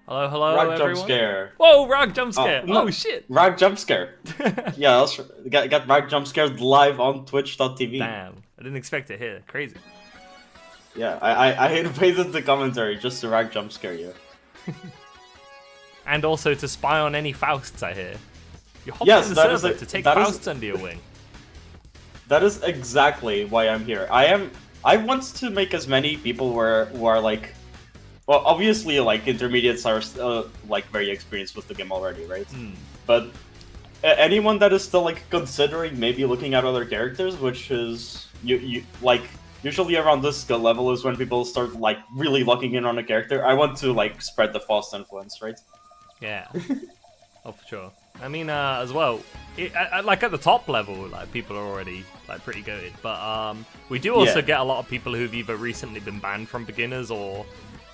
Hello, hello, Rag everyone. jump scare. Whoa, rag jump scare. No. Oh shit. Rag jump scare. Yeah, got rag jump scared live on twitch.tv. Damn, I didn't expect it here. Crazy. Yeah, I invaded the commentary just to rag jump scare you. And also to spy on any Fausts I hear. You hopped Yes, in the that is server a- to take that is- Fausts under your wing. That is exactly why I'm here. I want to make as many people who are like, well, obviously like intermediates are like very experienced with the game already, right? But anyone that is still like considering maybe looking at other characters, which is you like usually around this skill level is when people start like really locking in on a character. I want to like spread the Faust influence, right? Yeah. Oh, for sure. I mean, as well, like at the top level, like people are already like pretty goated. But we do also get a lot of people who've either recently been banned from beginners or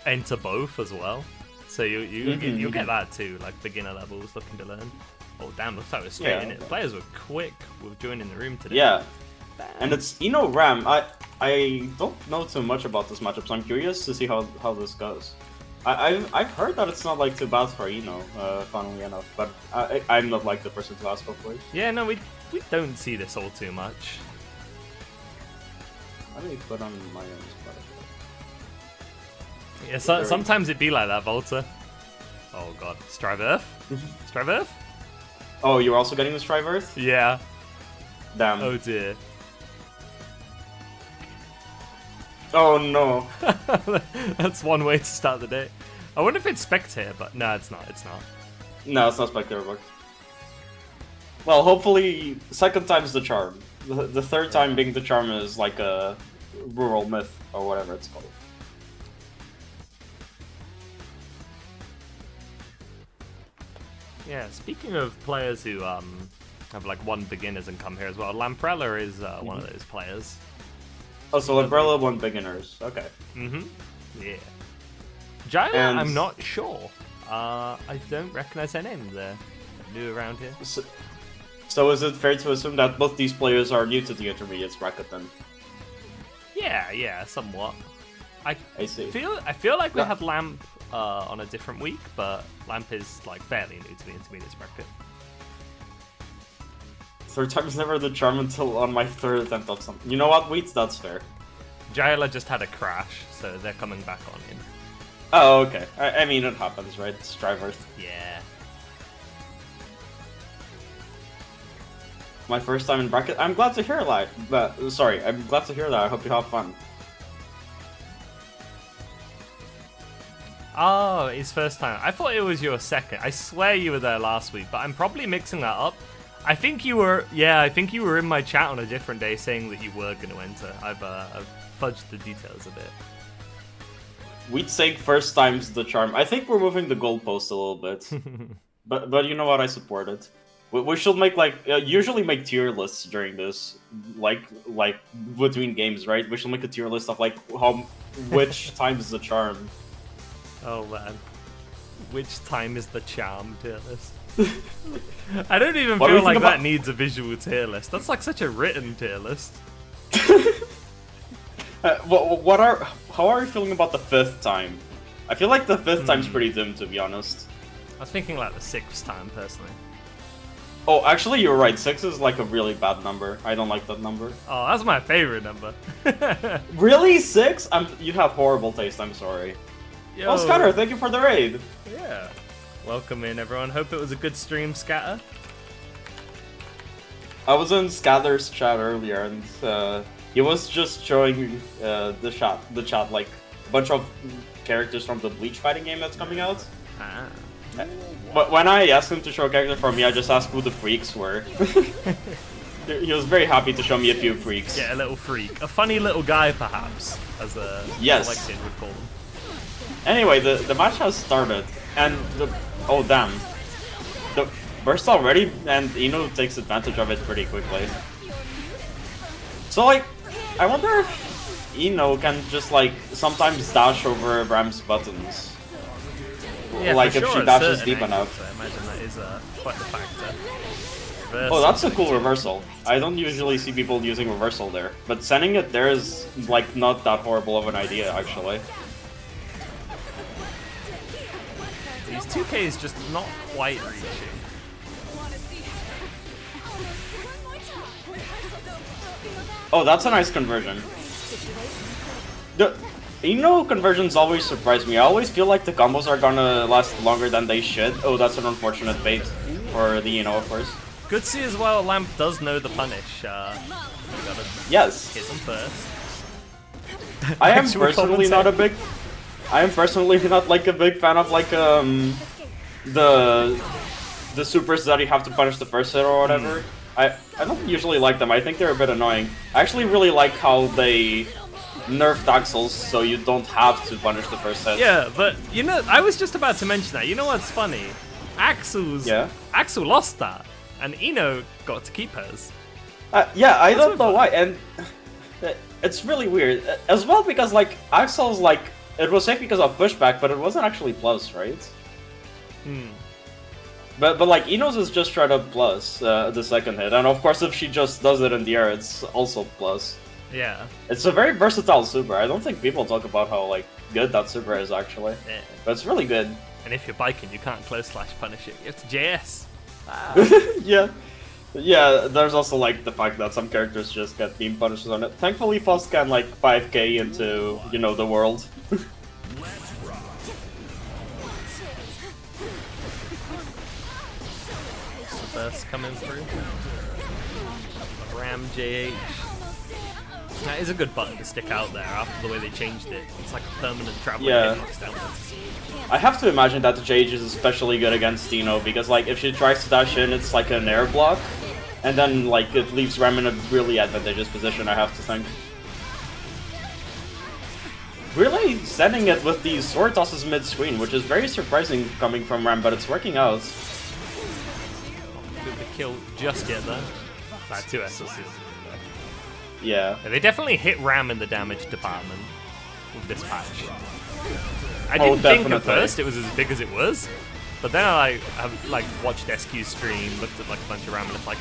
enter both as well. So you'll get that too, like beginner levels looking to learn. Oh damn, looks like we're straight in it. Players were quick with joining the room today. Yeah. And it's Ram. I don't know too much about this matchup, so I'm curious to see how this goes. I've heard that it's not like too bad for funnily enough, but I'm not like the person to ask, hopefully. Yeah, no, we don't see this all too much. Let me put on my own spot. Yeah, sometimes it be like that, Volta. Oh god, Strive Earth? Strive Earth? Oh, you're also getting the Strive Earth? Yeah. Damn. Oh dear. Oh no. That's one way to start the day. I wonder if it's Spectator, but no, it's not. It's not. No, it's not Spectator book. Well, hopefully, second time's the charm. The third time being the charm is like a rural myth or whatever it's called. Yeah, speaking of players who have like won beginners and come here as well, Lamprella is one of those players. Oh, so Umbrella won beginners. Okay. Yeah. Jayla, And- I'm not sure. I don't recognize her name. They're new around here. So is it fair to assume that both these players are new to the intermediates bracket then? Yeah, somewhat. I see. I feel like we had Lamp on a different week, but Lamp is like fairly new to the intermediates bracket. Third time's never the charm until on my third attempt of something. You know what, Wheats? That's fair. Jayla just had a crash, so they're coming back on in. Oh, okay. I mean, it happens, right? Strive Earth. Yeah. My first time in bracket. I'm glad to hear that. Sorry, I'm glad to hear that. I hope you have fun. Oh, his first time. I thought it was your second. I swear you were there last week, but I'm probably mixing that up. I think you were in my chat on a different day saying that you were going to enter. I've fudged the details a bit. We'd say first time's the charm. I think we're moving the goalpost a little bit. but you know what? I support it. We should make usually make tier lists during this, like between games, right? We should make a tier list of like which time is the charm. Oh man, which time is the charm tier list? I don't even feel like that needs a visual tier list. That's like such a written tier list. How are you feeling about the fifth time? I feel like the fifth time's pretty dim, to be honest. I was thinking like the sixth time personally. Oh, actually, you're right. 6 is like a really bad number. I don't like that number. Oh, that's my favorite number. Really? 6? You have horrible taste, I'm sorry. Yo. Oh, Scatter, thank you for the raid. Yeah. Welcome in, everyone. Hope it was a good stream, Scatter. I was in Scatter's chat earlier, and he was just showing the chat, like, a bunch of characters from the Bleach fighting game that's coming out. Ah. But when I asked him to show a character for me, I just asked who the freaks were. He was very happy to show me a few freaks. Yeah, a little freak. A funny little guy, perhaps, as Alexid would call them. Anyway, the match has started, and oh damn. The burst already, and Ino takes advantage of it pretty quickly. So like, I wonder if Ino can just like sometimes dash over Ram's buttons. Yeah, like for if sure, she at dashes certain deep angles, enough. I imagine that is quite the factor. Oh, that's a cool reversal. I don't usually see people using reversal there, but sending it there is like not that horrible of an idea actually. These 2Ks just not quite reaching. Oh, that's a nice conversion. The conversions always surprise me. I always feel like the combos are gonna last longer than they should. Oh, that's an unfortunate bait for the of course. Good to see as well, Lamp does know the punish. Yes. Hit them first. I am personally not like a big fan of like the supers that you have to punish the first hit or whatever. I don't usually like them. I think they're a bit annoying. I actually really like how they nerfed Axel's so you don't have to punish the first hit. Yeah, but you know, I was just about to mention that. You know what's funny? Axel lost that, and Ino got to keep hers. Yeah, I don't know why, and it's really weird as well because like Axel's like it was safe because of pushback, but it wasn't actually plus, right? But like Ino's is just straight up plus the second hit, and of course if she just does it in the air, it's also plus. Yeah. It's a very versatile super. I don't think people talk about how like good that super is actually. Yeah. But it's really good. And if you're biking, you can't close slash punish it. You have to JS. Yeah. Yeah, there's also like the fact that some characters just get beam punishes on it. Thankfully Foss can like 5k into, the world. Burst coming through. Ram JH. That is a good button to stick out there after the way they changed it. It's like a permanent traveling hit knocks downwards. I have to imagine that the JH is especially good against Dino because like if she tries to dash in, it's like an air block, and then like it leaves Ram in a really advantageous position. I have to think. Really sending it with these sword tosses mid-screen, which is very surprising coming from Ram, but it's working out. Good to kill just yet though. That 2 SLCs. Yeah. They definitely hit Ram in the damage department with this patch. I didn't think at first it was as big as it was, but then I have like watched SQ's stream, looked at like a bunch of Ram, and it's like,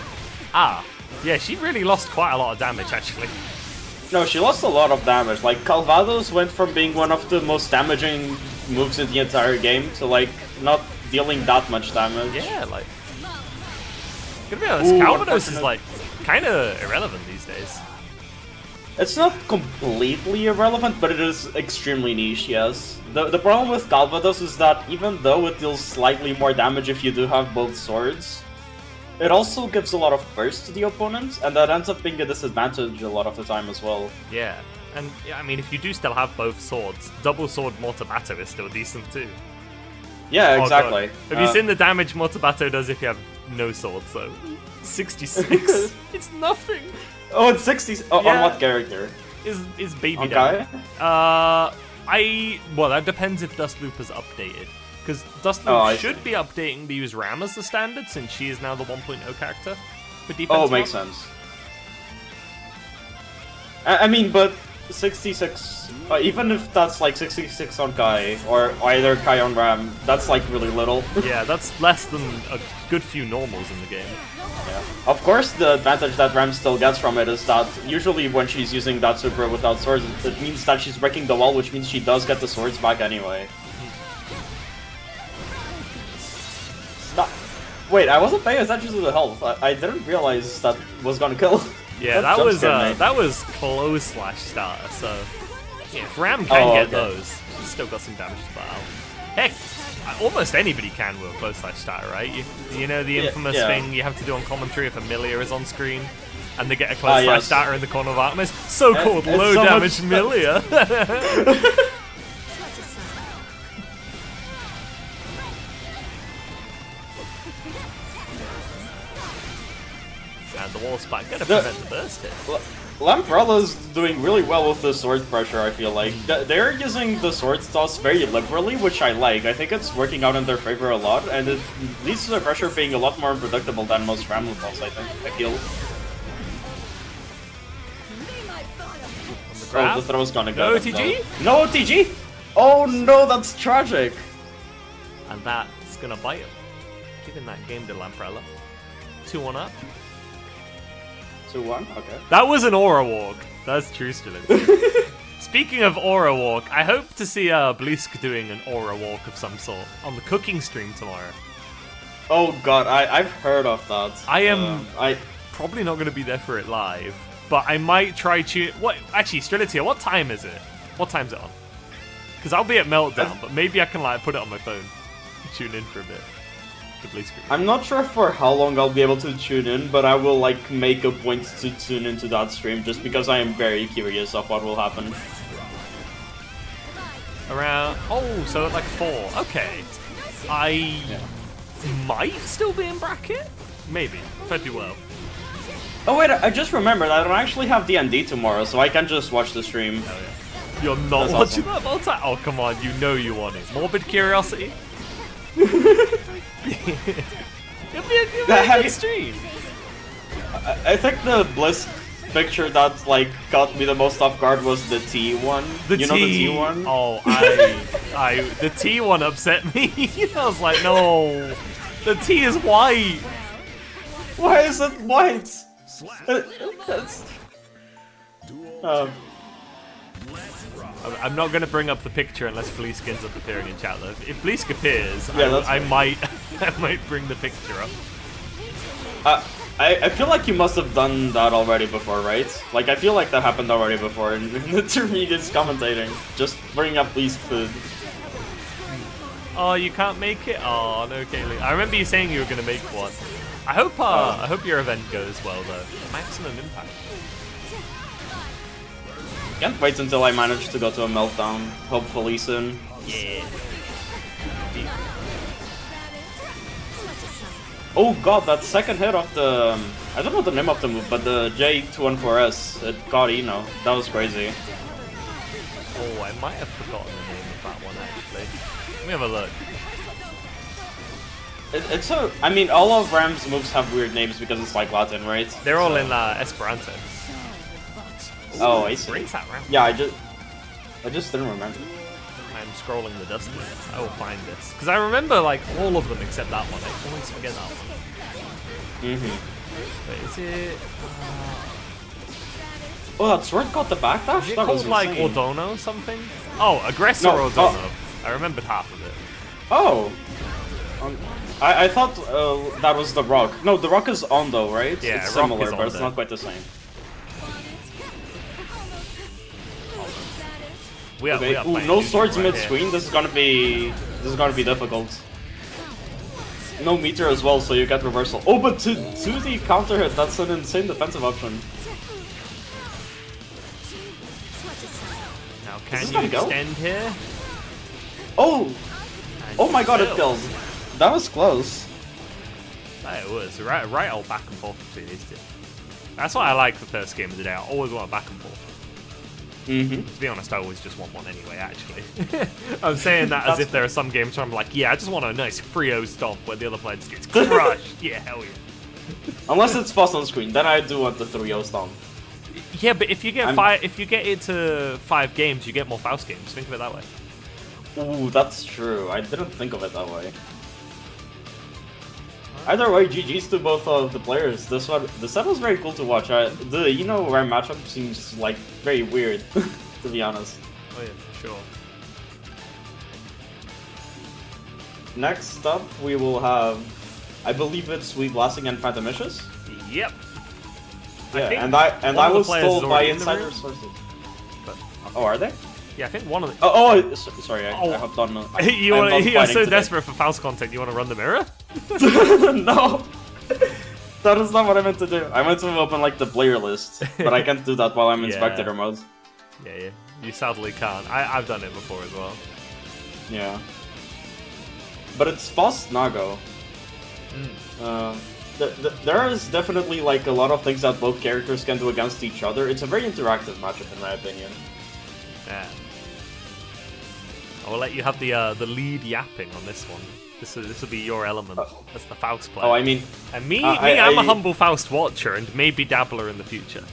yeah, she really lost quite a lot of damage actually. No, she lost a lot of damage. Like Calvados went from being one of the most damaging moves in the entire game to like not dealing that much damage. Yeah, like. Gonna be honest, Calvados is like kind of irrelevant these days. It's not completely irrelevant, but it is extremely niche, yes. The problem with Calvados is that even though it deals slightly more damage if you do have both swords, it also gives a lot of burst to the opponent, and that ends up being a disadvantage a lot of the time as well. Yeah, and I mean, if you do still have both swords, double sword Mortabato is still decent too. Yeah, exactly. Have you seen the damage Mortabato does if you have no sword, so 66? It's nothing! Oh, it's 60. Oh, yeah. On what character? Is baby on damage. Well, that depends if Dustloop is updated. Because Dustloop should be updating to use Ram as the standard, since she is now the 1.0 character for defense. Oh, makes sense. I mean, but 66, even if that's like 66 on Kai, or either Kai on Ram, that's like really little. Yeah, that's less than a good few normals in the game. Yeah. Of course, the advantage that Ram still gets from it is that usually when she's using that super without swords, it means that she's breaking the wall, which means she does get the swords back anyway. Wait, I wasn't paying attention to the health. I didn't realize that was gonna kill. Yeah, that was close slash starter. So yeah, if Ram can get those, she's still got some damage to put out. Heck, almost anybody can with a close slash starter, right? You know the infamous thing you have to do on commentary if Amelia is on screen, and they get a close slash starter in the corner of Artemis. So-called low damage Amelia. And the wall spike gonna prevent the burst hit. Lamprella's doing really well with the sword pressure, I feel like. They're using the sword toss very liberally, which I like. I think it's working out in their favor a lot, and it leads to the pressure being a lot more unpredictable than most Ramble toss, I feel. Oh, the throw's gonna go. No OTG? No OTG? Oh no, that's tragic! and that's gonna bite him. Giving that game to Lamprella. 2-1 up. 2-1? Okay. That was an aura walk. That's true, Stilin. Speaking of aura walk, I hope to see Blisk doing an aura walk of some sort on the cooking stream tomorrow. Oh god, I've heard of that. I am probably not going to be there for it live, but I might try tune. What? Actually, Strelitia, what time is it? What time's it on? Because I'll be at Meltdown, but maybe I can like put it on my phone, tune in for a bit. I'm not sure for how long I'll be able to tune in, but I will like make a point to tune into that stream just because I am very curious of what will happen. Around so at like 4. Okay, I might still be in bracket. Maybe if I do well. Oh wait, I just remembered I don't actually have D&D tomorrow, so I can just watch the stream. Oh, yeah. You're not watching that multi? Oh come on, you know you want it. Morbid curiosity. It'll be a good stream. I think the Bliss picture that like got me the most off guard was the T one. The T one? Oh, the T one upset me. I was like, no, the T is white. Why is it white? I'm not going to bring up the picture unless Bleask ends up appearing in chat, though. If Bleask appears, I might bring the picture up. I feel like you must have done that already before, right? Like, I feel like that happened already before in the intermediates commentating. Just bring up Bleask food. Oh, you can't make it? Oh, no, Kaylee. I remember you saying you were going to make one. I hope your event goes well, though. Maximum impact. Can't wait until I manage to go to a Meltdown, hopefully soon. Yeah. Oh god, that second hit of the... I don't know the name of the move, but the J214S, it got Eno. That was crazy. Oh, I might have forgotten the name of that one, actually. Let me have a look. It's so... I mean, all of Ram's moves have weird names because it's like Latin, right? They're all in Esperanto. Oh, I see. Yeah, I just didn't remember. I'm scrolling the dust list. I will find this. Because I remember, like, all of them except that one. I always forget that one. Wait, is it... Oh, that sword got the backdash? Is it called, like, Ordono something? Oh, Aggressor Ordono. I remembered half of it. Oh. I thought that was the rock. No, the rock is Ondo, right? Yeah, it's similar, rock is but it's Ondo. not quite the same. Okay. Ooh, no swords mid-screen. This is gonna be difficult. No meter as well, so you get reversal. Oh, but to the counter hit, that's an insane defensive option. Now, can you extend here? Oh! Oh my god, it kills. That was close. It was. Right old back and forth between these two. That's what I like the first game of the day. I always want a back and forth. To be honest, I always just want one anyway, actually. I'm saying that as if there are some games where I'm like, yeah, I just want a nice 3-0 stomp where the other player just gets crushed. Yeah, hell yeah. Unless it's fast on screen, then I do want the 3-0 stomp. Yeah, but if you get if you get it to 5 games, you get more Faust games. Think of it that way. Ooh, that's true. I didn't think of it that way. Either way, GG's to both of the players. The set was very cool to watch. The Ram matchup seems like very weird, to be honest. Oh yeah, for sure. Next up, we will have, I believe it's Sweet Blasting and Phantom Issues. Yep. Yeah, and I was told by insider sources. But, oh, are they? Yeah, I think one of the... Sorry, I hopped on... You're so desperate for Faust content, you want to run the mirror? No! That is not what I meant to do. I meant to open, like, the player list, but I can't do that while I'm in spectator mode. Yeah, you sadly can't. I've done it before as well. Yeah. But it's Faust Nago. There is definitely, like, a lot of things that both characters can do against each other. It's a very interactive matchup, in my opinion. Yeah. I will let you have the lead yapping on this one. This will be your element as the Faust player. Oh, I mean... And I'm a humble Faust watcher and maybe dabbler in the future.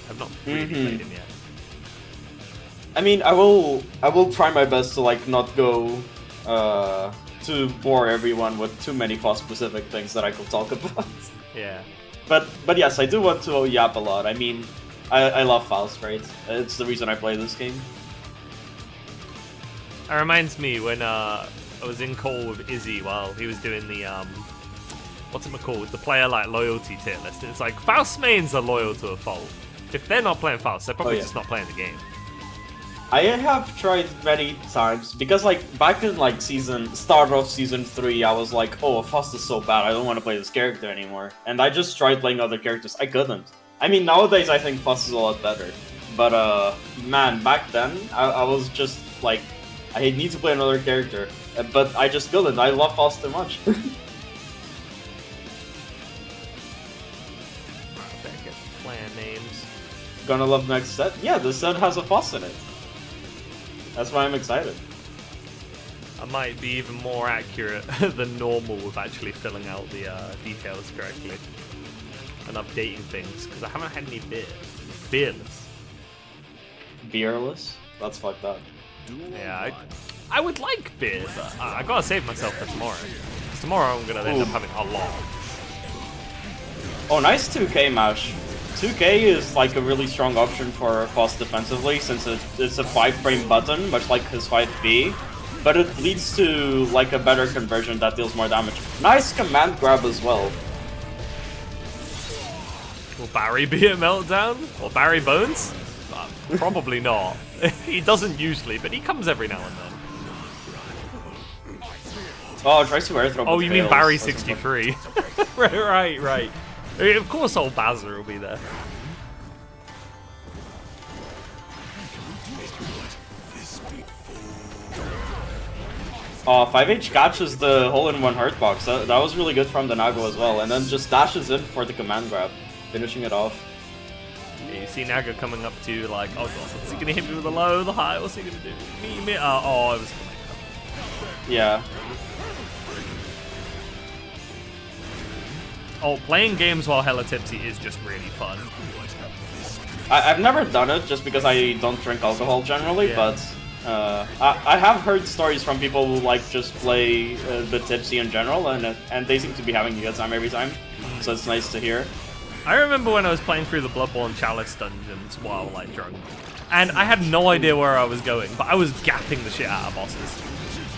I've not really played him yet. I mean, I will try my best to, like, not go to bore everyone with too many Faust-specific things that I could talk about. Yeah. But yes, I do want to yap a lot. I mean, I love Faust, right? It's the reason I play this game. It reminds me when I was in call with Izzy while he was doing the what's it called? The player like loyalty tier list. And it's like Faust mains are loyal to a fault. If they're not playing Faust, they're probably just not playing the game. I have tried many times because like back in like start of season 3, I was like, oh, Faust is so bad, I don't want to play this character anymore. And I just tried playing other characters. I couldn't. I mean, nowadays I think Faust is a lot better. But man, back then I was just like, I need to play another character. But I just couldn't. I love Faust too much. Clan names. Gonna love next set? Yeah, this set has a Faust in it. That's why I'm excited. I might be even more accurate than normal with actually filling out the details correctly and updating things, because I haven't had any beerless. Beerless? That's fucked up. Yeah, I would like beer, but I gotta save myself for tomorrow. Because tomorrow I'm gonna end up having a lot. Oh, nice 2K mash. 2K is like a really strong option for Faust defensively, since it's a 5-frame button, much like his 5B, but it leads to like a better conversion that deals more damage. Nice command grab as well. Will Barry be a meltdown? Or Barry Bones? Probably not. He doesn't usually, but he comes every now and then. Oh, it tries to air throw. Oh, you mean Barry 63? right. Of course old Bazzer will be there. Oh, 5H catches the hole-in-one hurt box. That was really good from the Nago as well. And then just dashes in for the command grab, finishing it off. Yeah, you see Naga coming up to you like, oh god, what's he gonna hit me with the low, the high, what's he gonna do? Me. Oh, it was Yeah. Oh, playing games while hella tipsy is just really fun. I've never done it just because I don't drink alcohol generally, but I have heard stories from people who like just play a bit tipsy in general, and they seem to be having a good time every time. So it's nice to hear. I remember when I was playing through the Bloodborne Chalice dungeons while like drunk, and I had no idea where I was going, but I was gapping the shit out of bosses.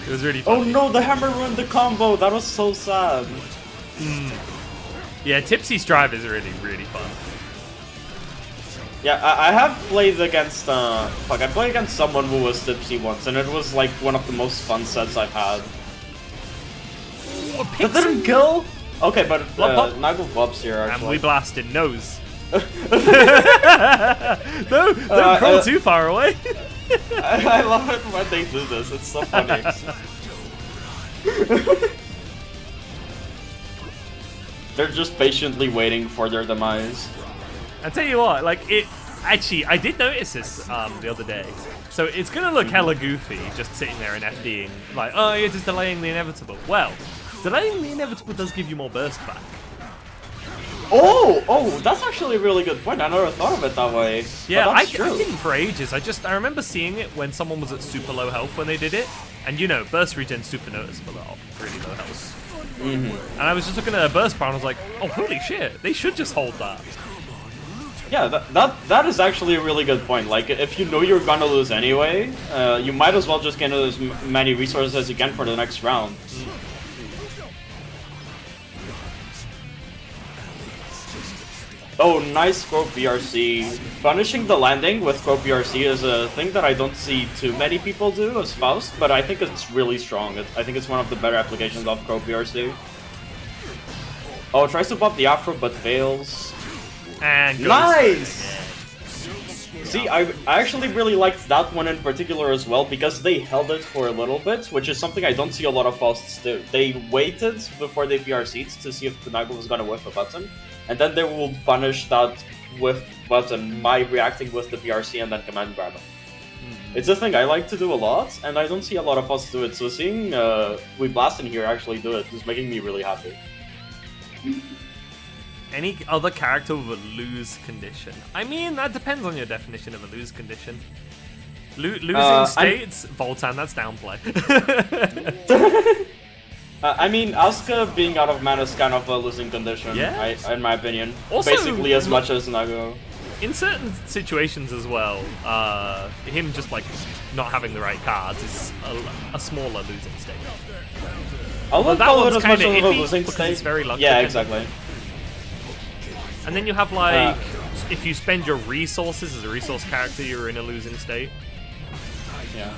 It was really funny. Oh no, the hammer ruined the combo. That was so sad. Yeah, Tipsy Strive is really, really fun. Yeah, I have played against, I played against someone who was tipsy once, and it was like one of the most fun sets I've had. That didn't kill? Okay, but Nago Bob's here, actually. And we blasted nose. No, don't crawl too far away. I love it when they do this, it's so funny. They're just patiently waiting for their demise. I tell you what, like actually, I did notice this the other day. So it's gonna look hella goofy, just sitting there and FDing, like, oh, you're just delaying the inevitable. Well, delaying the inevitable does give you more burst back. Oh, that's actually a really good point. I never thought of it that way. Yeah, I didn't for ages. I remember seeing it when someone was at super low health when they did it, and you know, burst regen super noticeable at really low health. And I was just looking at a burst bar and I was like, oh, holy shit, they should just hold that. Yeah, that is actually a really good point. Like, if you know you're gonna lose anyway, you might as well just get as many resources as you can for the next round. Oh, nice Croak BRC. Punishing the landing with Croak BRC is a thing that I don't see too many people do as Faust, but I think it's really strong. I think it's one of the better applications of Croak BRC. Oh, tries to pop the Afro but fails. And goes nice! See, I actually really liked that one in particular as well, because they held it for a little bit, which is something I don't see a lot of Fausts do. They waited before they PRC'd to see if the Nago was gonna whiff a button, and then they will punish that whiff button by reacting with the PRC and then command grab him. It's a thing I like to do a lot, and I don't see a lot of us do it, so seeing We Blast in here actually do it is making me really happy. Any other character with a lose condition? I mean, that depends on your definition of a lose condition. Losing states? Voltan, that's downplay. I mean, Asuka being out of mana is kind of a losing condition, Yeah. in my opinion. Also, basically as much as Nago. In certain situations as well, him just like not having the right cards is a smaller losing state. I wouldn't that call it one's as much kinda of a iffy losing because state. it's very luck Yeah, dependent. exactly. And then you have like, if you spend your resources as a resource character, you're in a losing state. Yeah.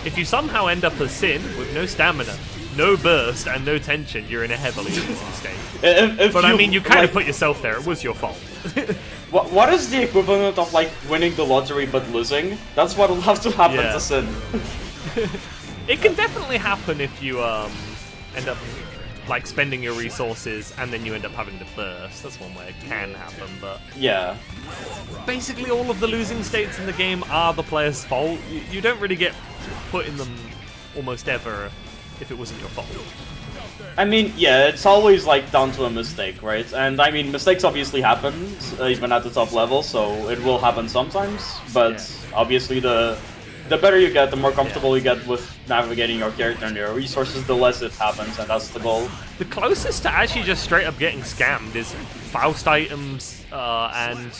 If you somehow end up as Sin with no stamina, no burst, and no tension, you're in a heavily losing state. But I mean, you kind of put yourself there. It was your fault. What is the equivalent of like winning the lottery but losing? That's what will have to happen Yeah. to Sin. It can definitely happen if you end up like spending your resources and then you end up having to burst. That's one way it can happen, but Yeah. basically all of the losing states in the game are the player's fault. You don't really get put in them almost ever if it wasn't your fault. I mean, yeah, it's always like down to a mistake, right? And I mean, mistakes obviously happen, even at the top level, so it will happen sometimes. But obviously, the better you get, the more comfortable you get with navigating your character and your resources, the less it happens, and that's the goal. The closest to actually just straight up getting scammed is Faust items and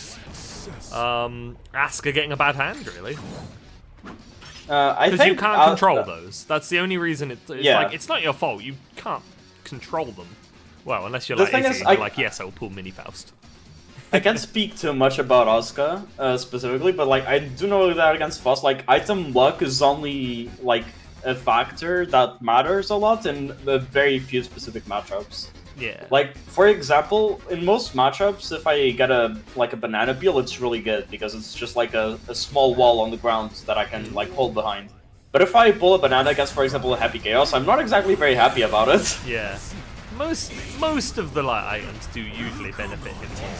Asuka getting a bad hand, really. I Because think you can't control those. That's the only reason it's like, it's not your fault. You can't control them. Well, unless you're like, you're like, yes, I'll pull Mini Faust. I can't speak too much about Asuka specifically, but like I do know that against Faust, like item luck is only like a factor that matters a lot in the very few specific matchups. Yeah. Like for example, in most matchups, if I get a banana peel, it's really good because it's just like a small wall on the ground that I can like hold behind. But if I pull a banana against, for example, a Happy Chaos, I'm not exactly very happy about it. Yeah. Most of the light items do usually benefit him more.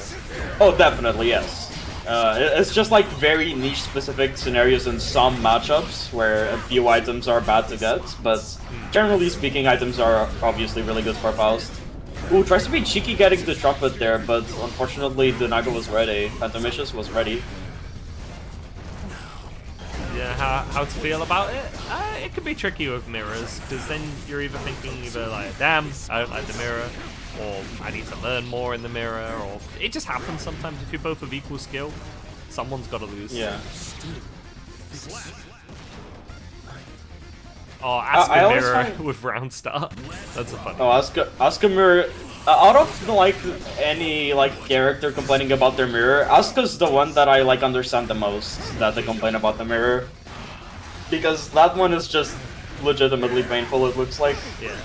Oh, definitely, yes. It's just like very niche specific scenarios in some matchups where a few items are bad to get, but generally speaking, items are obviously really good for Faust. Ooh, tries to be cheeky getting the trumpet there, but unfortunately the Naga was ready. Phantomicious was ready. Yeah, how to feel about it? It can be tricky with mirrors, because then you're either thinking like, damn, I don't like the mirror, or I need to learn more in the mirror, or it just happens sometimes if you're both of equal skill. Someone's got to lose. Yeah. Oh, Asuka mirror with round start. That's a funny. Oh, Asuka mirror. Out of like any like character complaining about their mirror, Asuka's the one that I like understand the most that they complain about the mirror, because that one is just legitimately painful. It looks like. Yeah.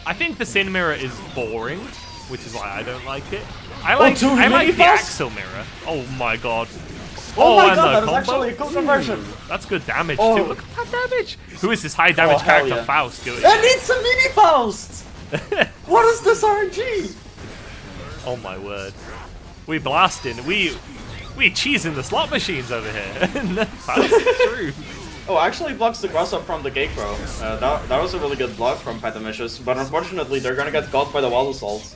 I think the Sin mirror is boring, which is why I don't like it. I like the Axel mirror. Oh my god. Oh my and god, the that is actually a cool conversion. That's good damage too. Look at that damage. Who is this high damage character? Yeah. Faust doing? I need some mini Faust. What is this RNG? Oh my word. We blasting. We cheesing the slot machines over here. Faust is true. Oh, actually blocks the cross up from the Cake Bro. That was a really good block from Phantomicious, but unfortunately they're gonna get caught by the wall assault.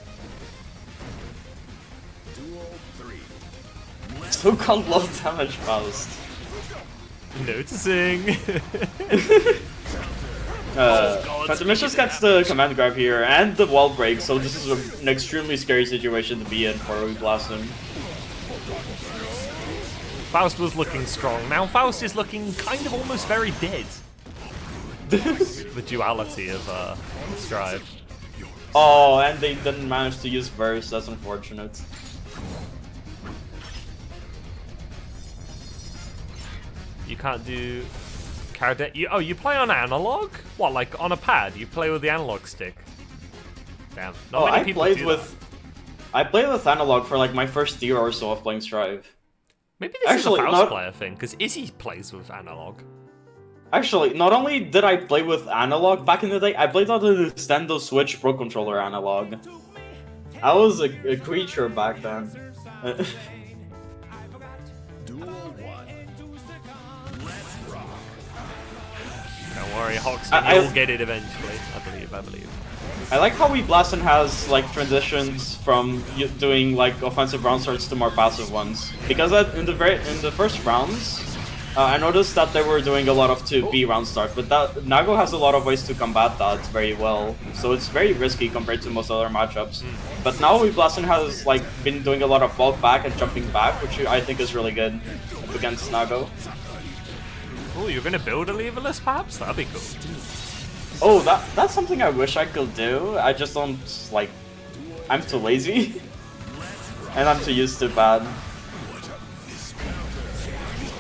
So called low damage Faust. Noticing. Phantomicious gets the command grab here and the wall break, so this is an extremely scary situation to be in for We Blast him. Faust was looking strong. Now Faust is looking kind of almost very dead. The duality of Strive. Oh, and they didn't manage to use Burst, that's unfortunate. You can't do you play on analog? What, like on a pad? You play with the analog stick? Damn. Not many people do that. I played with analog for like my first year or so of playing Strive. Maybe this is a Faust player thing, because Izzy plays with analog. Actually, not only did I play with analog back in the day, I played on the Nintendo Switch Pro Controller analog. I was a creature back then. Don't worry, Hoxton, you'll get it eventually. I believe. I like how Weeblastin has like transitions from doing like offensive round starts to more passive ones. Because in the first rounds, I noticed that they were doing a lot of 2B round start, but that Nago has a lot of ways to combat that very well. So it's very risky compared to most other matchups. But now Weeblasten has like been doing a lot of vault back and jumping back, which I think is really good up against Nago. Oh, you're gonna build a leverless perhaps? That'd be cool. Oh, that's something I wish I could do. I just don't like. I'm too lazy, and I'm too used to bad.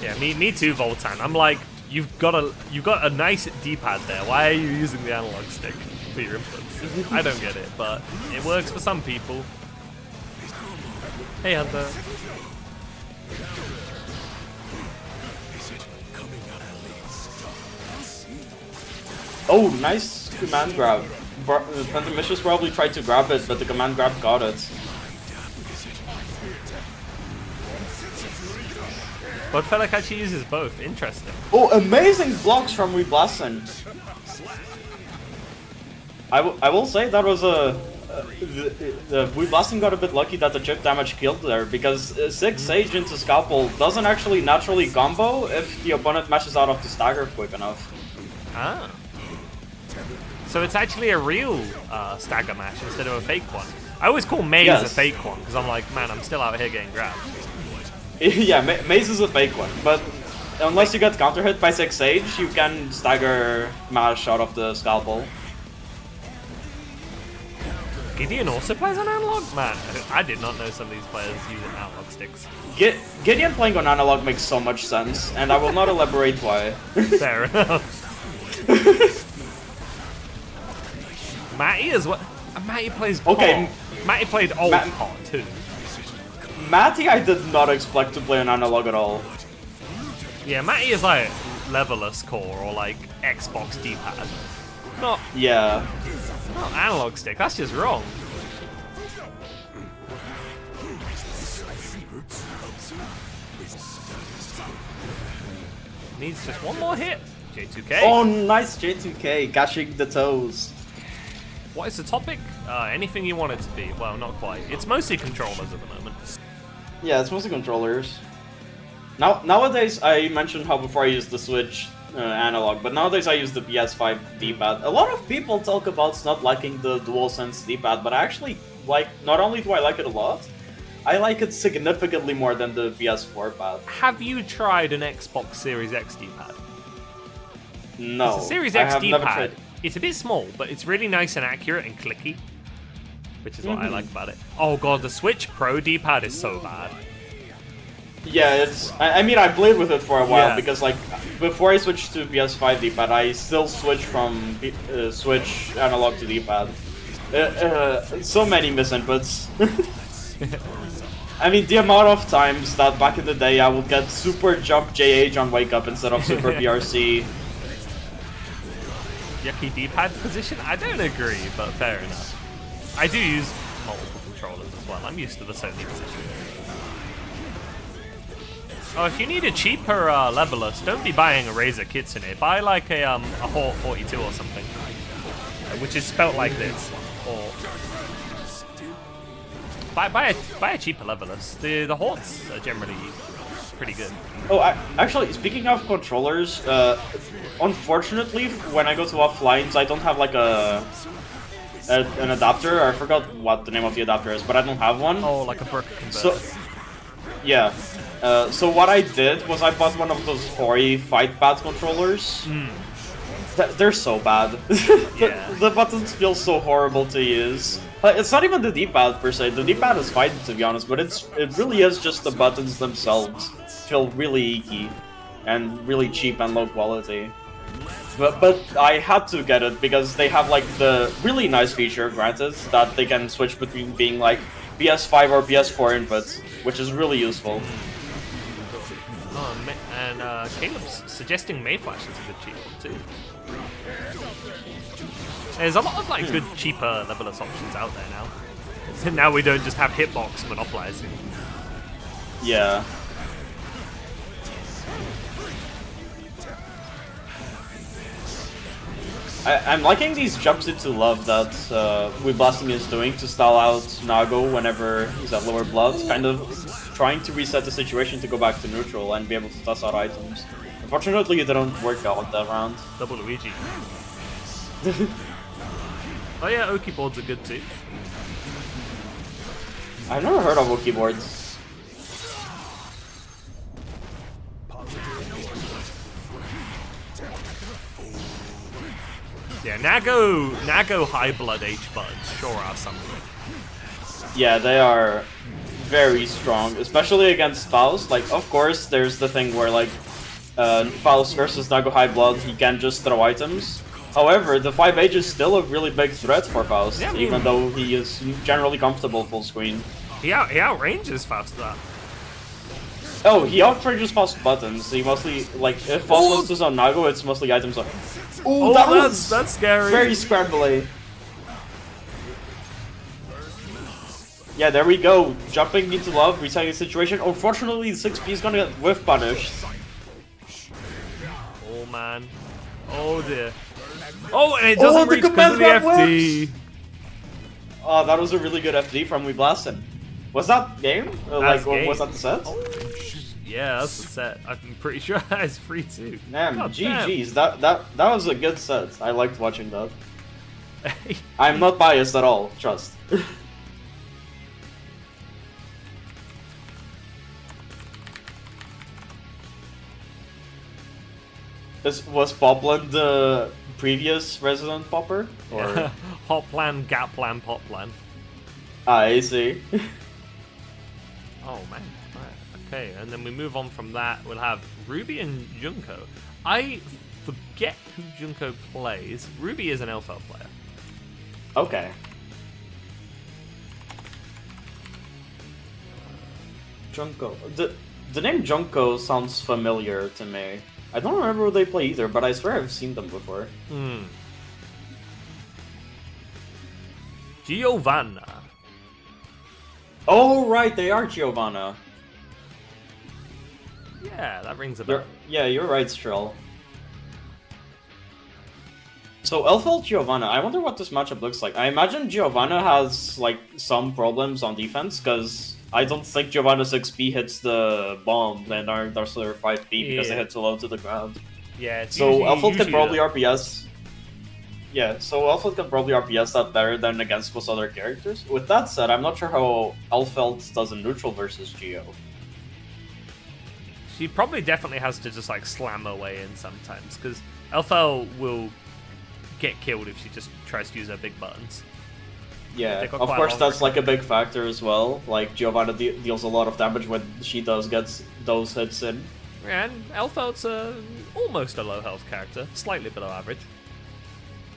Yeah, me too, Voltan. I'm like, you've got a nice D-pad there. Why are you using the analog stick for your inputs? I don't get it, but it works for some people. Hey, Hunter. Oh, nice command grab. Phantom Vicious probably tried to grab it, but the command grab got it. But Felix actually uses both. Interesting. Oh, amazing blocks from Weeblasten. I will say that was the Weeblasten got a bit lucky that the chip damage killed there, because 6 Sage into Scalpel doesn't actually naturally combo if the opponent mashes out of the stagger quick enough. Ah. So it's actually a real stagger mash instead of a fake one. I always call Maze a fake one, because I'm like, man, I'm still out here getting grabbed. Yeah, Maze is a fake one, but unless you get counter hit by 6 Sage, you can stagger mash out of the Scalpel. Gideon also plays on analog? Man, I did not know some of these players using analog sticks. Gideon playing on analog makes so much sense, and I will not elaborate why. Fair enough. Matty as well. Matty plays pot. Okay, Matty played old pot too. Matty I did not expect to play on analog at all. Yeah, Matty is like levelless core or like Xbox D-pad. Not analog stick, that's just wrong. Needs just one more hit. J2K. Oh, nice J2K, catching the toes. What is the topic? Anything you want it to be. Well, not quite. It's mostly controllers at the moment. Yeah, it's mostly controllers. Nowadays, I mentioned how before I used the Switch analog, but nowadays I use the PS5 D-pad. A lot of people talk about not liking the DualSense D-pad, but I actually like, not only do I like it a lot, I like it significantly more than the PS4 pad. Have you tried an Xbox Series X D-pad? No. The Series X D-pad, it's a bit small, but it's really nice and accurate and clicky, which is what I like about it. Oh god, the Switch Pro D-pad is so bad. Yeah, it's. I mean, I played with it for a while because, like, before I switched to PS5 D-pad, I still switched from Switch analog to D-pad. So many misinputs. I mean, the amount of times that back in the day I would get Super Jump JH on Wake Up instead of Super BRC. Yucky D-pad position? I don't agree, but fair enough. I do use multiple controllers as well. I'm used to the Sony position. Oh, if you need a cheaper levelers, don't be buying a Razer Kitsune. Buy like a Hort 42 or something, which is spelt like this. Or buy a cheaper levelers. The Horts are generally pretty good. Oh, actually, speaking of controllers, unfortunately, when I go to offlines, I don't have like an adapter. I forgot what the name of the adapter is, but I don't have one. Oh, like a brick converter. So, yeah. So what I did was I bought one of those Hori fight pad controllers. They're so bad. The buttons feel so horrible to use. It's not even the D-pad per se. The D-pad is fine, to be honest, but it really is just the buttons themselves feel really icky and really cheap and low quality. But I had to get it because they have like the really nice feature, granted, that they can switch between being like PS5 or PS4 inputs, which is really useful. Oh, and Caleb's suggesting Mayflash is a good cheap one too. There's a lot of like good cheaper levelers options out there now. So now we don't just have hitbox monopolizing. Yeah. I'm liking these jumps into love that Weeblasting is doing to stall out Nago whenever he's at lower blood, kind of trying to reset the situation to go back to neutral and be able to toss out items. Unfortunately, it didn't work out that round. Double Luigi. Oh yeah, Oki boards are good too. I've never heard of Wookiee boards. Yeah, Nago high blood H buttons sure are something. Yeah, they are very strong, especially against Faust. Like, of course, there's the thing where, like, Faust versus Nago high blood, he can just throw items. However, the 5H is still a really big threat for Faust, yeah, even though he is generally comfortable full screen. He outranges Faust that. Oh, he outranges Faust buttons. He mostly, like, if Faust wants to zone Nago, it's mostly items on. Oh, that's scary. Very scrambly. Yeah, there we go. Jumping into love, resetting the situation. Unfortunately, 6P is gonna get whiff punished. Oh man. Oh dear. Oh, and it doesn't reach because of the FD. Oh, that was a really good FD from We Blasted. Was that game? Game. Was that the set? Oh, yeah, that's the set. I'm pretty sure it's free too. Damn, GG's. That was a good set. I liked watching that. I'm not biased at all. Trust. Was Popland the previous resident popper? Or Hot plan, gap plan, pop plan. I see. Oh man. Right. Okay, and then we move on from that. We'll have Ruby and Junko. I forget who Junko plays. Ruby is an Elfeld player. Okay. Junko. The name Junko sounds familiar to me. I don't remember who they play either, but I swear I've seen them before. Giovanna. Oh, right, they are Giovanna. Yeah, that rings a bell. Yeah, you're right, Strill. So, Elfeld Giovanna, I wonder what this matchup looks like. I imagine Giovanna has, like, some problems on defense, because I don't think Giovanna 6P hits the bomb and Darkslinger 5P because they hit too low to the ground. Yeah, it's so Elfeld can probably that. RPS. Yeah, so Elfeld can probably RPS that better than against most other characters. With that said, I'm not sure how Elfeld does in neutral versus Geo. She probably definitely has to just like slam her way in sometimes, because Elfeld will get killed if she just tries to use her big buttons. Yeah, of course that's like a big factor as well. Like, Giovanna deals a lot of damage when she does get those hits in. And Elfeld's almost a low health character, slightly below average.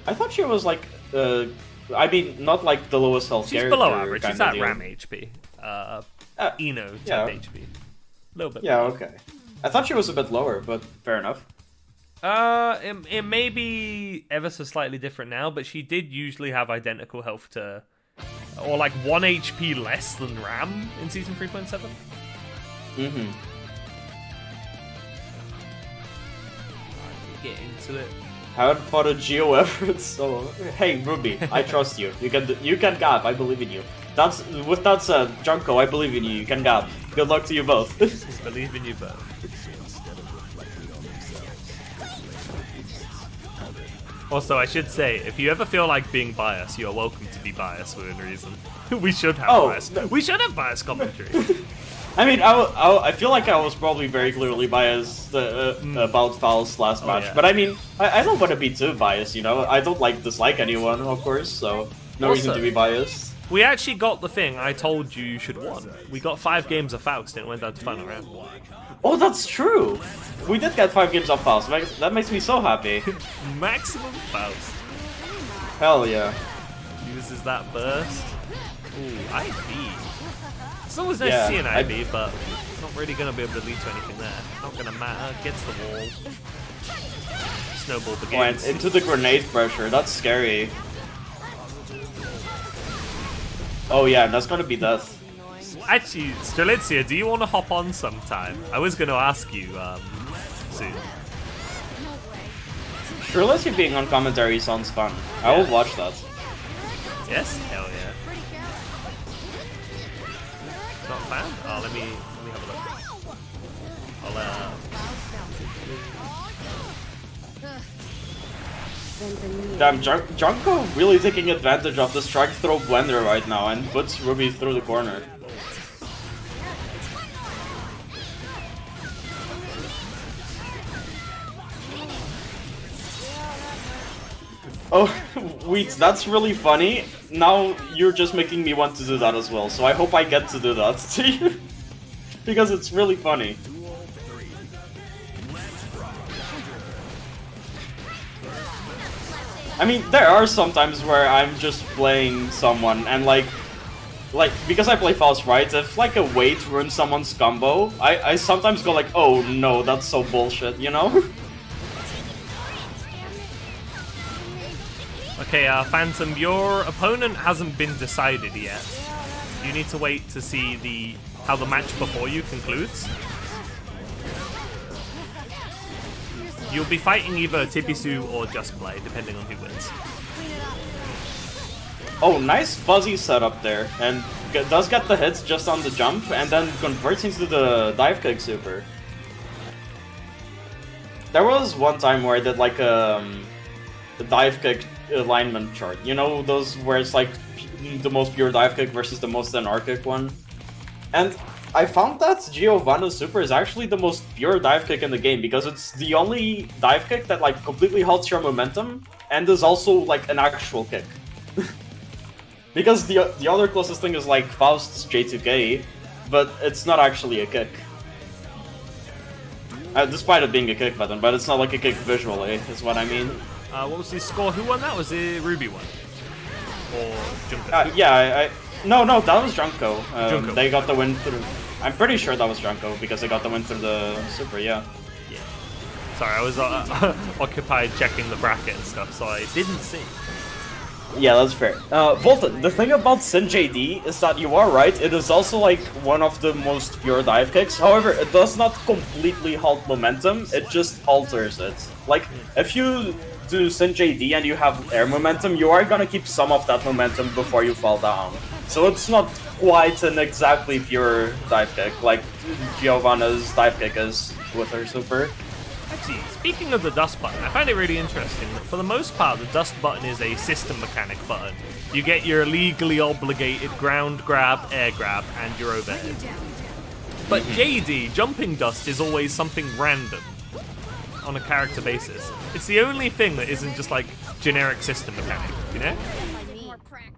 I thought she was like, I mean, not like the lowest health character. She's below average, she's at RAM HP. Eno type yeah. HP. A little bit Yeah, below. okay. I thought she was a bit lower, but fair enough. It may be ever so slightly different now, but she did usually have identical health to, or like 1 HP less than RAM in Season 3.7. Mm-hmm. Get into it. Haven't fought a Geo ever, so hey Ruby, I trust you. You can gap. I believe in you. With that said, Junko, I believe in you. You can gap. Good luck to you both. Believe in you both. Also, I should say, if you ever feel like being biased, you are welcome to be biased within reason. We should have bias. We should have biased commentary. I mean, I feel like I was probably very clearly biased about Faust last match, yeah. but I mean, I don't want to be too biased, you know? I don't like dislike anyone, of course, so no reason to be biased. We actually got the thing I told you should want. We got 5 games of Faust and it went down to final round. Oh, that's true! We did get 5 games of Faust, that makes me so happy. Maximum Faust. Hell yeah. Uses that burst. Ooh, IB. It's always nice to see an IB, but not really going to be able to lead to anything there. Not going to matter. Gets the wall. Snowball begins. Went into the grenade pressure. That's scary. Oh yeah, that's going to be death. Actually, Strelitzia, do you want to hop on sometime? I was going to ask you soon. Strelitzia being on commentary sounds fun. I will watch that. Yes? Hell yeah. Not fan? Oh, let me have a look. Damn, Junko really taking advantage of the strike throw blender right now and puts Ruby through the corner. Oh, wait, that's really funny. Now you're just making me want to do that as well, so I hope I get to do that to you. Because it's really funny. I mean, there are some times where I'm just playing someone and like because I play Faust, right? If like a wait ruins someone's combo, I sometimes go like, oh no, that's so bullshit, you know? Okay, Phantom, your opponent hasn't been decided yet. You need to wait to see how the match before you concludes. You'll be fighting either Tibisu or Just Play, depending on who wins. Oh, nice fuzzy setup there, and does get the hits just on the jump, and then converts into the dive kick super. There was one time where I did like the dive kick alignment chart. You know, those where it's like the most pure dive kick versus the most anarchic one? And I found that Giovanna's super is actually the most pure dive kick in the game, because it's the only dive kick that like completely halts your momentum and is also like an actual kick. Because the other closest thing is like Faust's J2K, but it's not actually a kick. Despite it being a kick button, but it's not like a kick visually, is what I mean. What was the score? Who won that? Was it Ruby one? Or Junko? Yeah, no, that was Junko. Junko. They got the win through... I'm pretty sure that was Junko, because they got the win through the super, yeah. Yeah. Sorry, I was occupied checking the bracket and stuff, so I didn't see. Yeah, that's fair. Volta, the thing about Sin JD is that you are right, it is also like one of the most pure dive kicks. However, it does not completely halt momentum, it just alters it. Like, if you do Sin JD and you have air momentum, you are gonna keep some of that momentum before you fall down. So it's not quite an exactly pure dive kick, like Giovanna's dive kick is with her super. Actually, speaking of the dust button, I find it really interesting that for the most part, the dust button is a system mechanic button. You get your legally obligated ground grab, air grab, and your overhead. But JD, jumping dust, is always something random on a character basis. It's the only thing that isn't just like generic system mechanic, you know?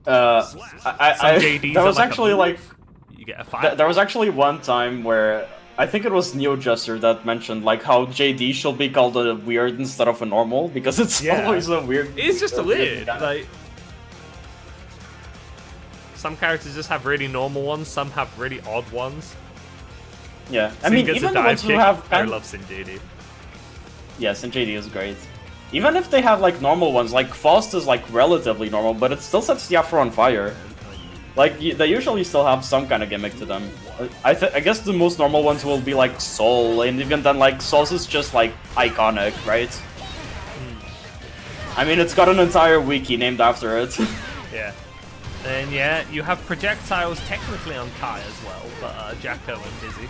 There was actually like... You get a 5. There was actually one time where... I think it was Neo Jester that mentioned like how JD should be called a weird instead of a normal, because it's always a weird... It's just a weird, like... Some characters just have really normal ones, some have really odd ones. Yeah, I mean, even the ones who have... I love Sin JD. Yeah, Sin JD is great. Even if they have like normal ones, like Faust is like relatively normal, but it still sets the Afro on fire. Like, they usually still have some kind of gimmick to them. I guess the most normal ones will be like Soul, and even then like Soul's is just like iconic, right? I mean, it's got an entire wiki named after it. Yeah. And yeah, you have projectiles technically on Kai as well, but Jacko and Dizzy.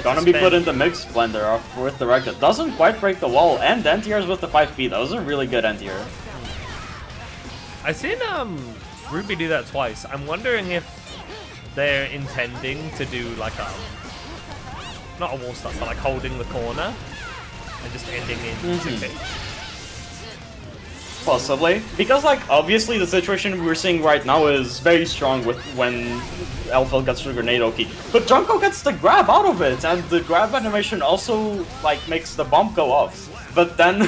Gonna be put in the mix blender with the record. Doesn't quite break the wall, and anti-airs with the 5p. That was a really good anti-air. I've seen Ruby do that twice. I'm wondering if they're intending to do like not a wall stop, but like holding the corner and just ending in 2K. Possibly. Because, like, obviously the situation we're seeing right now is very strong with when Elfel gets the grenade Oki. But Junko gets the grab out of it, and the grab animation also, like, makes the bomb go off. But then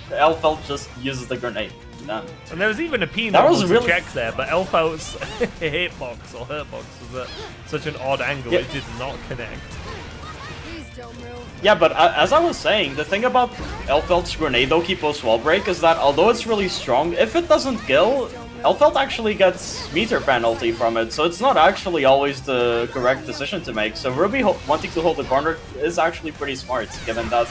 Elfel just uses the grenade. Done. And there was even a P normal to check there, but Elfel's hitbox or hurtbox was at such an odd angle, it did not connect. Yeah, but as I was saying, the thing about Elfelt's grenade Oki post wall break is that although it's really strong, if it doesn't kill, Elfelt actually gets meter penalty from it, so it's not actually always the correct decision to make. So Ruby wanting to hold the corner is actually pretty smart, given that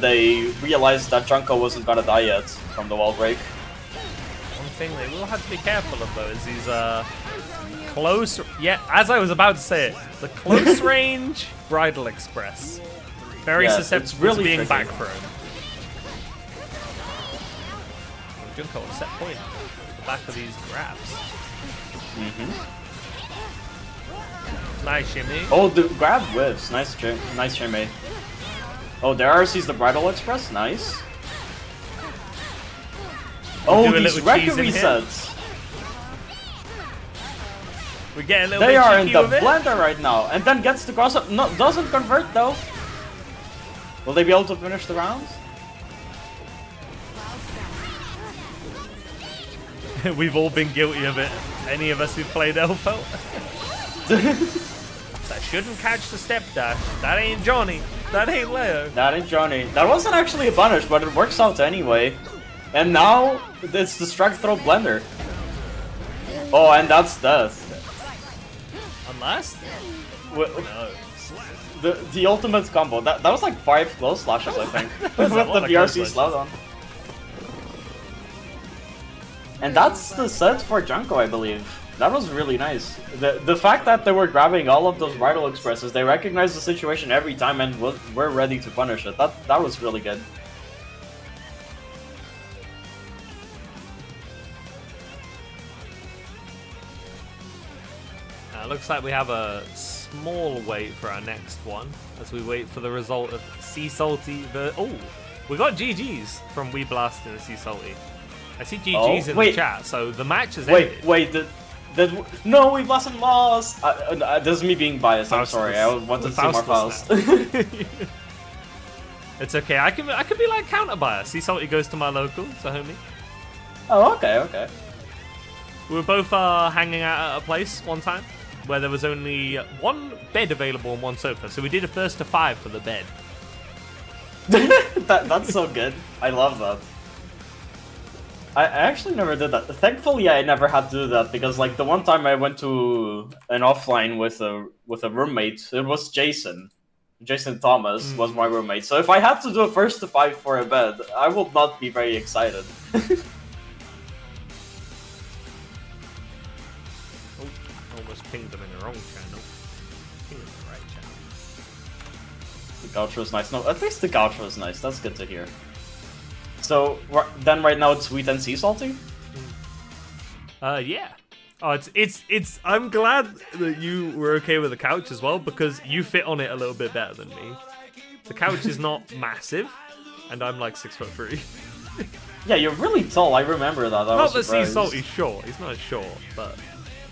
they realized that Junko wasn't gonna die yet from the wall break. One thing they will have to be careful of though is these Close, yeah, as I was about to say it, the close range Bridal Express. Very susceptible really to being tricky. back thrown. Junko on set point. The back of these grabs. Nice shimmy. Oh, the grab whiffs. Nice shimmy. Oh, there RC's the Bridal Express. Nice. Oh, do a these little record cheese in here. resets. We get a little They bit are in cheeky the with it. blender right now, and then gets the cross up. No, doesn't convert though. Will they be able to finish the rounds? We've all been guilty of it. Any of us who've played Elfelt. That shouldn't catch the step dash. That ain't Johnny. That ain't Leo. That ain't Johnny. That wasn't actually a punish, but it works out anyway. And now it's the strike throw blender. Oh, and that's death. Unless? No. The ultimate combo. That was like 5 close slashes, I think. With a lot the of BRC close slowdown. And that's the set for Junko, I believe. That was really nice. The fact that they were grabbing all of those Bridal Expresses, they recognized the situation every time and were ready to punish it. That was really good. Looks like we have a small wait for our next one as we wait for the result of Sea Salty. Oh, we got GG's from We Blast and Sea Salty. I see GG's in the chat, so the match is ended. Wait, no, We Blast and lost! This is me being biased, I'm sorry, I wanted to see more Faust. It's okay, I can be like counter bias. Sea Salty goes to my local, so homie. Oh, okay. We were both hanging out at a place one time where there was only one bed available and one sofa, so we did a first to 5 for the bed. That's so good. I love that. I actually never did that. Thankfully, I never had to do that because, like, the one time I went to an offline with a roommate, it was Jason. Jason Thomas was my roommate. So if I had to do a first to 5 for a bed, I would not be very excited. Almost pinged them in the wrong channel. Pinged them in the right channel. The gaucho is nice. No, at least the gaucho is nice. That's good to hear. So then right now it's Sweet and Sea Salty? Yeah. Oh, it's. I'm glad that you were okay with the couch as well because you fit on it a little bit better than me. The couch is not massive, and I'm like 6'3". Yeah, you're really tall. I remember that. Not that Sea Salty's short. He's not short, but.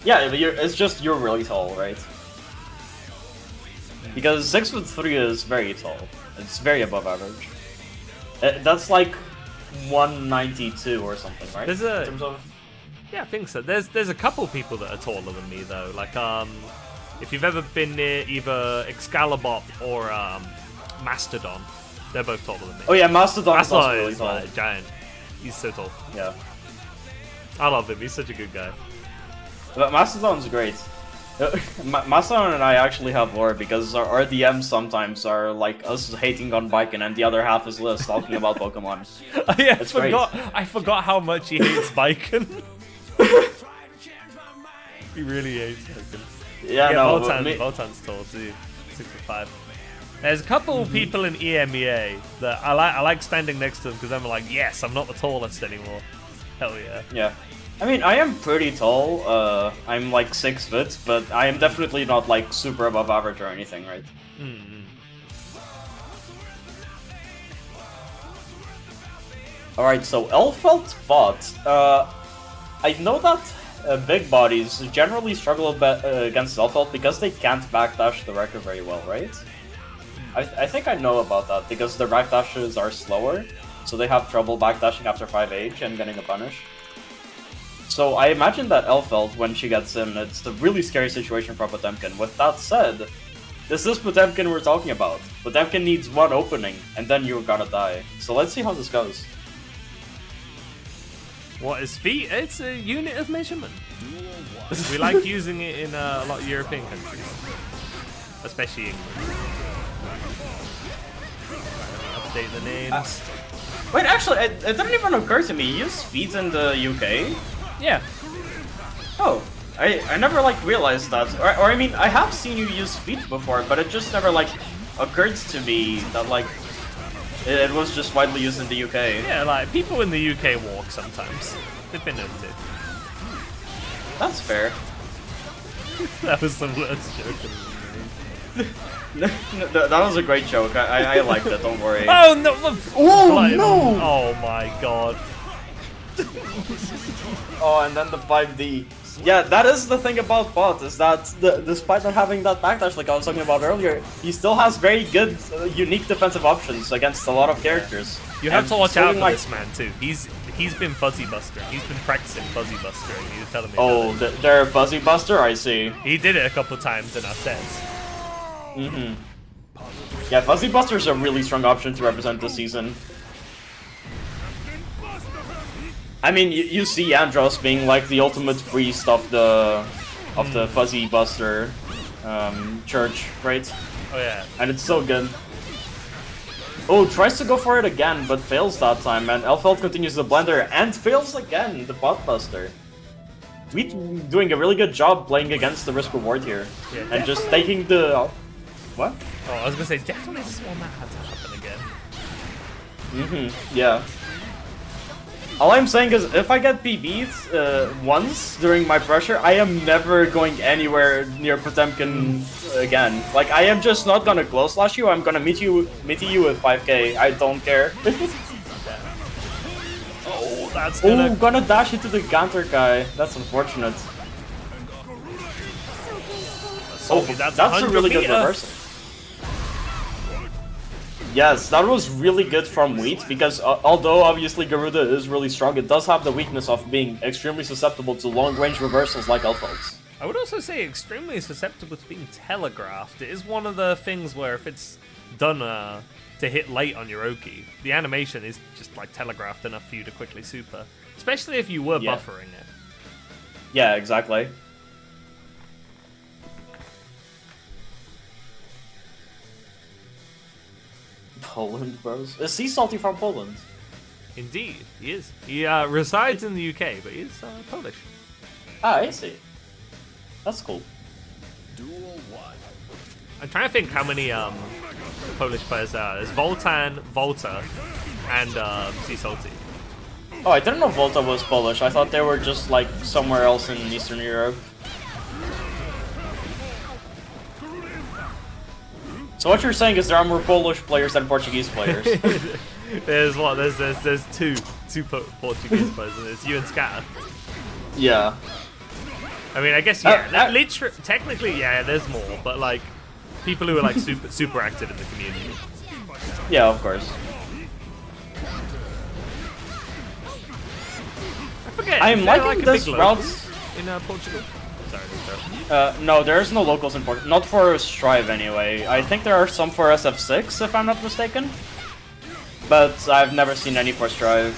Yeah, but it's just you're really tall, right? Because 6'3" is very tall. It's very above average. That's like 192 or something, right? There's in terms of... Yeah, I think so. There's a couple people that are taller than me though. Like if you've ever been near either Excalibur or Mastodon, they're both taller than me. Oh yeah, Mastodon is also really is tall. like giant. He's so tall. Yeah. I love him. He's such a good guy. But Mastodon's great. Mastodon and I actually have lore because our DMs sometimes are like us hating on Baiken and the other half is Liz talking about Pokemon. Yeah, I forgot how much he hates Baiken. He really hates Baiken. Yeah, no, Votan's tall too. 6'5". There's a couple people in EMEA that I like standing next to them because I'm like, yes, I'm not the tallest anymore. Hell yeah. Yeah. I mean, I am pretty tall. I'm like 6 foot, but I am definitely not like super above average or anything, right? Alright, so Elfelt bot. I know that big bodies generally struggle against Elfelt because they can't backdash the record very well, right? I think I know about that because their backdashes are slower, so they have trouble backdashing after 5H and getting a punish. So I imagine that Elfelt, when she gets in, it's a really scary situation for Potemkin. With that said, this is Potemkin we're talking about. Potemkin needs one opening, and then you're gonna die. So let's see how this goes. What is feet? It's a unit of measurement. We like using it in a lot of European countries. Especially England. Update the names. Wait, actually, it didn't even occur to me. You use feet in the UK? Yeah. Oh, I never like realized that, or I mean I have seen you use feet before, but it just never like occurred to me that like it was just widely used in the UK. Yeah, like people in the UK walk sometimes. They've been noted. That's fair. That was the worst joke. That was a great joke. I liked it. Don't worry. Oh no! Oh no! Oh my god! Oh, and then the 5D. Yeah, that is the thing about Bot, is that despite not having that backdash like I was talking about earlier, he still has very good, unique defensive options against a lot of characters. You have to watch out for like, this man too. He's been Fuzzy Buster. He's been practicing Fuzzy Buster. He was telling me. Oh, they're Fuzzy Buster? I see. He did it a couple times in our sets. Mm-hmm. Yeah, Fuzzy Buster is a really strong option to represent this season. I mean, you see Andros being like the ultimate priest of the Fuzzy Buster church, right? Oh yeah. And it's so good. Oh, tries to go for it again, but fails that time, and Elfeld continues the blender and fails again, the Bot Buster. We doing a really good job playing against the risk reward here, Yeah, and just taking the what? Oh, I was gonna say definitely this one that had to happen again. Yeah. All I'm saying is, if I get PB'd once during my pressure, I am never going anywhere near Potemkin again. Like, I am just not gonna glow slash you. I'm gonna meet you with 5k. I don't care. Oh, that's gonna dash into the Ganter guy. That's unfortunate. That's a really good reversal. Yes, that was really good from Wheat, because although obviously Garuda is really strong, it does have the weakness of being extremely susceptible to long-range reversals like Elfald's. I would also say extremely susceptible to being telegraphed. It is one of the things where if it's done to hit late on your Oki, the animation is just like telegraphed enough for you to quickly super. Especially if you were buffering it. Yeah, exactly. Poland, bros. Is he salty from Poland? Indeed, he is. He resides in the UK, but he is Polish. Ah, I see. That's cool. I'm trying to think how many Polish players there are. There's Voltan, Volta, and Sea Salty. Oh, I didn't know Volta was Polish. I thought they were just like somewhere else in Eastern Europe. So what you're saying is there are more Polish players than Portuguese players. There's what? There's two Portuguese players, and it's you and Scatter. Yeah. I mean, I guess technically, yeah, there's more, but like people who are like super active in the community. Yeah, of course. I forget. I'm liking this route in Portugal. Sorry, no, there's no locals in Portugal. Not for Strive anyway. I think there are some for SF6 if I'm not mistaken, but I've never seen any for Strive.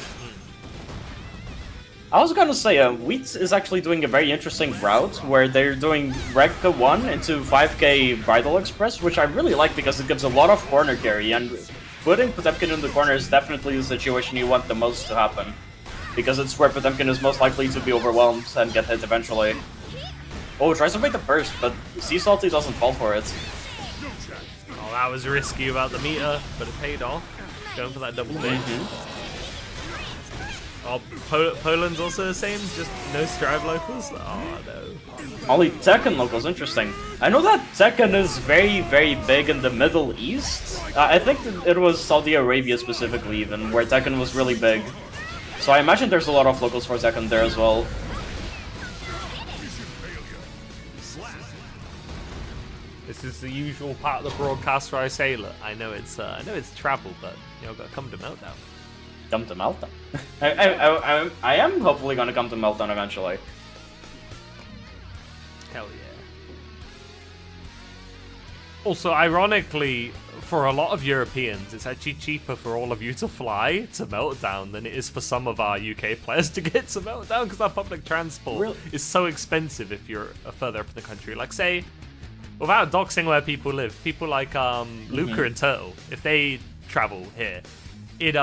I was gonna say, Wheat is actually doing a very interesting route where they're doing Regka 1 into 5k Bridal Express, which I really like because it gives a lot of corner carry, and putting Potemkin in the corner is definitely the situation you want the most to happen, because it's where Potemkin is most likely to be overwhelmed and get hit eventually. Oh, tries to make the burst, but Sea Salty doesn't fall for it. Oh, that was risky about the meter, but it paid off. Going for that double bait. Oh, Poland's also the same, just no Strive locals? Oh, no. Only Tekken locals, interesting. I know that Tekken is very, very big in the Middle East. I think it was Saudi Arabia specifically even, where Tekken was really big. So I imagine there's a lot of locals for Tekken there as well. This is the usual part of the broadcast where I say, look, I know it's travel, but you know, gotta come to Meltdown. Come to Meltdown. I am hopefully gonna come to Meltdown eventually. Hell yeah. Also, ironically, for a lot of Europeans, it's actually cheaper for all of you to fly to Meltdown than it is for some of our UK players to get to Meltdown, because our public transport is so expensive if you're further up in the country. Like, say, without doxing where people live, people like Luca and Turtle, if they travel here, it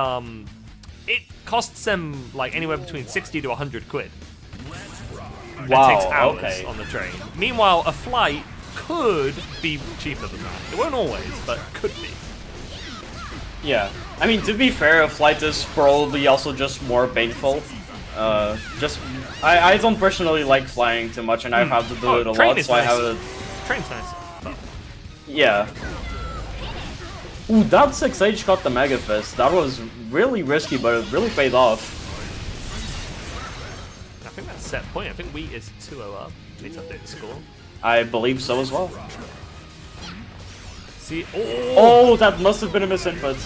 costs them like anywhere between 60 to 100 quid. Wow, It takes hours okay. on the train. Meanwhile, a flight could be cheaper than that. It won't always, but could be. Yeah. I mean, to be fair, a flight is probably also just more painful. I don't personally like flying too much, and I've had to do it a train lot, is so I nice. have it. Train's nice. But... Yeah. Ooh, that 6H got the Mega Fist. That was really risky, but it really paid off. I think that's set point. I think Wheat is 2-0 up. Need to update the score. I believe so as well. See, Oh, that must have been a misinput.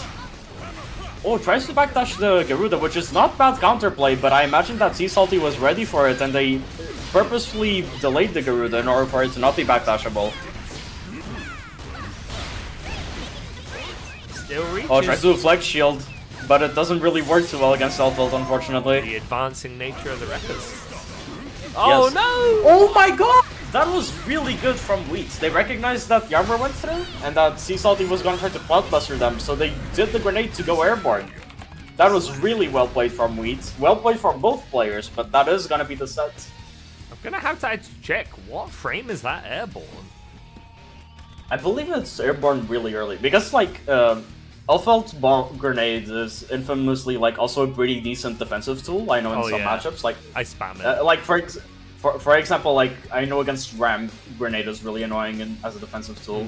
Oh, tries to backdash the Garuda, which is not bad counterplay, but I imagine that Sea Salty was ready for it, and they purposefully delayed the Garuda in order for it to not be backdashable. Still reaches. Oh, tries to do a Flex Shield, but it doesn't really work too well against Elfield, unfortunately. The advancing nature of the records. Oh Yes. no! Oh my god! That was really good from Wheat. They recognized that Yarmer went through, and that Sea Salty was going to try to Cloudbuster them, so they did the grenade to go airborne. That was really well played from Wheat. Well played from both players, but that is gonna be the set. I'm gonna have to check what frame is that airborne. I believe it's airborne really early, because like, Elfeld's bomb grenade is infamously like also a pretty decent defensive tool. I know in some matchups, like I spam it. like for example, like I know against Ram, grenade is really annoying as a defensive tool.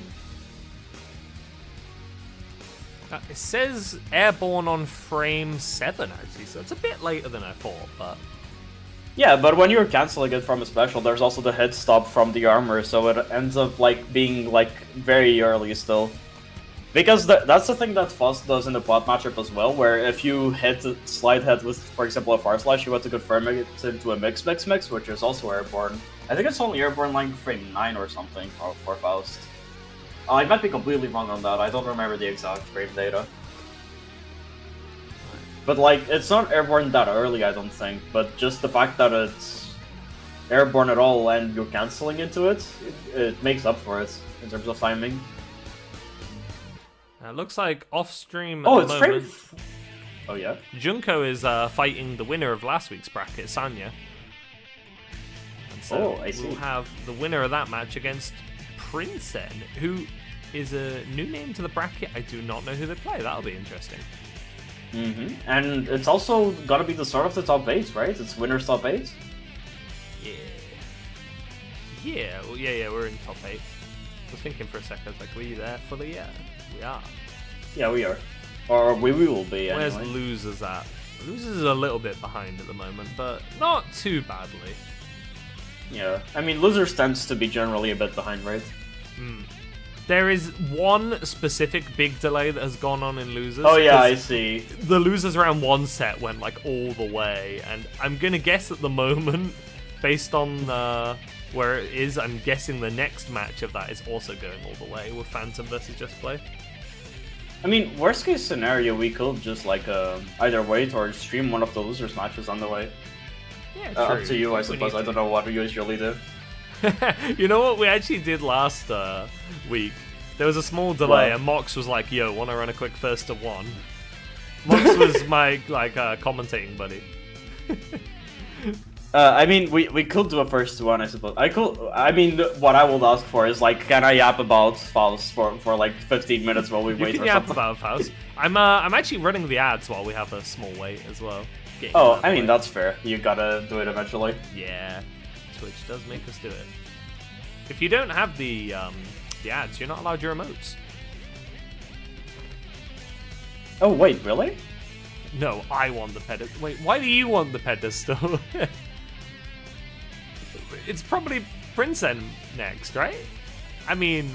It says airborne on frame 7 actually, so it's a bit later than I thought, but Yeah, but when you're canceling it from a special, there's also the hit stop from the armor, so it ends up like being like very early still. Because that's the thing that Fuzz does in the bot matchup as well, where if you hit a slide head with, for example, a Far Slash, you want to confirm it into a mix, which is also airborne. I think it's only airborne like frame 9 or something for Faust. I might be completely wrong on that, I don't remember the exact frame data. But like, it's not airborne that early, I don't think, but just the fact that it's airborne at all and you're canceling into it, it makes up for it in terms of timing. it looks like off stream. Oh, at it's the frame. moment, Oh yeah. Junko is fighting the winner of last week's bracket, Sanya. And so I see. we'll have the winner of that match against Princen, who is a new name to the bracket. I do not know who they play. That'll be interesting. And it's also gotta be the start of the top 8, right? It's winner's top 8? Yeah, well, yeah, we're in top 8. I was thinking for a second, I was like, were you there fully? Yeah, we are. Yeah, we are. Or we will be, anyway. Where's Losers at? Losers is a little bit behind at the moment, but not too badly. Yeah, I mean, Losers tends to be generally a bit behind, right? There is one specific big delay that has gone on in Losers. Oh yeah, I see. The Losers round 1 set went like all the way, and I'm gonna guess at the moment, based on where it is, I'm guessing the next match of that is also going all the way with Phantom versus Just Play. I mean, worst case scenario, we could just like either wait or stream one of the Losers matches on the way. Yeah, Up to you, I suppose. I don't know what we usually do. You know what we actually did last week? There was a small delay, and Mox was like, "Yo, want to run a quick first to 1?" Mox was my commentating buddy. I mean, we could do a first to 1, I suppose. I mean, what I would ask for is like, can I yap about Faust for like 15 minutes while we wait You or can yap something? about Faust. I'm actually running the ads while we have a small wait as well. Oh, I mean, that's fair. You gotta do it eventually. Yeah, Twitch does make us do it. If you don't have the ads, you're not allowed your emotes. Oh, wait, really? No, I want the pedestal. Wait, why do you want the pedestal? It's probably Princen next, right? I mean,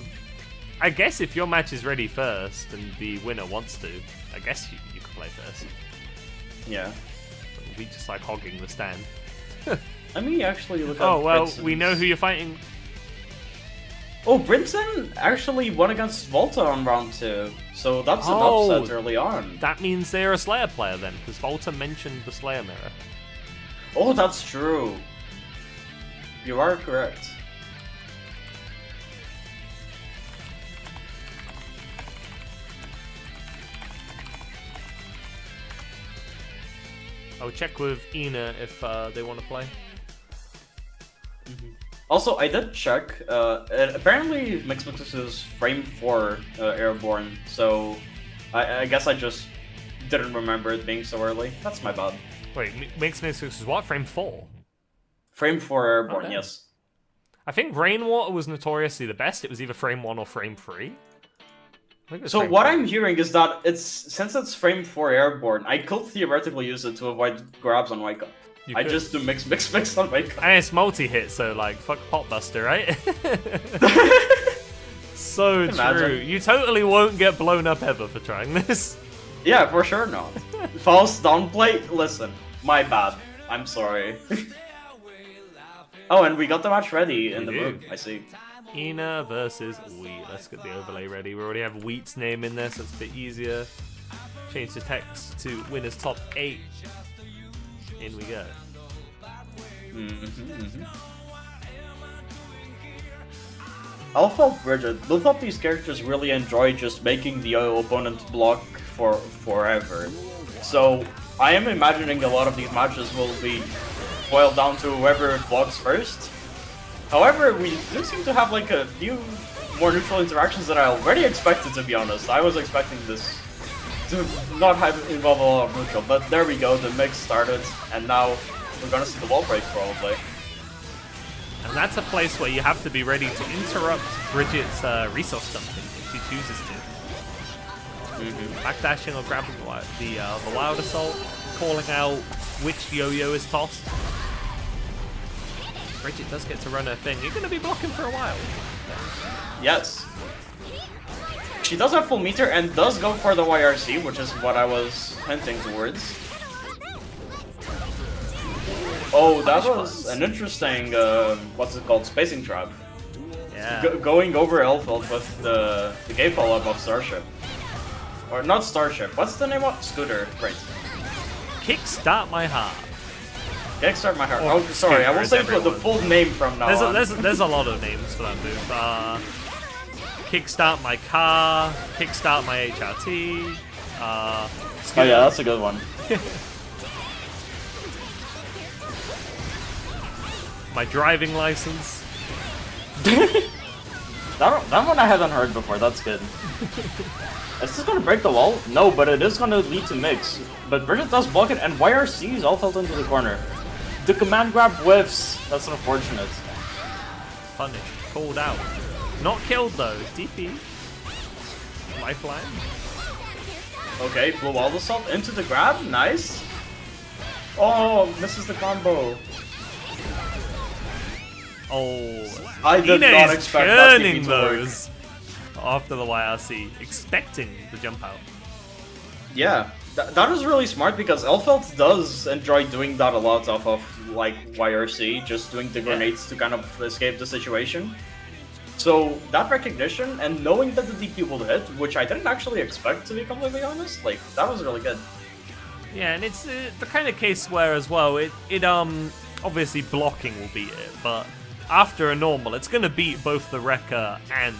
I guess if your match is ready first and the winner wants to, I guess you could play first. Yeah. But we just like hogging the stand. Let me actually look at Oh, well, Princeton's. we know who you're fighting. Oh, Brinson actually won against Volta on round 2, so that's an upset early on. That means they're a Slayer player then, because Volta mentioned the Slayer mirror. Oh, that's true. You are correct. I'll check with Ina if they want to play. Also, I did check. Apparently, Mixed Mixes is frame 4 airborne, so I guess I just didn't remember it being so early. That's my bad. Wait, Mixed Mixes is what? Frame 4? Frame 4 airborne, Okay. yes. I think Rainwater was notoriously the best. It was either frame 1 or frame 3. So what I'm hearing is that since it's frame 4 airborne, I could theoretically use it to avoid grabs on wake up. I just do mix on wake up. And it's multi-hit, so like, fuck Potbuster, right? So true. You totally won't get blown up ever for trying this. Yeah, for sure not. False downplay? Listen, my bad. I'm sorry. Oh, and we got the match ready in the mood, I see. Ina versus Wheat. Let's get the overlay ready. We already have Wheat's name in there, so it's a bit easier. Change the text to winners top 8. In we go. Alpha Bridget, both of these characters really enjoy just making the opponent block for forever. So I am imagining a lot of these matches will be boiled down to whoever blocks first. However, we do seem to have like a few more neutral interactions than I already expected, to be honest. I was expecting this to not involve a lot of neutral, but there we go, the mix started, and now we're gonna see the wall break probably. And that's a place where you have to be ready to interrupt Bridget's resource dumping if she chooses to. Backdashing or grabbing the Wild Assault, calling out which yo-yo is tossed. Bridget does get to run her thing. You're going to be blocking for a while. Yes. She does have full meter and does go for the YRC, which is what I was hinting towards. Oh, that was an interesting, what's it called, spacing trap. Yeah. Going over Elfeld with the gay follow-up of Starship. Or not Starship, what's the name of Scooter? Right. Kickstart My Heart. Kickstart My Heart. Oh, sorry, I will say the full name from now on. There's a lot of names for that move. Kickstart My Car, Kickstart My HRT. Oh yeah, that's a good one. My driving license. That one I haven't heard before, that's good. Is this gonna break the wall? No, but it is gonna lead to mix. But Bridget does block it, and YRC is all felt into the corner. The command grab whiffs. That's unfortunate. Punished. Called out. Not killed though. DP. Lifeline. Okay, Blue Wall Assault into the grab. Nice. Oh, misses the combo. Oh, I did not expect that to those after the YRC, expecting the jump out. Yeah, that is really smart because Elfeld does enjoy doing that a lot off of like YRC, just doing the grenades to kind of escape the situation. So that recognition and knowing that the DP will hit, which I didn't actually expect to be completely honest, like that was really good. Yeah, and it's the kind of case where as well, it obviously blocking will beat it, but after a normal, it's going to beat both the Rekka and,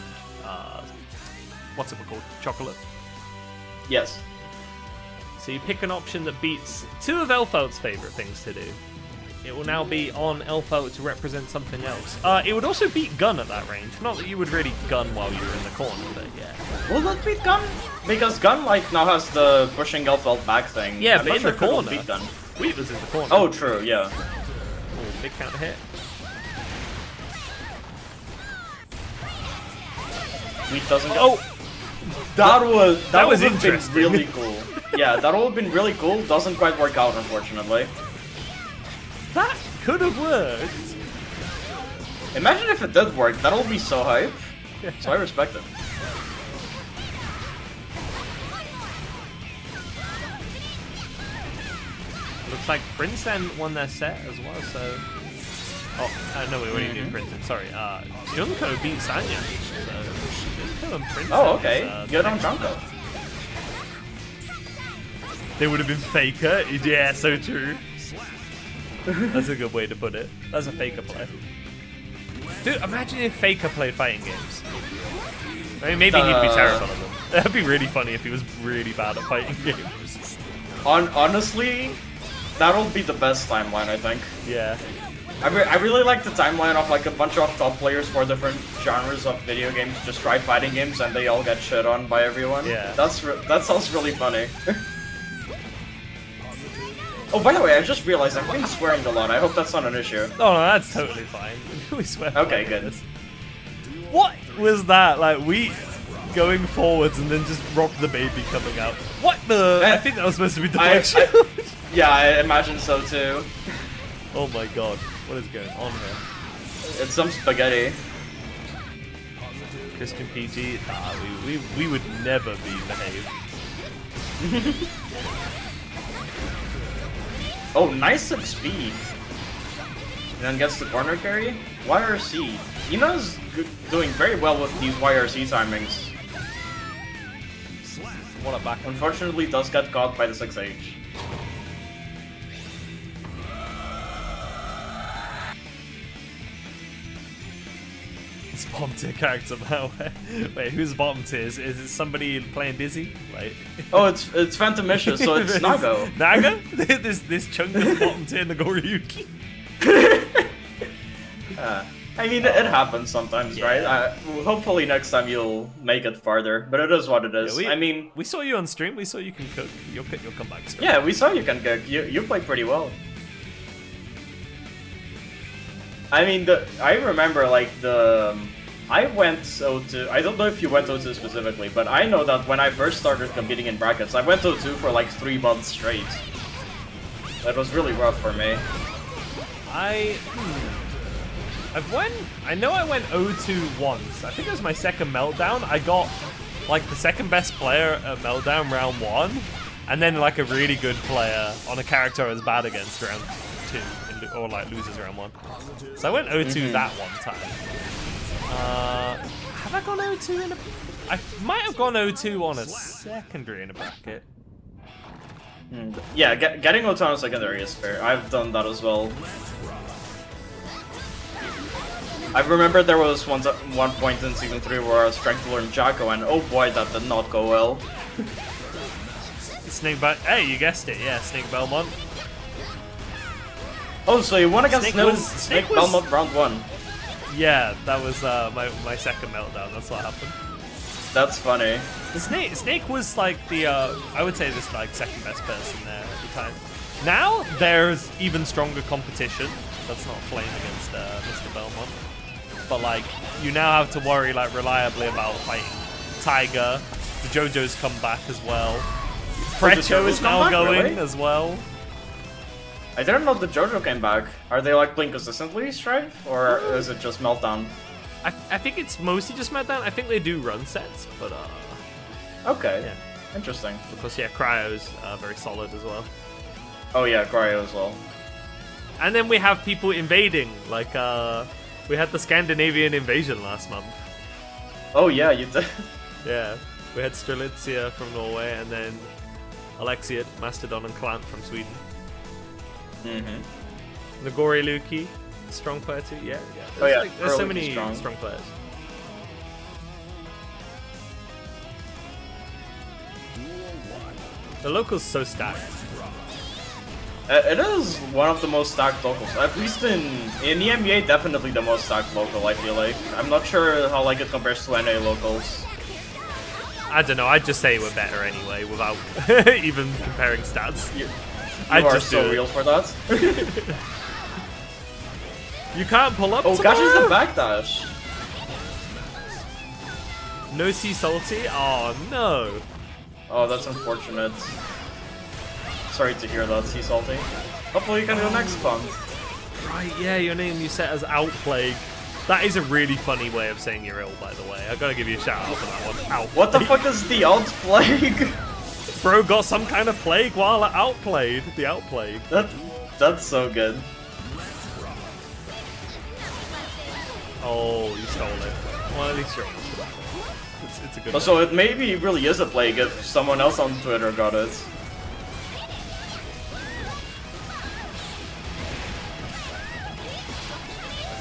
what's it called? Chocolate? Yes. So you pick an option that beats two of Elfeld's favourite things to do. It will now be on Elfeld to represent something else. It would also beat Gun at that range. Not that you would really Gun while you're in the corner, but yeah. Will that beat Gun? Because Gun like now has the pushing Elfeld back thing. Yeah, I'm but in the corner. Beat Gun. Wheat was in the corner. Oh, true, yeah. Oh, big counter hit. Wheat doesn't go. Oh! That was interesting. Been really cool. Yeah, that would have been really cool. Doesn't quite work out, unfortunately. That could have worked. Imagine if it did work. That'll be so hype. So I respect it. Looks like Princeton won their set as well, so... Oh, no, we already did Princeton, sorry. Junko beat Sanya, so... Junko and Princeton okay. Good on Junko. They would have been Faker? Yeah, so true. That's a good way to put it. That's a Faker play. Dude, imagine if Faker played fighting games. I mean, maybe he'd be terrible at them. That'd be really funny if he was really bad at fighting games. Honestly, that'll be the best timeline, I think. Yeah. I really like the timeline of like a bunch of top players for different genres of video games just try fighting games and they all get shit on by everyone. Yeah. That sounds really funny. Oh, by the way, I just realized I'm been swearing a lot. I hope that's not an issue. Oh no, that's totally fine. We swear. Okay, good. What was that? Like we going forwards and then just Rob the baby coming out. What the? I think that was supposed to be deflection. Yeah, I imagine so too. Oh my god, what is going on here? It's some spaghetti. Christian PG, we would never be behaved. Oh, nice XP. And then gets the corner carry. YRC. Ina's doing very well with these YRC timings. What a back. Unfortunately, does get caught by the 6H. It's bottom tier character now. Wait, who's bottom tier? Is it somebody playing Dizzy? Like oh, it's Phantom Misha, so it's Nago. Nago? this chunk is bottom tier Nagoriyuki. I mean, it happens sometimes, Yeah. right? Hopefully next time you'll make it farther, but it is what it is. Yeah, I mean, we saw you on stream. We saw you can cook. You'll come back strong. yeah, we saw you can cook. You played pretty well. I mean, I remember like I went O2. I don't know if you went O2 specifically, but I know that when I first started competing in brackets, I went O2 for like 3 months straight. That was really rough for me. I know I went O2 once. I think it was my second Meltdown. I got like the second best player at Meltdown round 1, and then like a really good player on a character I was bad against round 2, or like losers round 1. So I went O2 that one time. Have I gone O2 in a... I might have gone O2 on a secondary in a bracket. Yeah, getting O2 on a secondary is fair. I've done that as well. I remember there was one point in Season 3 where I was trying to learn Jacko, and oh boy, that did not go well. Snake Hey, you guessed it, yeah, Snake Belmont. Oh, so you won against Snake Belmont round 1. Yeah, that was my second Meltdown, that's what happened. That's funny. Snake was like the, I would say this like second best person there at the time. Now, there's even stronger competition. That's not playing against Mr. Belmont. But like, you now have to worry like reliably about fighting Tiger. The JoJo's come back as well. Precho is now going as well. I didn't know the JoJo came back. Are they like playing consistently, Strive? Or is it just Meltdown? I think it's mostly just Meltdown. I think they do run sets, but okay, yeah. Interesting. Because yeah, Cryo's very solid as well. Oh yeah, Cryo as well. And then we have people invading, like we had the Scandinavian invasion last month. Oh yeah, you did. Yeah, we had Strelitzia from Norway, and then Alexiad, Mastodon, and Clant from Sweden. Nagori Luki, strong player too. Yeah, yeah. There's so many strong players. The local's so stacked. It is one of the most stacked locals, at least in EMEA. Definitely the most stacked local. I feel like I'm not sure how like it compares to NA locals. I don't know. I'd just say we're better anyway, without even comparing stats. You are so real for that. You can't pull up. Oh, gosh, is the backdash. No C salty. Oh no. Oh, that's unfortunate. Sorry to hear that, Sea Salty. Hopefully you can do next month. Right, yeah, your name you set as Outplague. That is a really funny way of saying you're ill, by the way. I gotta give you a shout out for that one. Outplague. What the fuck is the Outplague? Bro got some kind of plague while outplayed. The Outplague. That's so good. Oh, you stole it. Well, at least you're honest about it. It's a good one. So it maybe really is a plague if someone else on Twitter got it.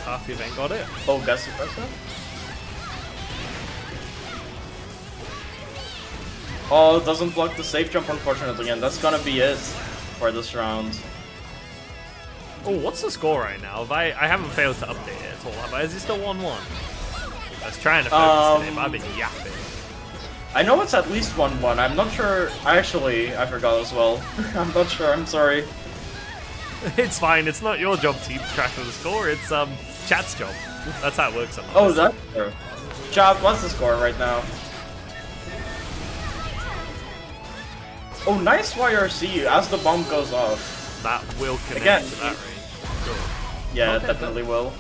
Half the event got it. Oh, Gus Suppressor? Oh, it doesn't block the safe jump, unfortunately, and that's gonna be it for this round. Oh, what's the score right now? I haven't failed to update it at all, have I? Is it still 1-1? I was trying to focus today, but I've been yapping. I know it's at least 1-1. I'm not sure. Actually, I forgot as well. I'm not sure. I'm sorry. It's fine. It's not your job to keep track of the score. It's chat's job. That's how it works sometimes. Oh, that's true. Chat, what's the score right now? Oh, nice YRC as the bomb goes off. That will connect Again, to that range. Sure. Yeah, it definitely will.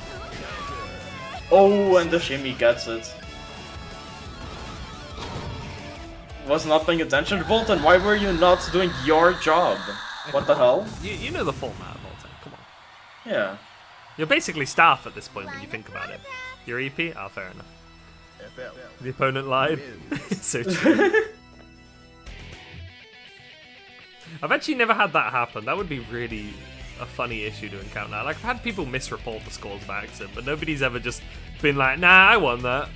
Oh, and the shimmy gets it. Was not paying attention, Volton. Why were you not doing your job? What the hell? You know the format, Volton. Come on. Yeah. You're basically staff at this point when you think about it. Your EP? Ah, fair enough. The opponent lied. So true. I've actually never had that happen. That would be really a funny issue to encounter. Like, I've had people misreport the scores by accident, but nobody's ever just been like, nah, I won that.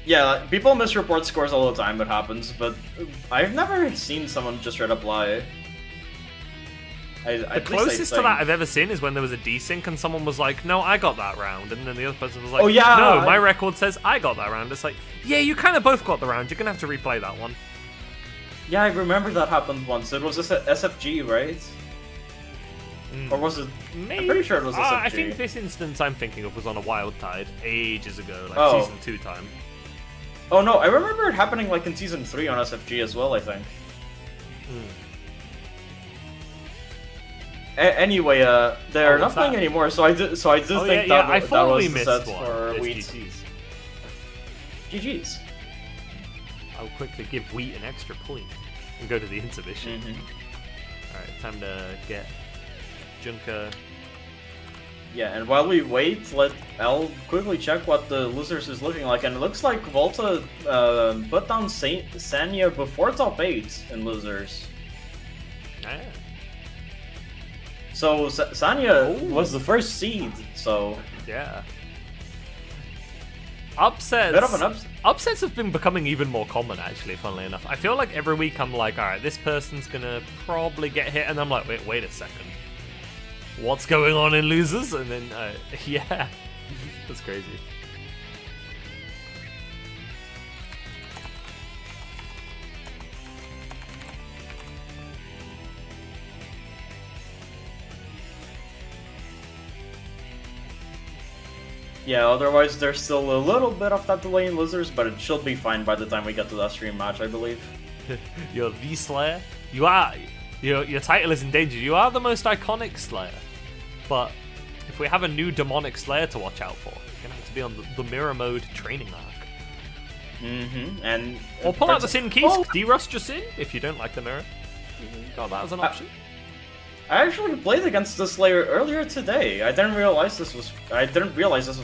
Yeah, like, people misreport scores all the time, it happens, but I've never seen someone just straight up lie. The closest to that I've ever seen is when there was a desync and someone was like, no, I got that round, and then the other person was like, oh, yeah, no, my record says I got that round. It's like, yeah, you kind of both got the round, you're gonna have to replay that one. Yeah, I remember that happened once. It was SFG, right? Or was it? Maybe. I'm pretty sure it was SFG. I think this instance I'm thinking of was on a Wild Tide ages ago, like Season 2 time. Oh no, I remember it happening like in Season 3 on SFG as well, I think. Anyway, they're not playing anymore, so I do think that was the set for Wheat. GG's. I'll quickly give Wheat an extra point and go to the intermission. Alright, time to get Junker. Yeah, and while we wait, I'll quickly check what the losers is looking like, and it looks like Volta put down Sanya before top 8 in losers. Yeah. So Sanya was the first seed, so... Yeah. Upsets. Bit of an upset. Upsets have been becoming even more common, actually, funnily enough. I feel like every week I'm like, alright, this person's gonna probably get hit, and I'm like, wait a second. What's going on in losers? And then, yeah. That's crazy. Yeah, otherwise there's still a little bit of that delay in losers, but it should be fine by the time we get to that stream match, I believe. You're the Slayer. You are. Your title is in danger. You are the most iconic Slayer. But if we have a new demonic Slayer to watch out for, you're gonna have to be on the mirror mode training arc. And or pull out the Sin keys, de-rust your Sin if you don't like the mirror. Got that as an option. I actually played against the Slayer earlier today. I didn't realize this was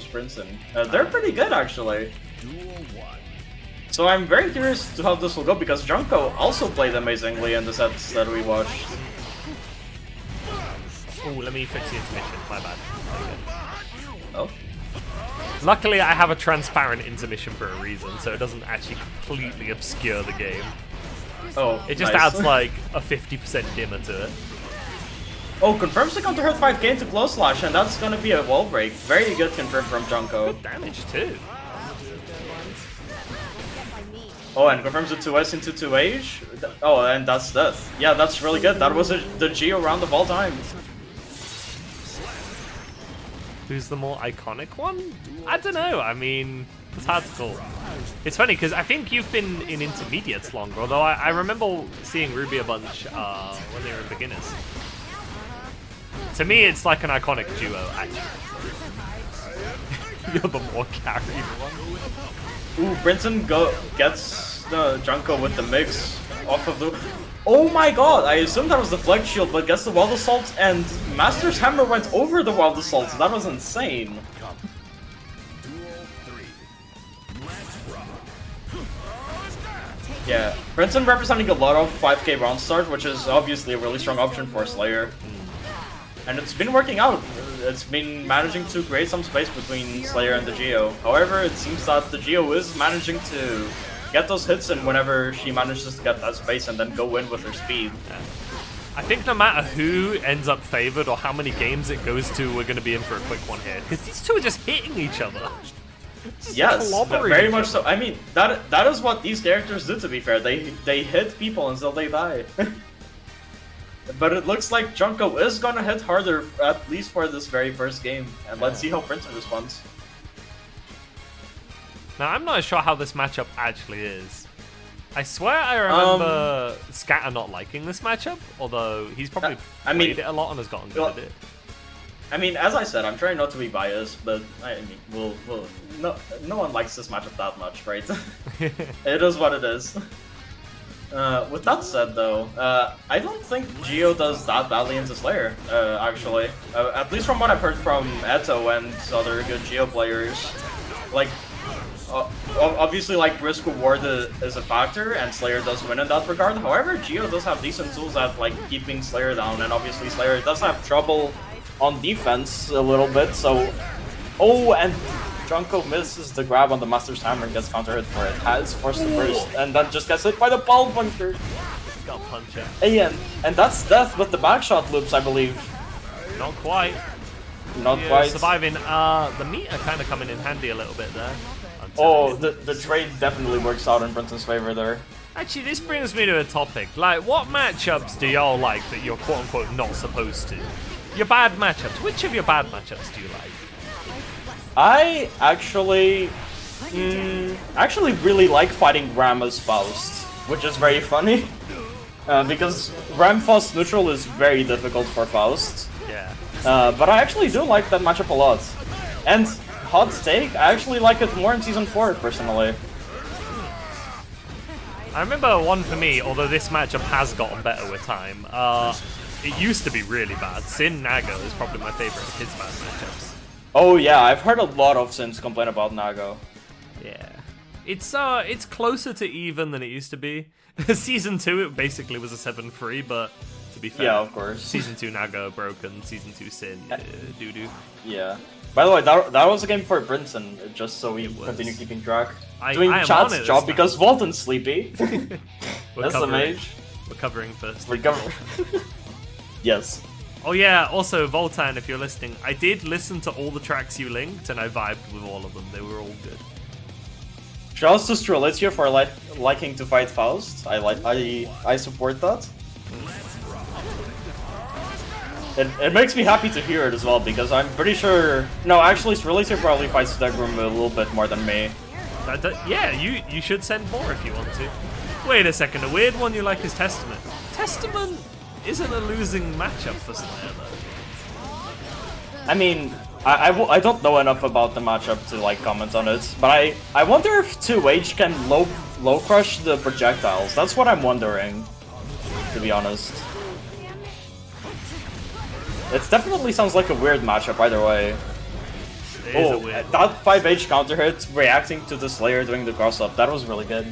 Princeton. They're pretty good actually. So I'm very curious to how this will go because Junko also played amazingly in the sets that we watched. Oh, let me fix the intermission. My bad. Oh. Luckily, I have a transparent intermission for a reason, so it doesn't actually completely obscure the game. Oh, it just nice. adds like a 50% dimmer to it. Oh, confirms to counter hurt 5k into close slash, and that's gonna be a wall break. Very good confirm from Junko. Good damage too. Oh, and confirms the 2S into 2H. Oh, and that's death. Yeah, that's really good. That was the Geo round of all time. Who's the more iconic one? I don't know. I mean, it's hard to call. It's funny because I think you've been in intermediates longer, although I remember seeing Ruby a bunch when they were in beginners. To me, it's like an iconic duo, actually. You're the more carried one. Ooh, Brinson gets the Junko with the mix off of the... Oh my god, I assumed that was the Flex Shield, but gets the Wild Assault, and Master's Hammer went over the Wild Assault, so that was insane. Yeah, Brinson representing a lot of 5k round start, which is obviously a really strong option for Slayer. And it's been working out. It's been managing to create some space between Slayer and the Geo. However, it seems that the Geo is managing to get those hits in whenever she manages to get that space and then go in with her speed. I think no matter who ends up favored or how many games it goes to, we're going to be in for a quick one here. Because these two are just hitting each other. Yes, very much so. I mean, that is what these characters do, to be fair. They hit people until they die. But it looks like Junko is gonna hit harder, at least for this very first game. And let's see how Princeton responds. Now, I'm not sure how this matchup actually is. I swear I remember Scatter not liking this matchup, although he's probably played it a lot and has gotten good at it. I mean, as I said, I'm trying not to be biased, but I mean, no one likes this matchup that much, right? It is what it is. With that said, though, I don't think Geo does that badly into Slayer, actually. At least from what I've heard from Eto and other good Geo players. Like, obviously, like, risk-reward is a factor, and Slayer does win in that regard. However, Geo does have decent tools at, like, keeping Slayer down, and obviously Slayer does have trouble on defense a little bit, so... Oh, and Junko misses the grab on the Master's Hammer and gets counter hit for it. Has forced the burst, and then just gets hit by the ball bunker. Got punch it. And that's death with the backshot loops, I believe. Not quite. Not quite. Surviving. The meter kind of coming in handy a little bit there. Oh, the trade definitely works out in Brenton's favor there. Actually, this brings me to a topic. Like, what matchups do y'all like that you're quote-unquote not supposed to? Your bad matchups. Which of your bad matchups do you like? I actually really like fighting Ram as Faust, which is very funny. Because Ram Faust neutral is very difficult for Faust. Yeah. But I actually do like that matchup a lot. And hot take, I actually like it more in Season 4, personally. I remember one for me, although this matchup has gotten better with time. It used to be really bad. Sin Nago is probably my favorite of his bad matchups. Oh yeah, I've heard a lot of Sins complain about Nago. Yeah. It's closer to even than it used to be. Season 2 it basically was a 7-3, but to be fair, yeah, of course. Season 2 Nago broken, Season 2 Sin doo-doo. Yeah. By the way, that was a game for Brinson, just so we continue keeping track. Doing chat's job because Volton's sleepy. That's the mage. We're covering first. We're covering. Yes. Oh yeah, also Voltan, if you're listening, I did listen to all the tracks you linked and I vibed with all of them. They were all good. Shouts to Strelitzia for liking to fight Faust. I support that. It makes me happy to hear it as well, because I'm pretty sure... No, actually, Strelitzia probably fights Degrum a little bit more than me. Yeah, you should send more if you want to. Wait a second, a weird one you like is Testament. Testament isn't a losing matchup for Slayer, though. I mean, I don't know enough about the matchup to like comment on it, but I wonder if 2H can low crush the projectiles. That's what I'm wondering, to be honest. It definitely sounds like a weird matchup either way. Oh, that 5H counter hit reacting to the Slayer doing the cross up, that was really good.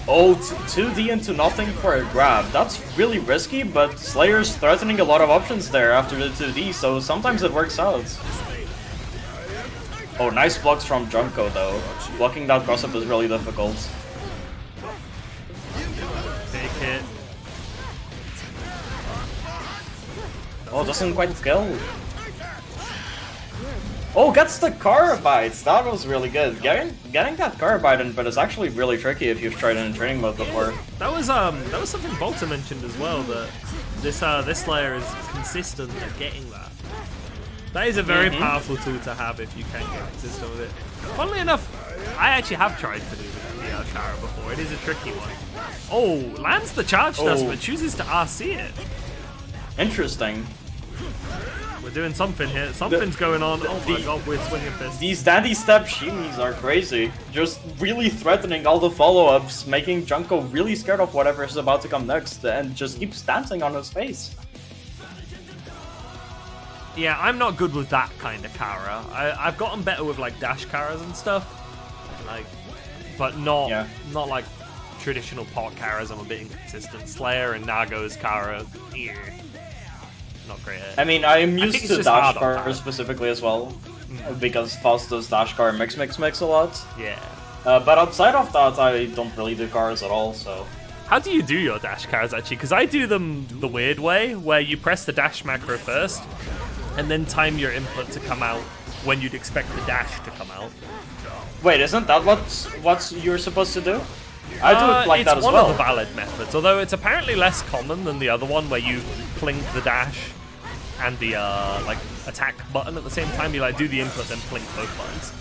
Oh, 2D into nothing for a grab. That's really risky, but Slayer's threatening a lot of options there after the 2D, so sometimes it works out. Oh, nice blocks from Junko though. Blocking that cross-up is really difficult. Big hit. Oh, doesn't quite kill. Oh, gets the Carabites! That was really good. Getting that Carabite in, but it's actually really tricky if you've tried it in training mode before. That was something Volta mentioned as well, that this Slayer is consistent at getting that. That is a very powerful tool to have if you can get consistent with it. Funnily enough, I actually have tried to do the Kara before. It is a tricky one. Oh, lands the charge dust, but chooses to RC it. Interesting. We're doing something here. Something's going on. Oh my god, we're swinging fists. These daddy step shimis are crazy. Just really threatening all the follow-ups, making Junko really scared of whatever is about to come next, and just keeps dancing on his face. Yeah, I'm not good with that kind of Kara. I've gotten better with like dash Karas and stuff, like, but not like traditional pot Karas. I'm a bit inconsistent. Slayer and Nago's Kara, not great. I mean, I'm used to dash Kara specifically as well, because Faust does dash Kara mix a lot. Yeah. But outside of that, I don't really do cars at all, so... How do you do your dash cars, actually? Because I do them the weird way, where you press the dash macro first, and then time your input to come out when you'd expect the dash to come out. Wait, isn't that what you're supposed to do? I do it like that as well. It's one of the valid methods, although it's apparently less common than the other one, where you plink the dash and the like attack button at the same time. You like do the input, then plink both buttons.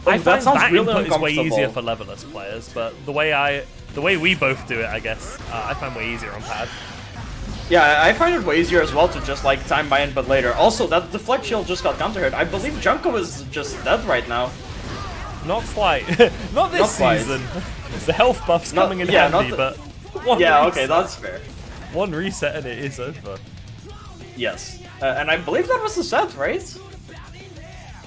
I find that really input is way easier for levelers players, but the way we both do it, I guess, I find way easier on pad. Yeah, I find it way easier as well to just like time my input later. Also, that deflect shield just got counter hit. I believe Junko is just dead right now. Not quite. Not this season. The health buff's coming in handy, but one reset, okay, that's fair. One reset and it is over. Yes, and I believe that was the set, right?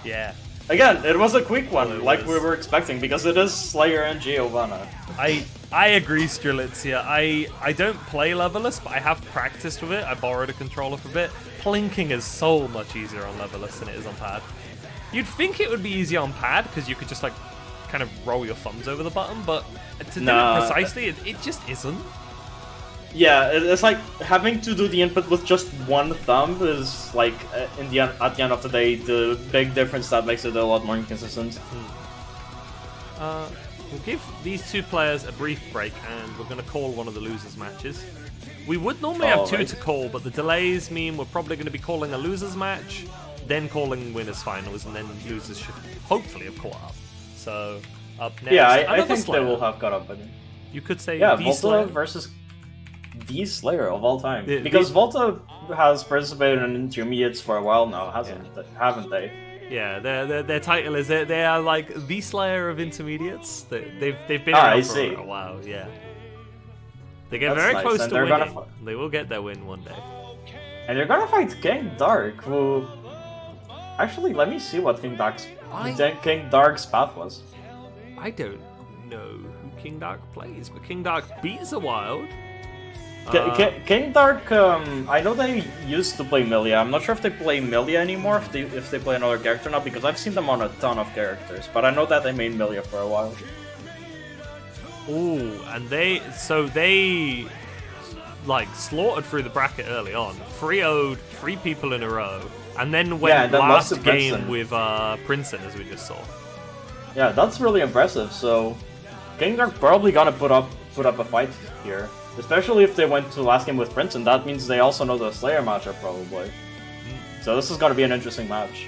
Yeah. Again, it was a quick one, like we were expecting, because it is Slayer and Giovanna. I agree, Strelitzia. I don't play Leveless, but I have practiced with it. I borrowed a controller for a bit. Plinking is so much easier on Leveless than it is on pad. You'd think it would be easier on pad, because you could just like kind of roll your thumbs over the button, but to do it precisely, it just isn't. Yeah, it's like having to do the input with just one thumb is like at the end of the day the big difference that makes it a lot more inconsistent. We'll give these two players a brief break and we're going to call one of the losers matches. We would normally have two to call, but the delays mean we're probably going to be calling a losers match, then calling winners finals, and then losers should hopefully have caught up. So up next, yeah, I think they will have caught up. You could say Volta versus the Slayer of all time, because Volta has participated in intermediates for a while now, haven't they? Yeah, their title is they are like the Slayer of intermediates. They've been around for a while. Yeah, they get very close to winning. They will get their win one day. And they're gonna fight King Dark, who actually let me see what King Dark's path was. I don't know who King Dark plays, but King Dark beats a Wild. King Dark, I know they used to play Milia. I'm not sure if they play Milia anymore, if they play another character now, because I've seen them on a ton of characters. But I know that they made Milia for a while. Ooh, and they like slaughtered through the bracket early on, 3-0'd 3 people in a row, and then went last game with Princeton, as we just saw. Yeah, that's really impressive. So King Dark probably gonna put up a fight here. Especially if they went to the last game with Princeton, that means they also know the Slayer matchup, probably. So this is going to be an interesting match.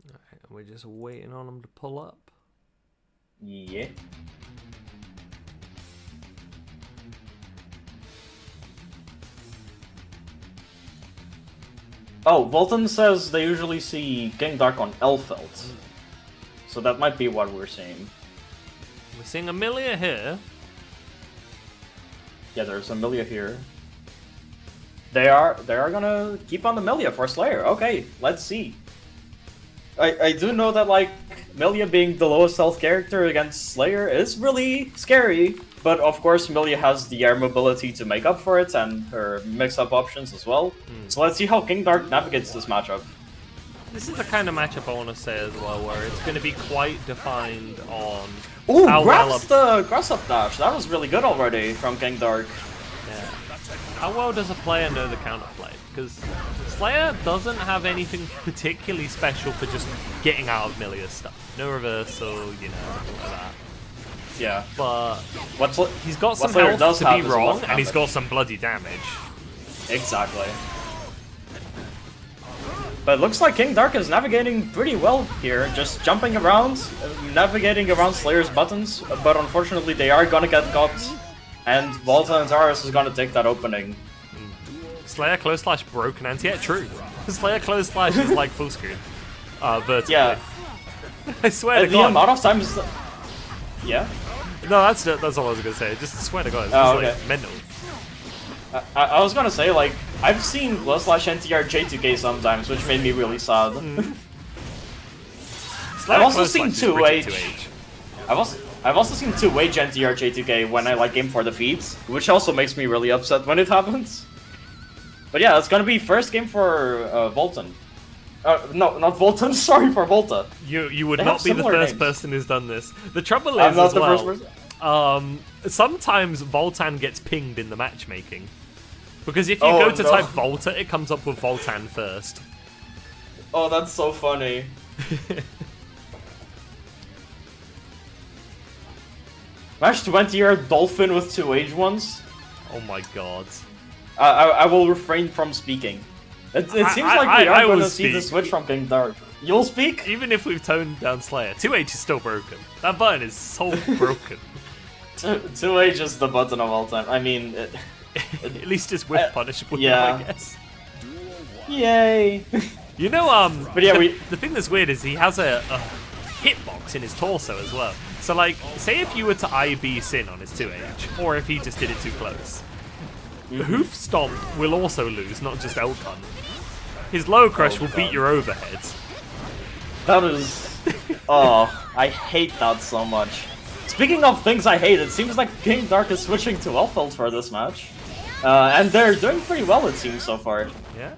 Alright, we're just waiting on them to pull up. Yeah. Oh, Volton says they usually see King Dark on Elfeld. So that might be what we're seeing. We're seeing Amelia here. Yeah, there's Amelia here. They are gonna keep on the Amelia for Slayer. Okay, let's see. I do know that like Amelia being the lowest health character against Slayer is really scary, but of course Amelia has the air mobility to make up for it and her mix-up options as well. So let's see how King Dark navigates this matchup. This is the kind of matchup I want to say as well, where it's going to be quite defined on. Ooh, grabs the cross-up dash. That was really good already from King Dark. Yeah. How well does a player know the counterplay? Because Slayer doesn't have anything particularly special for just getting out of Milia's stuff. No reversal, you know, nothing like that. Yeah. But he's got some health to be wrong, and he's got some bloody damage. Exactly. But it looks like King Dark is navigating pretty well here, just jumping around, navigating around Slayer's buttons, but unfortunately they are gonna get caught, and Volta and Zaris is gonna take that opening. Slayer close slash broken anti-air, true. Slayer close slash is like full screen. Vertically. Yeah. I swear to the God. amount of times... Yeah? No, that's all I was gonna say. Just swear to God, it's like mental. I was gonna say, like, I've seen close slash NTR J2K sometimes, which made me really sad. I've also seen 2H. I've also seen two-way Gen TR J2K when I like game for defeats, which also makes me really upset when it happens. But yeah, it's gonna be first game for Volton. No, not Volton. Sorry, for Volta. You would not be the first person who's done this. The trouble is, I'm not as the well, first person. Sometimes Voltan gets pinged in the matchmaking. Because if you Oh, go to no. type Volta, it comes up with Voltan first. Oh, that's so funny. Match 20-year Dolphin with two age ones. Oh my god. I will refrain from speaking. It seems like we are going to see the switch from King Dark. You'll speak? Even if we've toned down Slayer, 2H is still broken. That button is so broken. 2H is the button of all time. I mean... At least it's with punishable, yeah. I guess. Yay! You know, but yeah, the thing that's weird is he has a hitbox in his torso as well. So, like, say if you were to IB Sin on his 2H, or if he just did it too close, Hoof Stomp will also lose, not just L-Con. His low crush will beat your overhead. That is... Oh, I hate that so much. Speaking of things I hate, it seems like King Dark is switching to Elfeld for this match. And they're doing pretty well, it seems, so far. Yeah.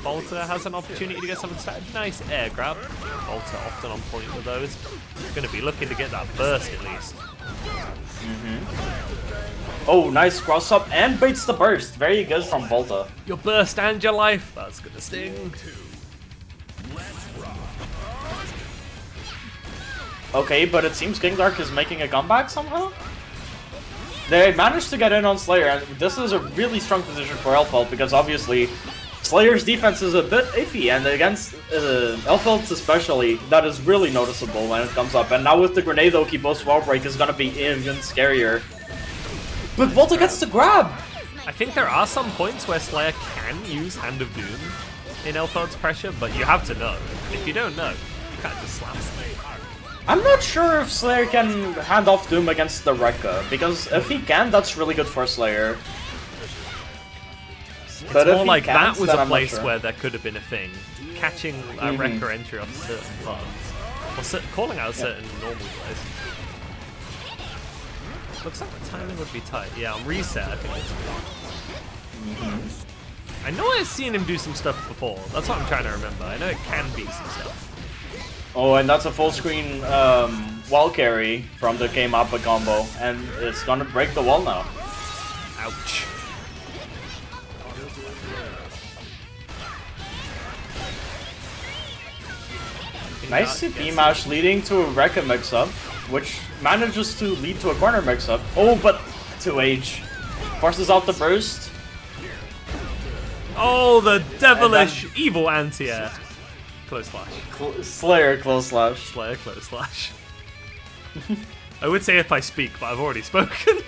Volta has an opportunity to get something started. Nice air grab. Volta often on point with those. Going to be looking to get that burst at least. Oh, nice cross up and baits the burst. Very good from Volta. Your burst and your life. That's going to sting. Okay, but it seems King Dark is making a comeback somehow? They managed to get in on Slayer, and this is a really strong position for Elfeld, because obviously Slayer's defense is a bit iffy, and against Elfeld's especially, that is really noticeable when it comes up. And now with the grenade Oki post wall break is gonna be even scarier. But Volta gets the grab! I think there are some points where Slayer can use Hand of Doom in Elfeld's pressure, but you have to know. If you don't know, you can't just slap it. I'm not sure if Slayer can hand off Doom against the Rekka, because if he can, that's really good for Slayer. But it's more like that was a place where there could have been a thing. Catching a Rekka entry off certain parts. Or calling out certain normal plays. Looks like the timing would be tight. Yeah, on reset I think it's good. I know I've seen him do some stuff before. That's what I'm trying to remember. I know it can be some stuff. Oh, and that's a full screen wall carry from the K-Mappa combo, and it's gonna break the wall now. Ouch. Nice CP mash leading to a Rekka mix-up, which manages to lead to a corner mix-up. Oh, but 2H forces out the burst. Oh, the devilish evil anti-air. Close slash. Slayer close slash. Slayer close slash. I would say if I speak, but I've already spoken.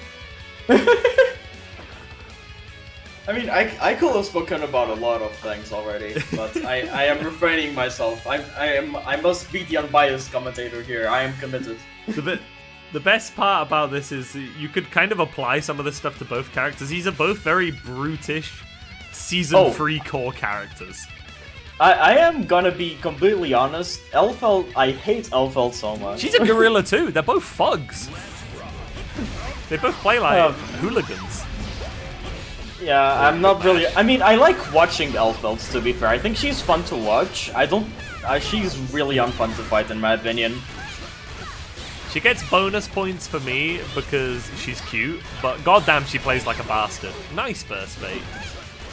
I mean, I could have spoken about a lot of things already, but I am refraining myself. I must be the unbiased commentator here. I am committed. The best part about this is you could kind of apply some of this stuff to both characters. These are both very brutish, Season 3 core characters. I am gonna be completely honest. Elfeld, I hate Elfeld so much. She's a gorilla too. They're both thugs. They both play like hooligans. Yeah, I'm not really. I mean, I like watching Elfelds, to be fair. I think she's fun to watch. I don't. She's really unfun to fight, in my opinion. She gets bonus points for me because she's cute, but goddamn, she plays like a bastard. Nice burst bait.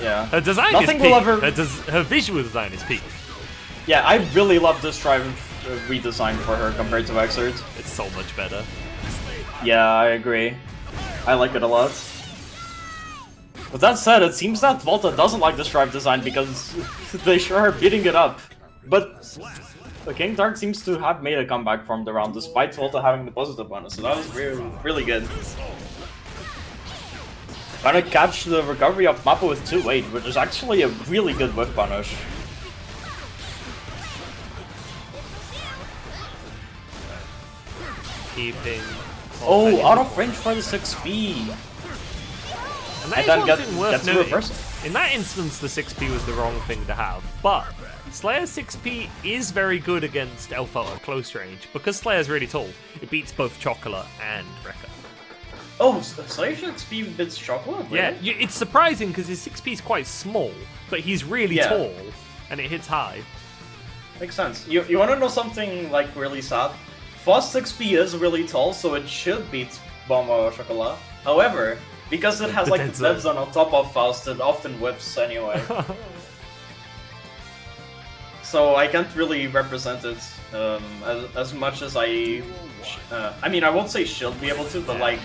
Yeah. Her design Nothing is peak. will ever... Her visual design is peak. Yeah, I really love this Drive redesign for her compared to Exert. It's so much better. Yeah, I agree. I like it a lot. With that said, it seems that Volta doesn't like this Drive design because they sure are beating it up. But the King Dark seems to have made a comeback from the round despite Volta having the positive bonus, so that was really, really good. Trying to catch the recovery of Mappa with 2-8, which is actually a really good whiff punish. Keeping. Oh, out of range for the 6P. And that is one thing worth noting. In that instance, the 6P was the wrong thing to have, but Slayer 6P is very good against Elfelt at close range. Because Slayer's really tall, it beats both Chocola and Rekka. Oh, Slayer 6P beats Chocola? Really? Yeah, it's surprising because his 6P is quite small, but he's really tall, and it hits high. Makes sense. You want to know something like really sad? Faust 6P is really tall, so it should beat Bomba or Chocolat. However, because it has like the dead zone on top of Faust, it often whips anyway. So I can't really represent it as much as I mean, I won't say should be able to, but like...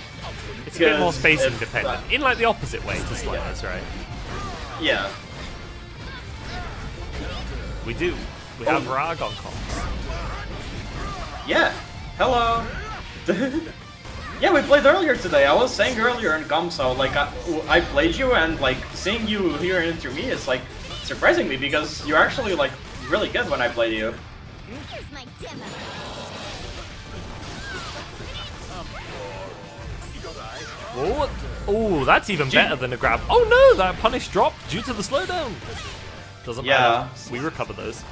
It's a bit more spacing dependent. In like the opposite way to Slayers, right? Yeah. We do. We have Rag on comms. Yeah. Hello. Yeah, we played earlier today. I was saying earlier in comms how like I played you, and like seeing you here into me is like surprising me because you're actually like really good when I played you. Here's my demo. Oh, that's even better than a grab. Oh no, that punish dropped due to the slowdown. Doesn't matter. We recover those.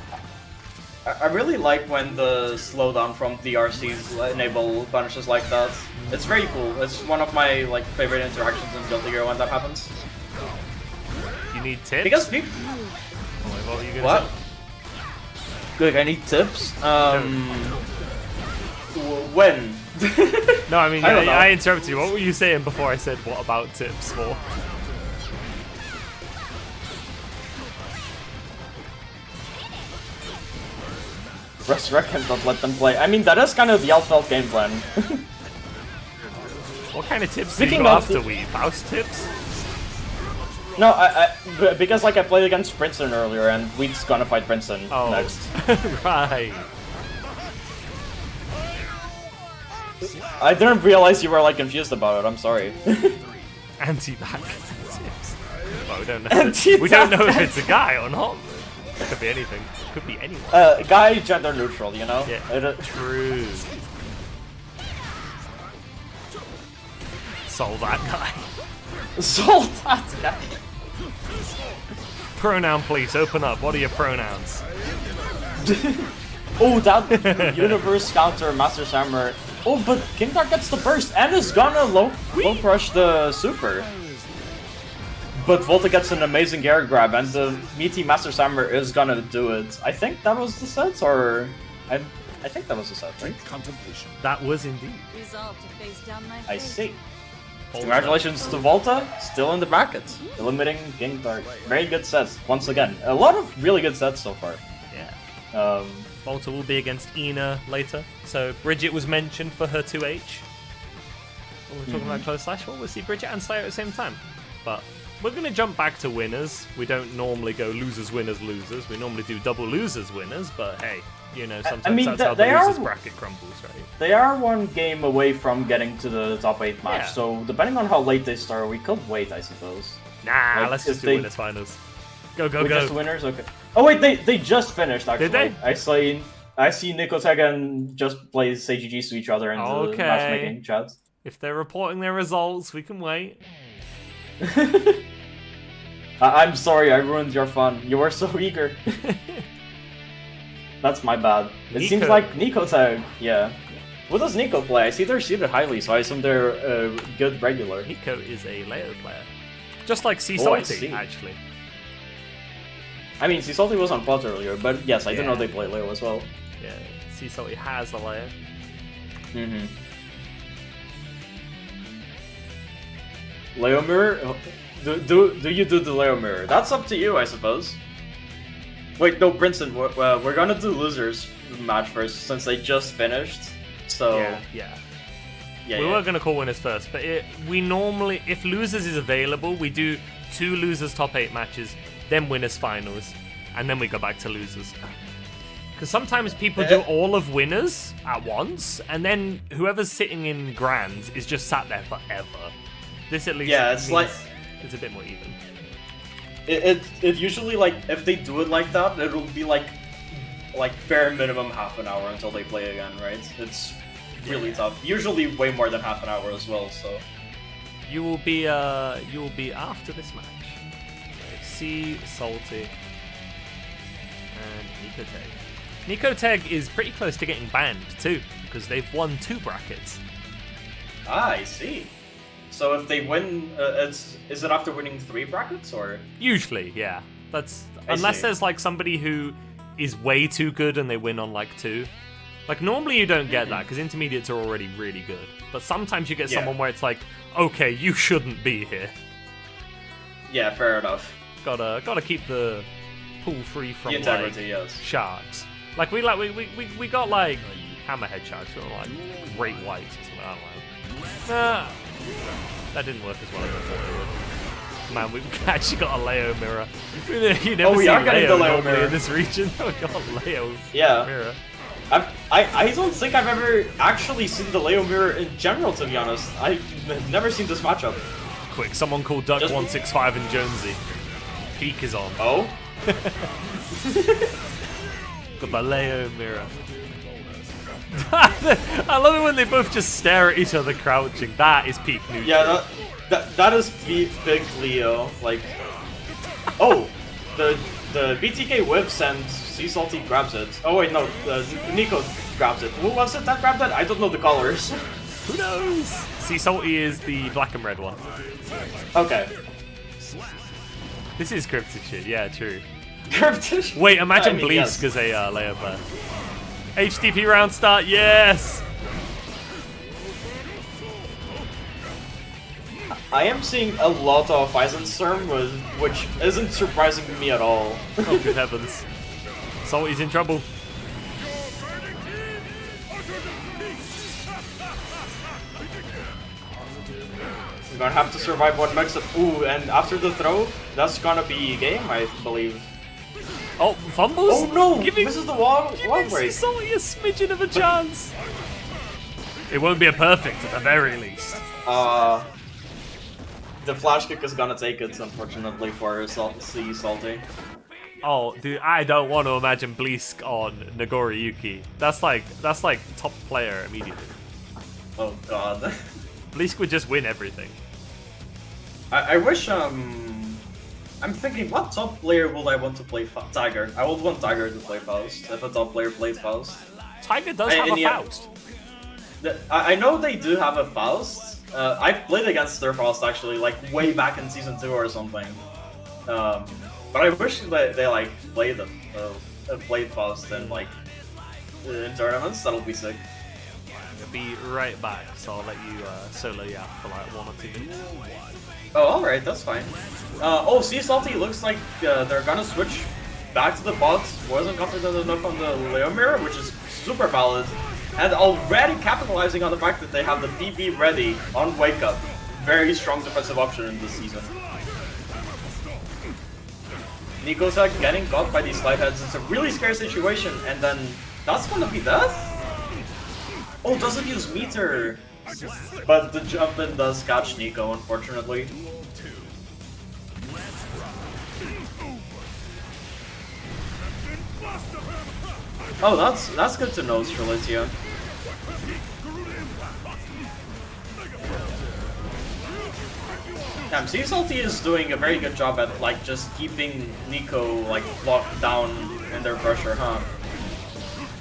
I really like when the slowdown from DRCs enable punishes like that. It's very cool. It's one of my like favorite interactions in Guilty Gear when that happens. You need tips? Because people... What were you gonna say? Good, I need tips? When? No, I mean, I interrupted you. What were you saying before I said what about tips for? Resurrect and don't let them play. I mean, that is kind of the Elfelt game plan. What kind of tips do you go after, Wii? Faust tips? No, because like I played against Princeton earlier, and Weed's gonna fight Princeton next. Right. I didn't realize you were like confused about it. I'm sorry. Anti-back tips. Well, we don't know. We don't know if it's a guy or not. It could be anything. It could be anyone. Guy gender neutral, you know. Yeah. True. Solve that guy. Solve that guy. Pronoun, please. Open up. What are your pronouns? Oh, that universe counter Master Hammer. Oh, but King Dark gets the burst and is gonna low crush the super. But Volta gets an amazing air grab, and the meaty Master Hammer is gonna do it. I think that was the set, or I think that was the set, right? Contemplation. That was indeed. Resolve to face down my I see. Volta. Congratulations to Volta, still in the bracket, eliminating King Dark. Very good sets, once again. A lot of really good sets so far. Yeah. Volta will be against Ina later. So Bridget was mentioned for her 2H. When we're talking about close slash, well, we'll see Bridget and Slayer at the same time. But we're going to jump back to winners. We don't normally go losers, winners, losers. We normally do double losers, winners. But hey, you know, sometimes that's how the losers bracket crumbles, right? They are one game away from getting to the top 8 match. Yeah. So depending on how late they start, we could wait, I suppose. Nah, Like, let's just do winners finals. Go, go, go. Just winners? Okay. Oh wait, they just finished actually. Did they? I see Nicoteg and just plays AGGs to each other in the matchmaking chat. If they're reporting their results, we can wait. I'm sorry, I ruined your fun. You were so eager. That's my bad. It seems like Nicoteg, yeah. What does Nico play? I see they're seated highly, so I assume they're a good regular. Nico is a Leo player. Just like C Salty, actually. I mean, C Salty was on pot earlier, but yes, I didn't know they play Leo as well. Yeah, C Salty has a Leo. Leo mirror? Do you do the Leo mirror? That's up to you, I suppose. Wait, no, Princeton, we're gonna do losers match first, since they just finished, so... Yeah, we were gonna call winners first, but we normally, if losers is available, we do 2 losers top 8 matches, then winners finals, and then we go back to losers. Because sometimes people do all of winners at once, and then whoever's sitting in grand is just sat there forever. This at least it's a bit more even. It usually, like, if they do it like that, it'll be like bare minimum half an hour until they play again, right? It's really tough. Usually way more than half an hour as well, so... You will be after this match. C Salty. And Nicoteg. Nicoteg is pretty close to getting banned too, because they've won 2 brackets. Ah, I see. So if they win, is it after winning 3 brackets or? Usually, yeah. That's I unless see. there's like somebody who is way too good and they win on like 2. Like normally you don't get that because intermediates are already really good. But sometimes you get Yeah. someone where it's like, okay, you shouldn't be here. Yeah, fair enough. Gotta keep the pool free from The integrity, like yes. sharks. Like we got like hammerhead sharks or like great whites or something. I don't know. Nah, that didn't work as well as I thought it would. Man, we've actually got a Leo mirror. You never see are getting Leo the Leo normally mirror. in this region. We got Leo Yeah. mirror. I don't think I've ever actually seen the Leo mirror in general, to be honest. I've never seen this matchup. Quick, someone called Duck165 and Jonesy. Peak is on. Oh? Got the Leo mirror. I love it when they both just stare at each other crouching. That is peak neutral. Yeah, that is big Leo. Like, oh, the BTK whiffs and Sea Salty grabs it. Oh wait, no, Nico grabs it. Who was it that grabbed it? I don't know the colors. Who knows? Sea Salty is the black and red one. Okay. This is cryptic shit. Yeah, true. Cryptic. Wait, imagine I mean, Bleask yes. as a Leo player. HTP round start. Yes. I am seeing a lot of Eisensturm, which isn't surprising me at all. Oh, good heavens. Salty's in trouble. I'm gonna have to survive one mix-up. Ooh, and after the throw, that's gonna be game, I believe. Oh, fumbles? Oh no! Giving, This is the wall giving Sea break. Salty a smidgen of a chance. It won't be a perfect at the very least. The flash kick is gonna take it, unfortunately, for Sea Salty. Oh, dude, I don't want to imagine Bleask on Nagoriyuki. That's like top player immediately. Oh god. Bleask would just win everything. I wish, I'm thinking, what top player would I want to play Tiger? I would want Tiger to play Faust, if a top player played Faust. Tiger does have a and yeah, Faust. I know they do have a Faust. I've played against their Faust, actually, like, way back in Season 2 or something. But I wish they like, played them, played Faust in, like, in tournaments. That'll be sick. I'll be right back, so I'll let you solo yeah for like 1 or 2 minutes. Oh, alright, that's fine. Oh, Sea Salty looks like they're gonna switch back to the bot. Wasn't confident enough on the Leo mirror, which is super valid. And already capitalizing on the fact that they have the PB ready on Wake Up. Very strong defensive option in this season. Nikosek getting caught by these slide heads. It's a really scary situation, and then that's gonna be death? Oh, doesn't use meter. But the jump in does catch Nico, unfortunately. Oh, that's good to know, Strelitzia. Damn, Sea Salty is doing a very good job at like just keeping Nico like locked down in their pressure, huh?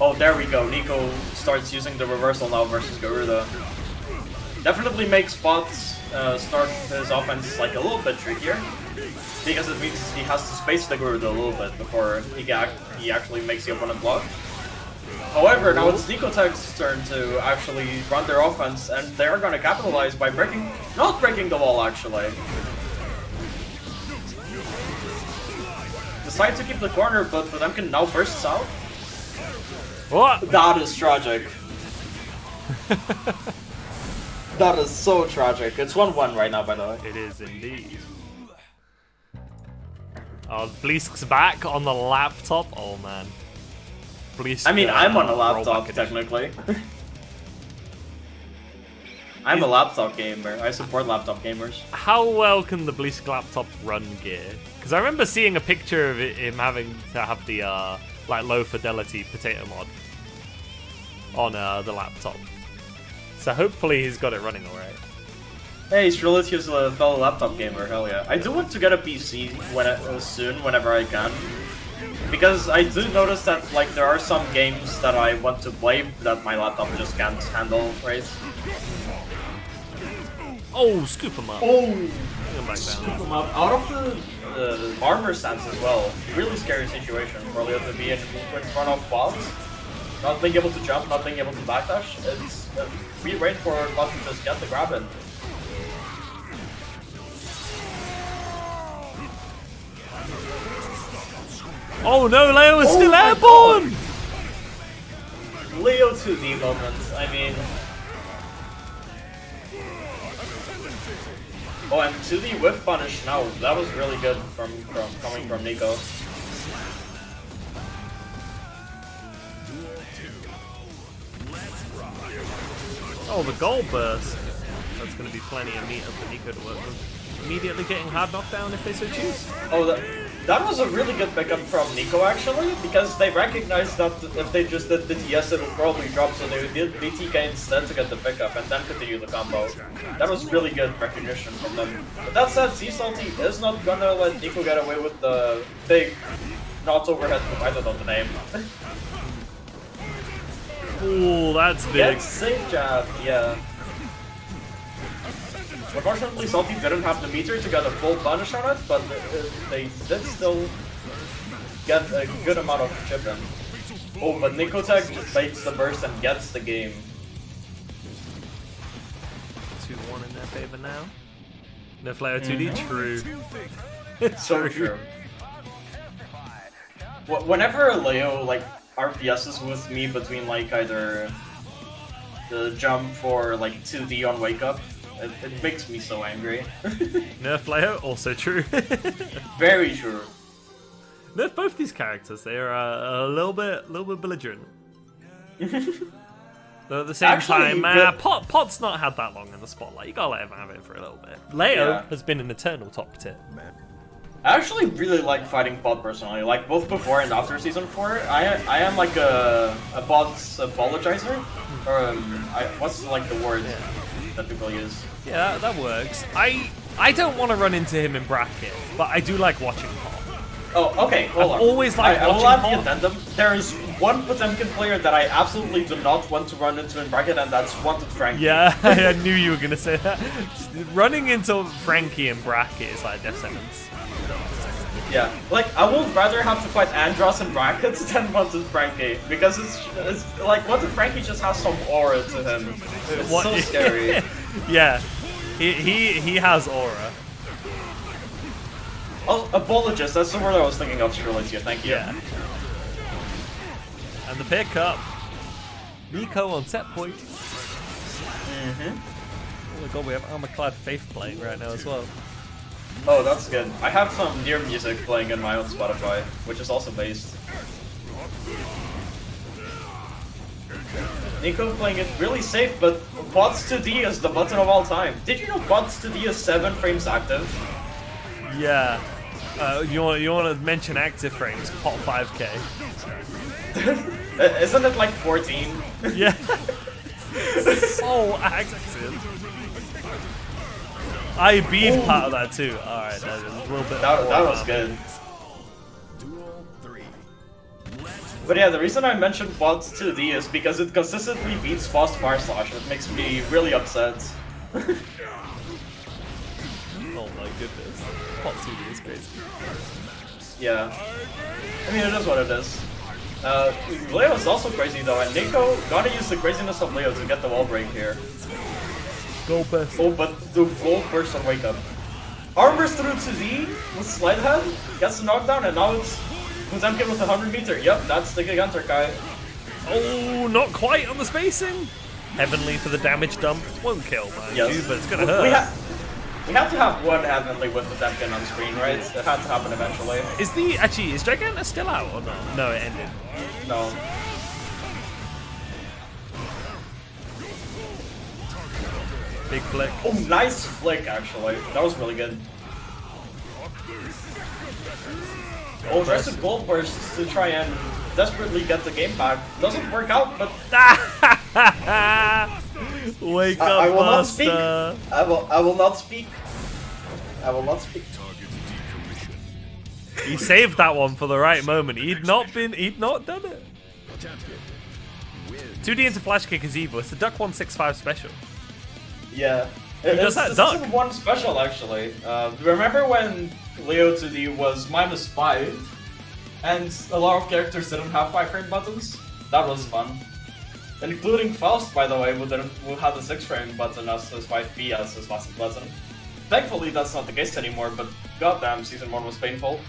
Oh, there we go. Nico starts using the reversal now versus Garuda. Definitely makes spots start his offense like a little bit trickier, because it means he has to space the Garuda a little bit before he actually makes the opponent block. However, now it's Nicotech's turn to actually run their offense, and they're gonna capitalize by not breaking the wall actually. Decide to keep the corner, but Potemkin now bursts out. What? That is tragic. That is so tragic. It's 1-1 right now, by the way. It is indeed. Oh, Bleask's back on the laptop. Oh man. Bleask, I mean, I'm on a rollback laptop, edition. technically. I'm a laptop gamer. I support laptop gamers. How well can the Bleask laptop run gear? Because I remember seeing a picture of him having to have the like low fidelity potato mod on the laptop. So hopefully he's got it running alright. Hey, Strelitzia's a fellow laptop gamer, hell yeah. I do want to get a PC soon, whenever I can. because I do notice that like there are some games that I want to play that my laptop just can't handle, right? Oh, scoop him up. Oh, Bring him back scoop down. him up out of the armor stance as well. Really scary situation for Leo to be in front of bots, not being able to jump, not being able to backdash. It's a free reign for bot to just get the grab in. Oh no, Leo is still airborne! Leo 2D moments, I mean... Oh, and 2D whiff punish now, that was really good from coming from Nico. Oh, the goal burst. That's going to be plenty of meter for Nico to work with. Immediately getting hard knockdown if they so choose. Oh, that was a really good pickup from Nico actually, because they recognized that if they just did BTS it would probably drop, so they did BTK instead to get the pickup and then continue the combo. That was really good recognition from them. But that said, Z-Salty is not gonna let Nico get away with the big not overhead, I don't know the name. Ooh, that's big. Get safe jab, yeah. Unfortunately, Salty didn't have the meter to get a full punish on it, but they did still get a good amount of chip in. Oh, but Nicotech baits the burst and gets the game. 2-1 in their favor now. No Flare 2D, true. So true. Whenever Leo like RPSs with me between like either the jump or like 2D on wake up, it makes me so angry. Nerf Leo, also true. Very true. Nerf both these characters. They are a little bit belligerent. Though at the same Actually, time, Pot's not had that long in the spotlight. You gotta let him have it for a little bit. Leo has been an eternal top tier. I actually really like fighting Pot personally, like both before and after Season 4. I am like a Pot's apologizer, or what's like the word that people use? Yeah, that works. I don't want to run into him in bracket, but I do like watching Pot. Oh, okay, hold on. I've always liked I will watching add Pot. the addendum. There is one Potemkin player that I absolutely do not want to run into in bracket, and that's Wanted Frankie. Yeah, I knew you were gonna say that. Running into Frankie in bracket is like death sentence. Yeah, like I would rather have to fight Andros in brackets than Wanted Frankie, because it's like Wanted Frankie just has some aura to him. It's so scary. Yeah, he has aura. Oh, apologist, that's the word I was thinking of, Strelitzia, thank you. Yeah. And the pickup. Nico on set point. Oh my god, we have Armor-clad Faith playing right now as well. Oh, that's good. I have some Nier music playing in my own Spotify, which is also based. Nico playing it really safe, but bots 2D is the button of all time. Did you know bots 2D is 7 frames active? Yeah. You want to mention active frames? Pot 5K. Isn't it like 14? Yeah. So active. I beat part of that too. Alright, that was a little bit. That was good. But yeah, the reason I mentioned bots 2D is because it consistently beats Fast Fire Slash, and it makes me really upset. Oh my goodness. Pot 2D is crazy. Yeah. I mean, it is what it is. Leo is also crazy though, and Nico gotta use the craziness of Leo to get the wall break here. Go best. Oh, but the wall burst on wake up. Armors through to Z with slide head, gets the knockdown, and now it's Potemkin with 100 meter. Yep, that's the Gigantor guy. Oh, not quite on the spacing. Heavenly for the damage dump. Won't kill, man. Yes. Dude, but it's gonna hurt. We have to have one Heavenly with Potemkin on screen, right? It had to happen eventually. Is Gigantor still out or not? No, it ended. No. Big flick. Oh, nice flick, actually. That was really good. Oh, tries to gold burst to try and desperately get the game back. Doesn't work out, but... Wake up, I will not Buster. speak. I will not speak. I will not speak. He saved that one for the right moment. He'd not done it. 2D into flash kick is evil. It's the Duck 165 special. Yeah. does that duck? This is one special, actually. Remember when Leo 2D was -5, and a lot of characters didn't have 5-frame buttons? That was fun. Including Faust, by the way, who had the 6-frame button as his 5P as his fastest button. Thankfully, that's not the case anymore, but goddamn, Season 1 was painful.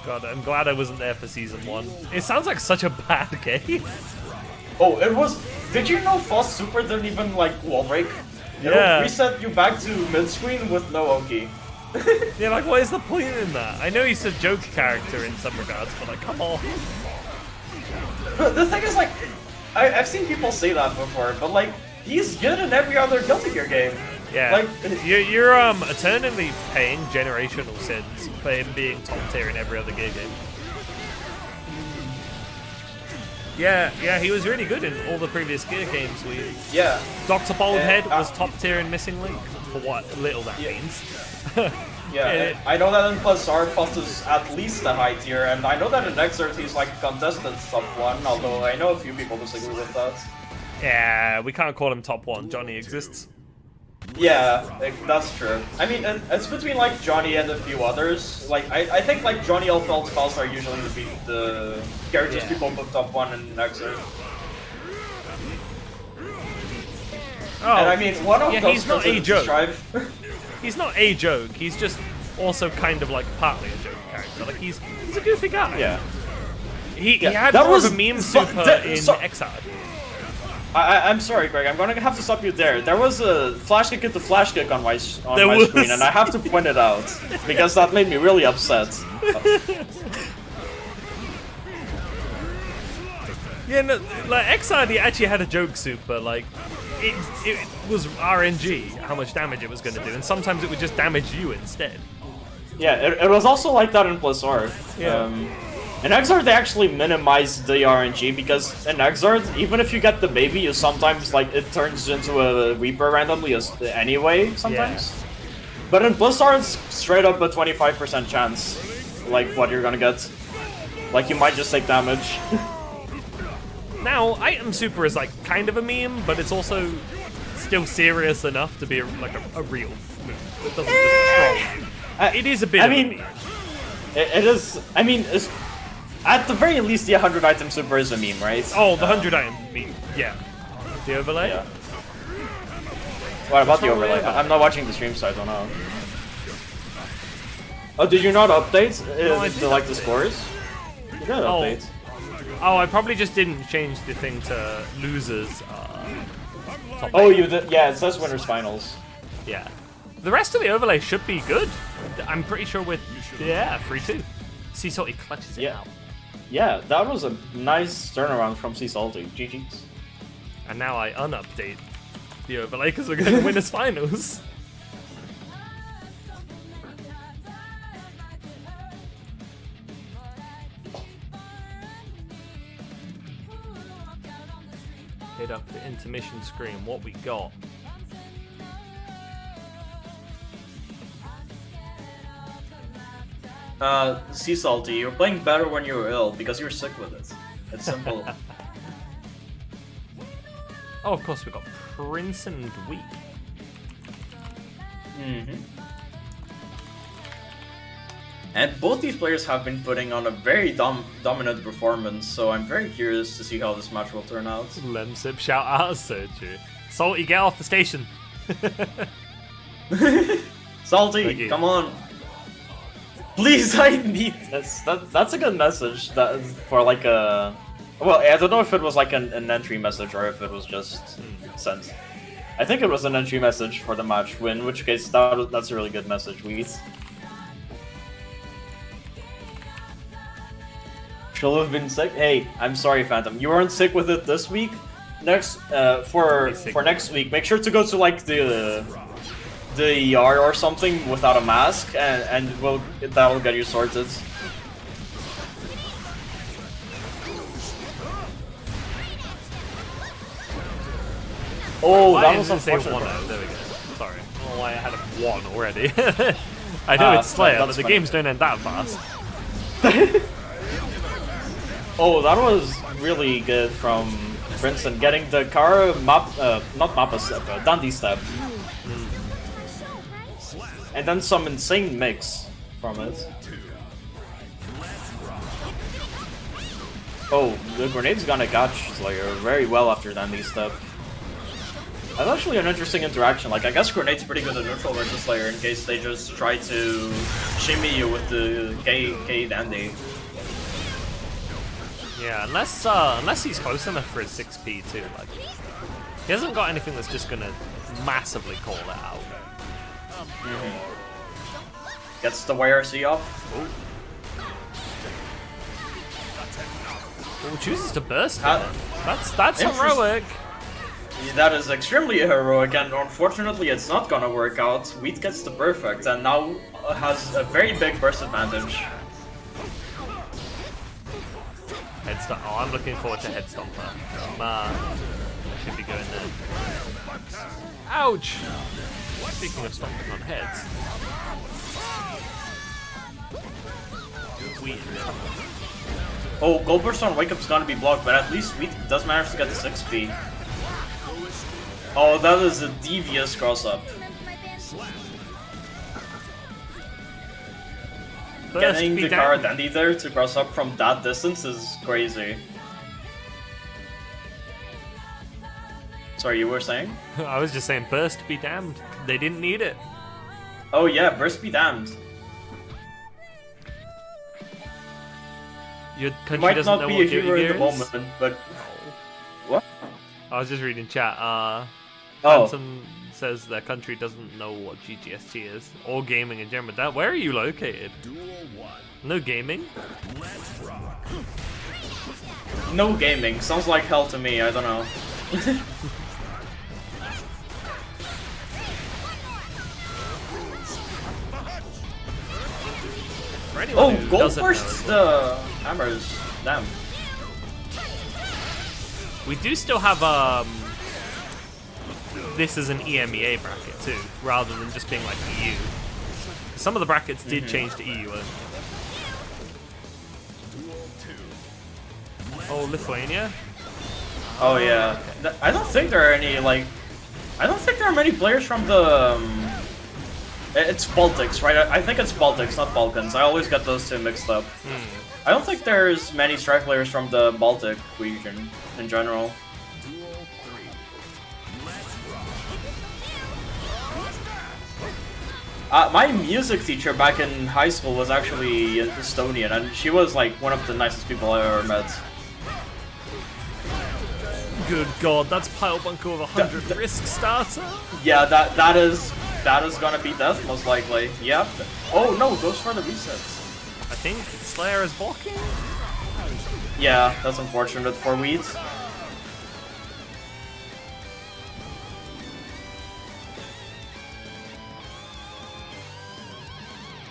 God, I'm glad I wasn't there for Season 1. It sounds like such a bad game. Oh, it was... Did you know Faust Super didn't even, like, wall break? It Yeah. would reset you back to mid-screen with no Oki. Yeah, like, what is the point in that? I know he's a joke character in some regards, but like, come on. But the thing is, like, I've seen people say that before, but, like, he's good in every other Guilty Gear game. Yeah, Like, you're eternally paying generational sins for him being top tier in every other Gear game. Yeah, he was really good in all the previous Gear games. yeah. Dr. Baldhead Yeah, was top tier in Missing Link, for what little that Yeah. means. Yeah, I know that in Plus R, Faust is at least a high tier, and I know that in Exert he's like contested top 1, although I know a few people disagree with that. Yeah, we can't call him top 1. Johnny exists. Yeah, that's true. I mean, it's between like Johnny and a few others. Like, I think like Johnny, Elfeld, Faust are usually the characters Yeah. people put top 1 in Exert. Oh, And I mean, one of yeah, those he's not a considered joke. Strive. He's not a joke. He's just also kind of like partly a joke character. Like he's a goofy guy. Yeah. He Yeah, had that more was- of a meme but super that- in so- Exile. I'm sorry, Greg. I'm gonna have to stop you there. There was a flash kick into flash kick on my There my was. screen, and I have to point it out because that made me really upset. Yeah, no, like Exile, he actually had a joke super. Like it was RNG how much damage it was going to do, and sometimes it would just damage you instead. Yeah, it was also like that in Plus R. Yeah. In Exard, they actually minimized the RNG because in Exard, even if you get the baby, you sometimes like it turns into a Reaper randomly anyway. Sometimes, but in Plus R, it's straight up a 25% chance, like what you're gonna get. Like you might just take damage. Now, item super is like kind of a meme, but it's also still serious enough to be like a real move. It doesn't just troll. It is a bit. I of a mean, meme. it is. I mean, it's, at the very least, the 100 item super is a meme, right? Oh, the 100 item meme. Yeah. The overlay. Yeah. What about the wrong with overlay? overlay? I'm not watching the stream, so I don't know. Oh, did you not update I did like the update. scores? You did update. Oh, I probably just didn't change the thing to losers. Top Oh, eight. you did. Yeah, it says winners finals. Yeah. The rest of the overlay should be good. I'm pretty sure we're 3-2. Sea Salty clutches it Yeah. out. Yeah, that was a nice turnaround from Sea Salty. GG's. And now I unupdate the overlay because we're going to win as finals. Hit up the intermission screen. What we got? Sea Salty, you're playing better when you're ill because you're sick with it. It's simple. Oh, of course we got Prince and Weak. And both these players have been putting on a very dominant performance, so I'm very curious to see how this match will turn out. Lemsip shout out, so true. Salty, get off the station. Salty, Thank you. come on. Please, I need this. That's a good message for like a... Well, I don't know if it was like an entry message or if it was just sent. I think it was an entry message for the match, in which case that's a really good message, Wheat. Should have been sick. Hey, I'm sorry, Phantom. You weren't sick with it this week. Next, for next week, make sure to go to like the ER or something without a mask, and that'll get you sorted. Oh, Why that was didn't it say unfortunate. 1-0? There we go. Sorry. I don't know why I had a 1 already. I know it's Slayer, but that's the funny. games don't end that fast. Oh, that was really good from Princeton getting the car not Mappa step, Dundee step. And then some insane mix from it. Oh, the grenade's gonna catch Slayer very well after Dundee step. That's actually an interesting interaction. Like, I guess grenade's pretty good at neutral versus Slayer in case they just try to shimmy you with the K Dandy. Yeah, unless he's close enough for his 6p too. Like, he hasn't got anything that's just gonna massively call it out. Gets the YRC off. Oh, chooses to burst. How- That's heroic. That is extremely heroic, and unfortunately it's not gonna work out. Wheat gets the perfect, and now has a very big burst advantage. Head stomp. Oh, I'm looking forward to head stomper. Should be going there. Ouch! Speaking of stomping on heads. Wheat. Oh, Gold Burst on Wake Up's gonna be blocked, but at least Wheat does manage to get the 6p. Oh, that is a devious cross-up. Getting the car Dandy there to cross up from that distance is crazy. Sorry, you were saying? I was just saying, burst be damned. They didn't need it. Oh yeah, burst be damned. Your country Might doesn't not know be what a hero in the Gear is? moment, but... What? I was just reading chat. Oh. Phantom says their country doesn't know what GGST is, or gaming in general. Where are you located? No gaming? No gaming. Sounds like hell to me, I don't know. For anyone Oh, who Gold doesn't know bursts as well. the hammers. Damn. We do still have this is an EMEA bracket too, rather than just being like EU. Some of the brackets did change to EU only. Oh, Lithuania? Oh yeah. I don't think there are any, like... I don't think there are many players from the... It's Baltics, right? I think it's Baltics, not Balkans. I always get those two mixed up. I don't think there's many strike players from the Baltic region in general. My music teacher back in high school was actually Estonian, and she was like one of the nicest people I ever met. Good god, that's Pile Bunker with 100 risk starter? Yeah, that is gonna be death most likely. Yep. Oh no, goes for the reset. I think Slayer is blocking? Yeah, that's unfortunate for Wheat.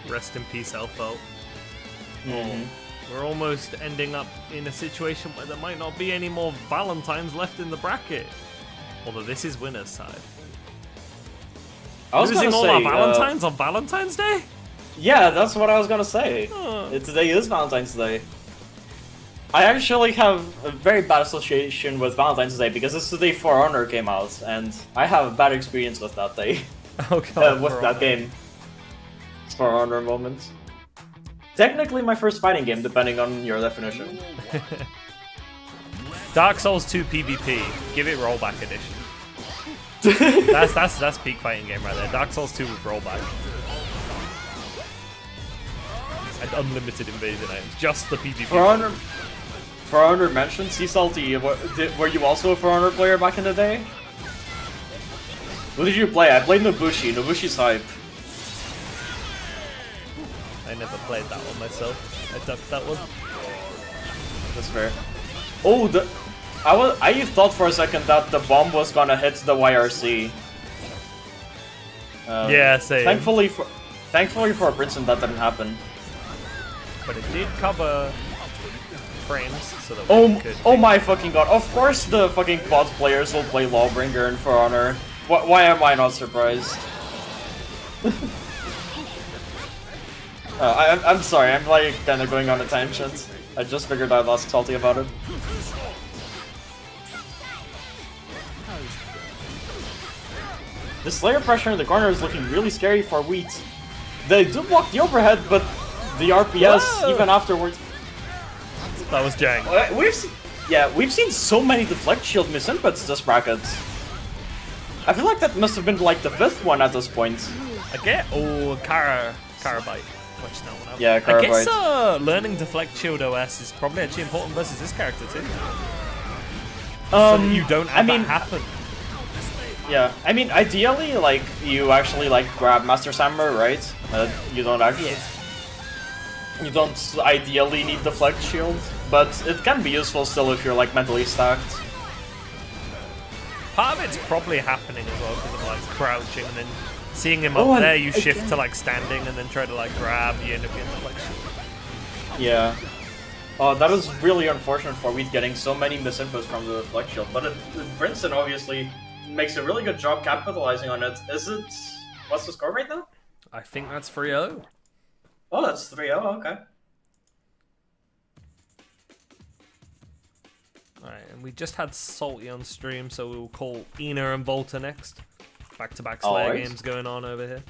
Rest in peace, Elfo. We're almost ending up in a situation where there might not be any more Valentines left in the bracket. Although this is winner's side. I was Losing gonna all say, our Valentines on Valentine's Day? Yeah, that's what I was gonna say. Today is Valentine's Day. I actually have a very bad association with Valentine's Day because it's the day For Honor came out, and I have a bad experience with that day. Oh god, with For that Honor. game. For Honor moment. Technically my first fighting game, depending on your definition. Dark Souls 2 PvP. Give it rollback edition. That's peak fighting game right there. Dark Souls 2 with rollback. And unlimited invasion items. Just the PvP. For Honor mentioned, Sea Salty, were you also a For Honor player back in the day? What did you play? I played Nobushi. Nobushi's hype. I never played that one myself. I ducked that one. That's fair. Oh, I thought for a second that the bomb was gonna hit the YRC. Yeah, same. Thankfully for Princeton, that didn't happen. But it did cover. frames so that Oh, we could... oh my fucking god. Of course the fucking bot players will play Lawbringer and For Honor. Why am I not surprised? I'm sorry, I'm like kinda going on a tangent. I just figured out I was salty about it. The Slayer pressure in the corner is looking really scary for Wheat. They do block the overhead, but the RPS, Whoa! even afterwards... That was Jang. We've seen so many deflect shield misinputs this bracket. I feel like that must have been like the 5th one at this point. Okay. Oh, Carabite. Watch that one out. Yeah, I guess Carabite. learning Deflect Shield OS is probably actually important versus this character too. So that you don't have that happen. Yeah, I mean, ideally, like, you actually, like, grab Master Samurai, right? You don't actually... Yeah. You don't ideally need Deflect Shield, but it can be useful still if you're, like, mentally stacked. Part of it's probably happening as well because of like crouching and then seeing him Oh, up and there, you shift again- to like standing and then try to like grab, you end up getting Deflect Shield. Yeah. Oh, that was really unfortunate for Wheat getting so many misinputs from the Deflect Shield, but Princeton obviously makes a really good job capitalizing on it. Is it... What's the score right now? I think that's 3-0. Oh, that's 3-0, okay. Alright, and we just had Salty on stream, so we'll call Ina and Volta next. Back-to-back Slayer Alright. games going on over here.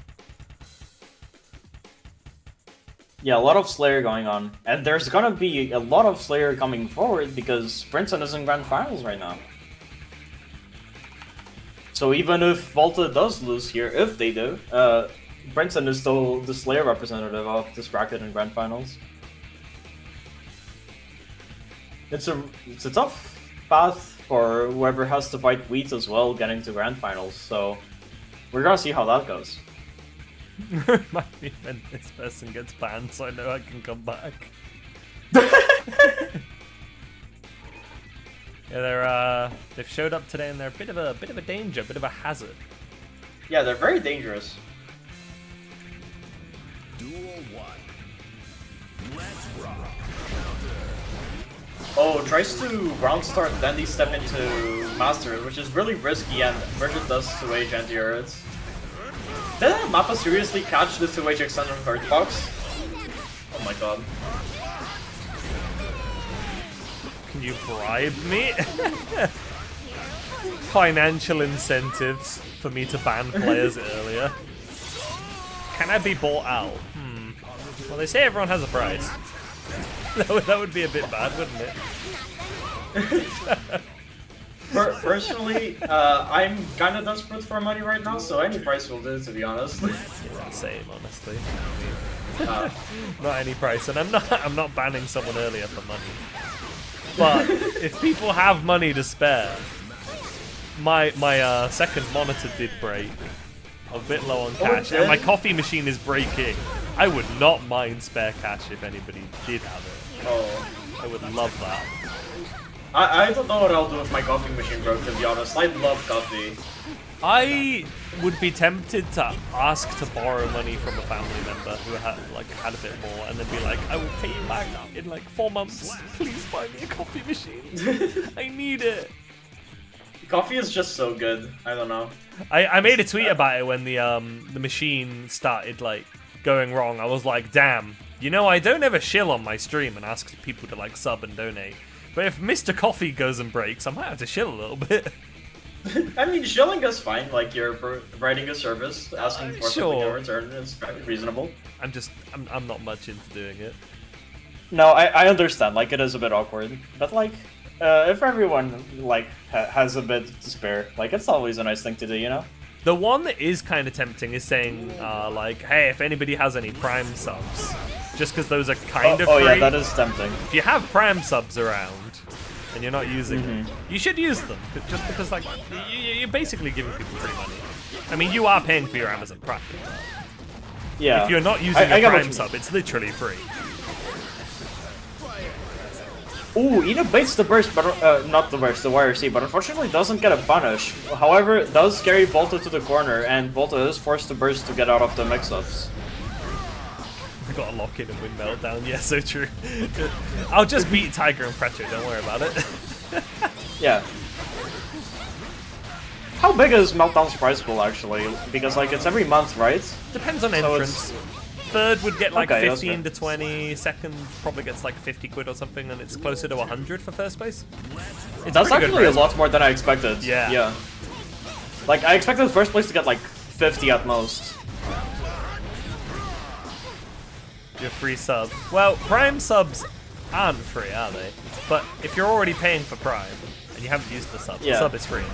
Yeah, a lot of Slayer going on. And there's gonna be a lot of Slayer coming forward because Princeton is in Grand Finals right now. So even if Volta does lose here, if they do, Princeton is still the Slayer representative of this bracket in Grand Finals. It's a tough path for whoever has to fight Wheat as well getting to Grand Finals, so we're gonna see how that goes. Might be when this person gets banned, so I know I can come back. Yeah, they've showed up today, and they're a bit of a danger, a bit of a hazard. Yeah, they're very dangerous. Duel 1. Let's rock. Oh, tries to ground start, then they step into Master, which is really risky, and Merchant does 2H anti-turrets. Did Mappa seriously catch the 2H extended hurt box? Oh my god. Can you bribe me? Financial incentives for me to ban players earlier. Can I be bought out? Well, they say everyone has a price. That would be a bit bad, wouldn't it? Personally, I'm kind of desperate for money right now, so any price will do, to be honest. Yeah, same, honestly. Not any price, and I'm not banning someone earlier for money. But if people have money to spare, my second monitor did break. I'm a bit low on cash, and my coffee machine is breaking. I would not mind spare cash if anybody did have it. Oh. I would love that. I don't know what I'll do if my coffee machine broke, to be honest. I love coffee. I would be tempted to ask to borrow money from a family member who had a bit more, and then be like, I will pay you back in like 4 months. Please buy me a coffee machine. I need it. Coffee is just so good. I don't know. I made a tweet about it when the machine started like going wrong. I was like, damn, you know, I don't ever shill on my stream and ask people to like sub and donate. But if Mr. Coffee goes and breaks, I might have to shill a little bit. I mean, shilling is fine. Like, you're providing a service, asking for something in return is reasonable. I'm not much into doing it. No, I understand. Like, it is a bit awkward. But, like, if everyone, like, has a bit to spare, like, it's always a nice thing to do, you know? The one that is kind of tempting is saying, like, hey, if anybody has any Prime subs, just because those are kind of free. Oh, yeah, that is tempting. If you have Prime subs around, and you're not using them, you should use them, just because, like, you're basically giving people free money. I mean, you are paying for your Amazon Prime. Yeah. If you're not using a Prime sub, it's literally free. Ooh, Ina baits the burst, but not the burst, the YRC, but unfortunately doesn't get a punish. However, it does carry Volta to the corner, and Volta is forced to burst to get out of the mix-ups. Got to lock in and win Meltdown. Yeah, so true. I'll just beat Tiger and Preto, don't worry about it. Yeah. How big is Meltdown's prize pool actually? Because like it's every month, right? Depends on So entrance. Third would get like Okay, 15 to 20. Second probably gets like 50 quid or something, and it's closer to 100 for first place. It's That's pretty good actually a prize. lot more than I expected. Yeah. Yeah. Like I expected first place to get like 50 at most. Your free sub. Well, Prime subs aren't free, are they? But if you're already paying for Prime and you haven't used the sub is free.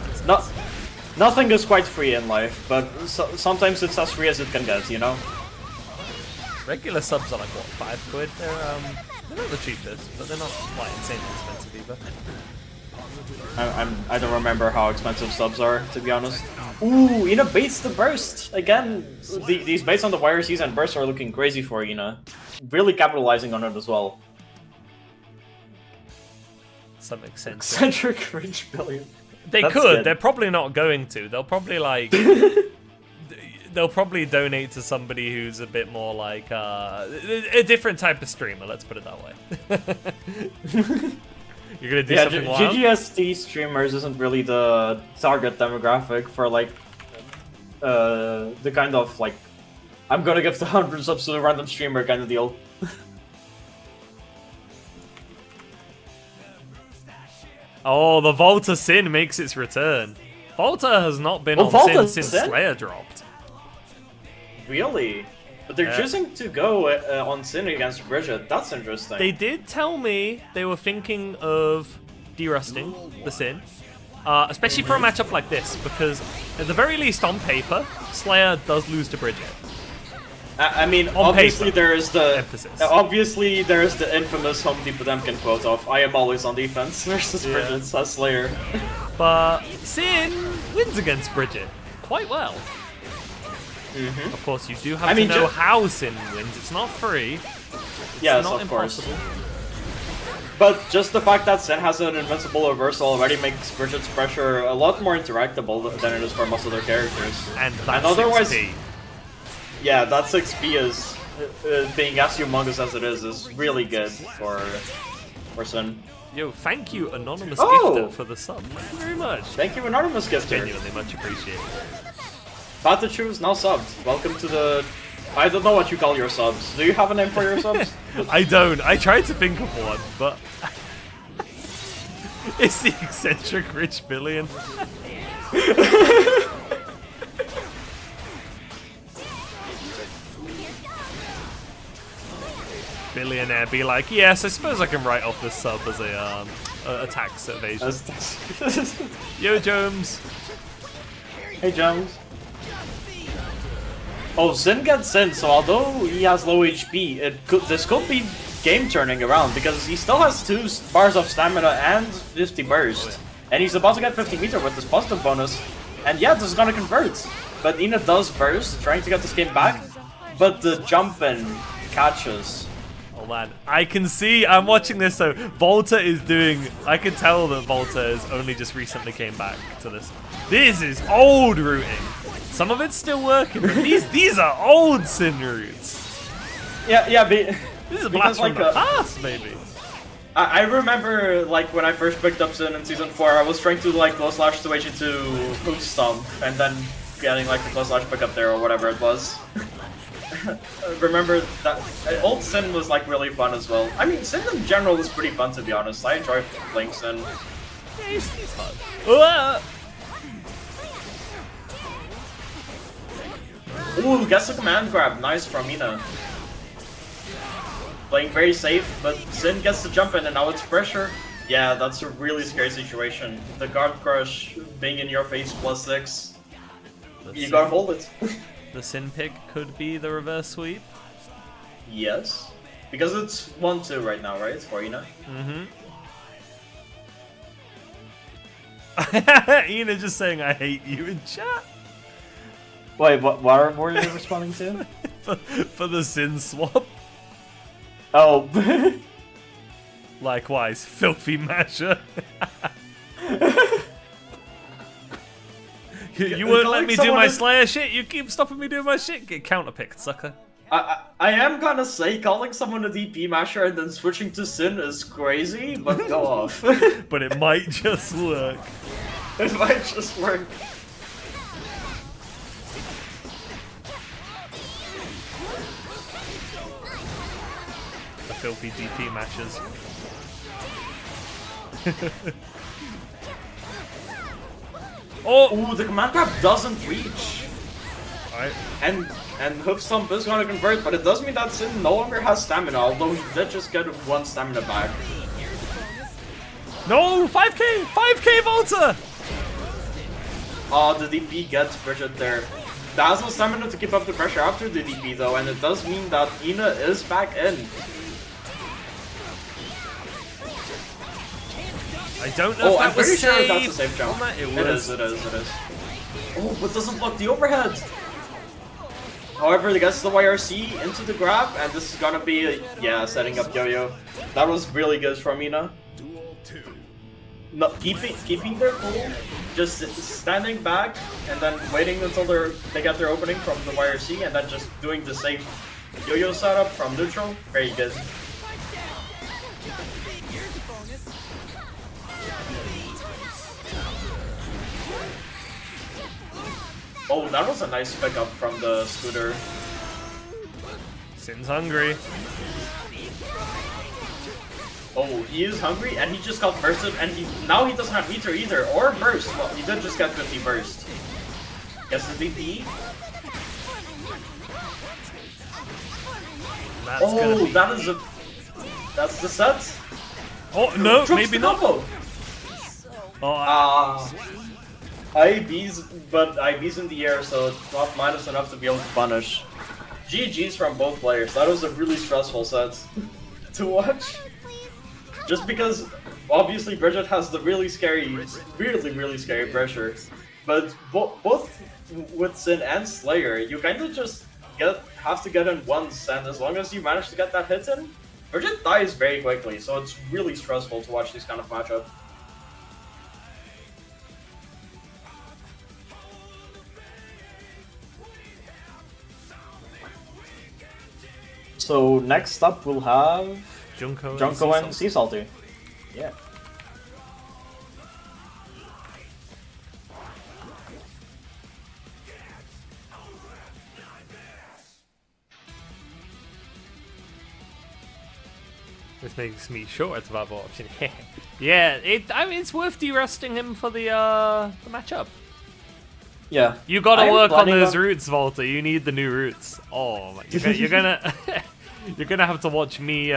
Nothing is quite free in life, but sometimes it's as free as it can get, you know? Regular subs are like, what, 5 quid? They're not the cheapest, but they're not quite insanely expensive either. I don't remember how expensive subs are, to be honest. Ooh, Ina baits the burst! Again, these baits on the wire season bursts are looking crazy for Ina. Really capitalizing on it as well. Some eccentric. Eccentric range billion. They That's could, good. they're probably not going to. They'll probably like... they'll probably donate to somebody who's a bit more like a different type of streamer, let's put it that way. You're gonna do something wild? GGST streamers isn't really the target demographic for like the kind of like I'm gonna give the 100 subs to a random streamer kind of deal. Oh, the Volta Sin makes its return. Volta has not been on Volta Sin since Sin? Slayer dropped. Really? But they're choosing to go on Sin against Bridget. That's interesting. They did tell me they were thinking of derusting the Sin, especially for a matchup like this, because at the very least on paper, Slayer does lose to Bridget. I mean, On obviously paper. there is the Emphasis. obviously there is the infamous Home Depot Potemkin quote of "I am always on defense" versus Yeah. Bridget as Slayer. But Sin wins against Bridget quite well. Of course, you do have to know how Sin wins. It's not free. It's Yes, not of course. impossible. But just the fact that Sin has an invincible reversal already makes Bridget's pressure a lot more interactable than it is for most other characters. And that's otherwise, 6p. yeah, that 6p is being as humongous as it is really good for Sin. Yo, thank you, Anonymous Oh! Gifter, for the sub. Thank you very much. Thank you, Anonymous Gifter. Genuinely much appreciated. About to choose now subbed. Welcome to the. I don't know what you call your subs. Do you have a name for your subs? I don't. I tried to think of one, but it's the eccentric rich billion. Billionaire be like, yes, I suppose I can write off this sub as a tax evasion. Yo, Jones. Hey, Jones. Oh, Sin gets in, so although he has low HP, this could be game turning around because he still has 2 bars of stamina and 50 burst. And he's about to get 50 meter with this positive bonus. And yeah, this is gonna convert. But Ina does burst, trying to get this game back. But the jump in catches. Oh man, I can see, I'm watching this, so Volta is doing, I can tell that Volta has only just recently came back to this. This is old routing. Some of it's still working, but these are old Sin routes. Yeah, This is a blast from the past, maybe. I remember, like, when I first picked up Sin in Season 4, I was trying to, like, close slash situation to Hoof Stomp, and then getting, like, the close slash pickup there or whatever it was. Remember that old Sin was, like, really fun as well. I mean, Sin in general is pretty fun, to be honest. I enjoy playing Sin. Yeah, he's fun. Ooh, gets a command grab. Nice from Ina. Playing very safe, but Sin gets the jump in, and now it's pressure. Yeah, that's a really scary situation. The guard crush being in your face +6. You gotta hold it. The Sin pick could be the reverse sweep. Yes. Because it's 1-2 right now, right? For Ina? Ina just saying I hate you in chat. Wait, what were you responding to? for the Sin swap. Oh. Likewise, filthy masher. you won't let me do my Slayer shit. You keep stopping me doing my shit. Get counterpicked, sucker. I am gonna say calling someone a DP masher and then switching to Sin is crazy, but go off. But it might just work. It might just work. The filthy DP matches. Oh! Ooh, the command grab doesn't reach. Alright. And Hoof Stomp is gonna convert, but it does mean that Sin no longer has stamina, although he did just get 1 stamina back. No! 5k! 5k Volta! Oh, the DP gets Bridget there. That has no stamina to keep up the pressure after the DP though, and it does mean that Ina is back in. I don't know if that I'm was pretty sure safe. that's a safe jump. It It is. Oh, but doesn't block the overhead. However, he gets the YRC into the grab, and this is gonna be, yeah, setting up Yo-Yo. That was really good from Ina. Duel 2. No, keeping their cool, just standing back, and then waiting until they get their opening from the YRC, and then just doing the safe Yo-Yo setup from neutral. Very good. Oh, that was a nice pickup from the scooter. Sin's hungry. Oh, he is hungry, and he just got bursted, and now he doesn't have meter either, or burst. Well, he did just get 50 burst. Gets the DP. That's the set. Oh no, Drops maybe the not. combo. Oh, IB's in the air, so it's not minus enough to be able to punish. GG's from both players. That was a really stressful set to watch. Just because, obviously, Bridget has the really scary pressure. But both with Sin and Slayer, you kind of just have to get in once, and as long as you manage to get that hit in, Bridget dies very quickly, so it's really stressful to watch this kind of matchup. So next up we'll have Junko and Sea Salty. Yeah. This makes me sure it's a viable option. Yeah, I mean, it's worth de-rusting him for the matchup. Yeah. You gotta work on those roots, Volta. You need the new roots. Oh my, you're gonna you're gonna have to watch me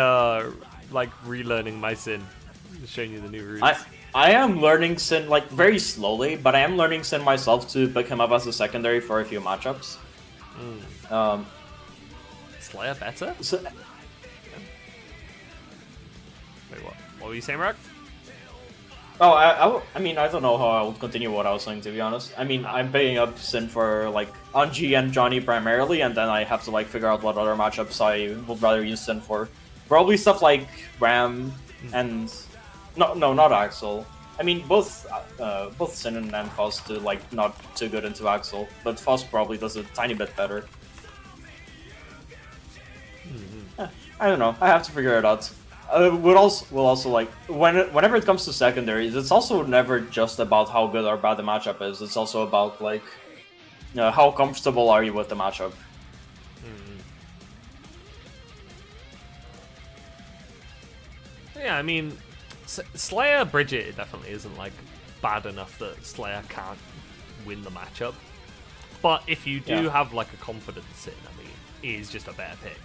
like relearning my Sin, showing you the new roots. I am learning Sin like very slowly, but I am learning Sin myself to pick him up as a secondary for a few matchups. Slayer better? So, Wait, what? What were you saying, Rock? oh, I mean, I don't know how I would continue what I was saying, to be honest. I mean, I'm picking up Sin for, like, Anji and Johnny primarily, and then I have to, like, figure out what other matchups I would rather use Sin for. Probably stuff like Ram and... No, not Axel. I mean, both Sin and Faust do, like, not too good into Axel, but Faust probably does a tiny bit better. I don't know. I have to figure it out. We'll also like whenever it comes to secondaries, it's also never just about how good or bad the matchup is. It's also about like, how comfortable are you with the matchup. Yeah, I mean, Slayer Bridget definitely isn't like bad enough that Slayer can't win the matchup. But if you do have like a confidence in, I mean, it is just a better pick.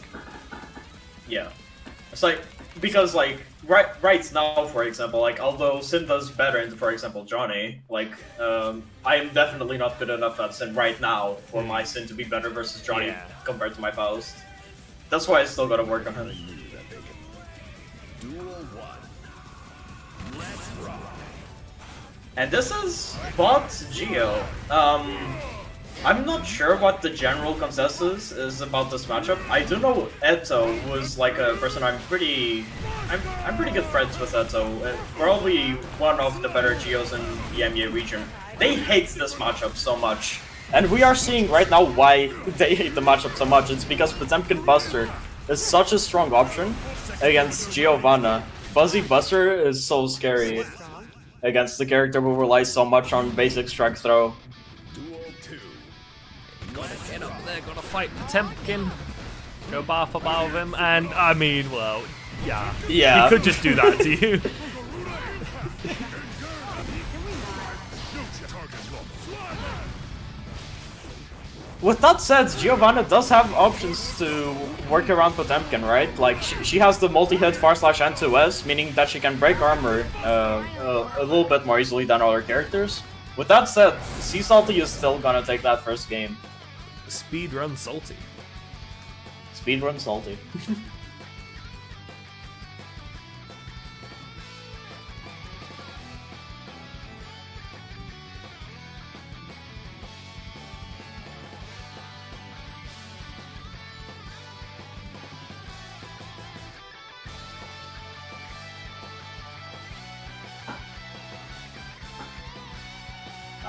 Yeah, it's like because like right now, for example, like although Sin does better into, for example, Johnny, like I am definitely not good enough at Sin right now for my Sin to be better versus Johnny compared to my Faust. That's why I still gotta work on him. Duel 1. Let's rock. And this is bot Geo. I'm not sure what the general consensus is about this matchup. I do know Eto was like a person I'm pretty good friends with Eto. Probably one of the better Geos in the EMEA region. They hate this matchup so much. And we are seeing right now why they hate the matchup so much. It's because Potemkin Buster is such a strong option against Giovanna. Fuzzy Buster is so scary against the character who relies so much on basic strike throw. Duel 2. Gotta get up there, gotta fight Potemkin. Go bar for bar with him, and I mean, well, yeah. Yeah. He could just do that to you. With that said, Giovanna does have options to work around Potemkin, right? Like, she has the multi-hit /N2S, meaning that she can break armor a little bit more easily than other characters. With that said, Sea Salty is still gonna take that first game. Speedrun Salty. Speedrun Salty.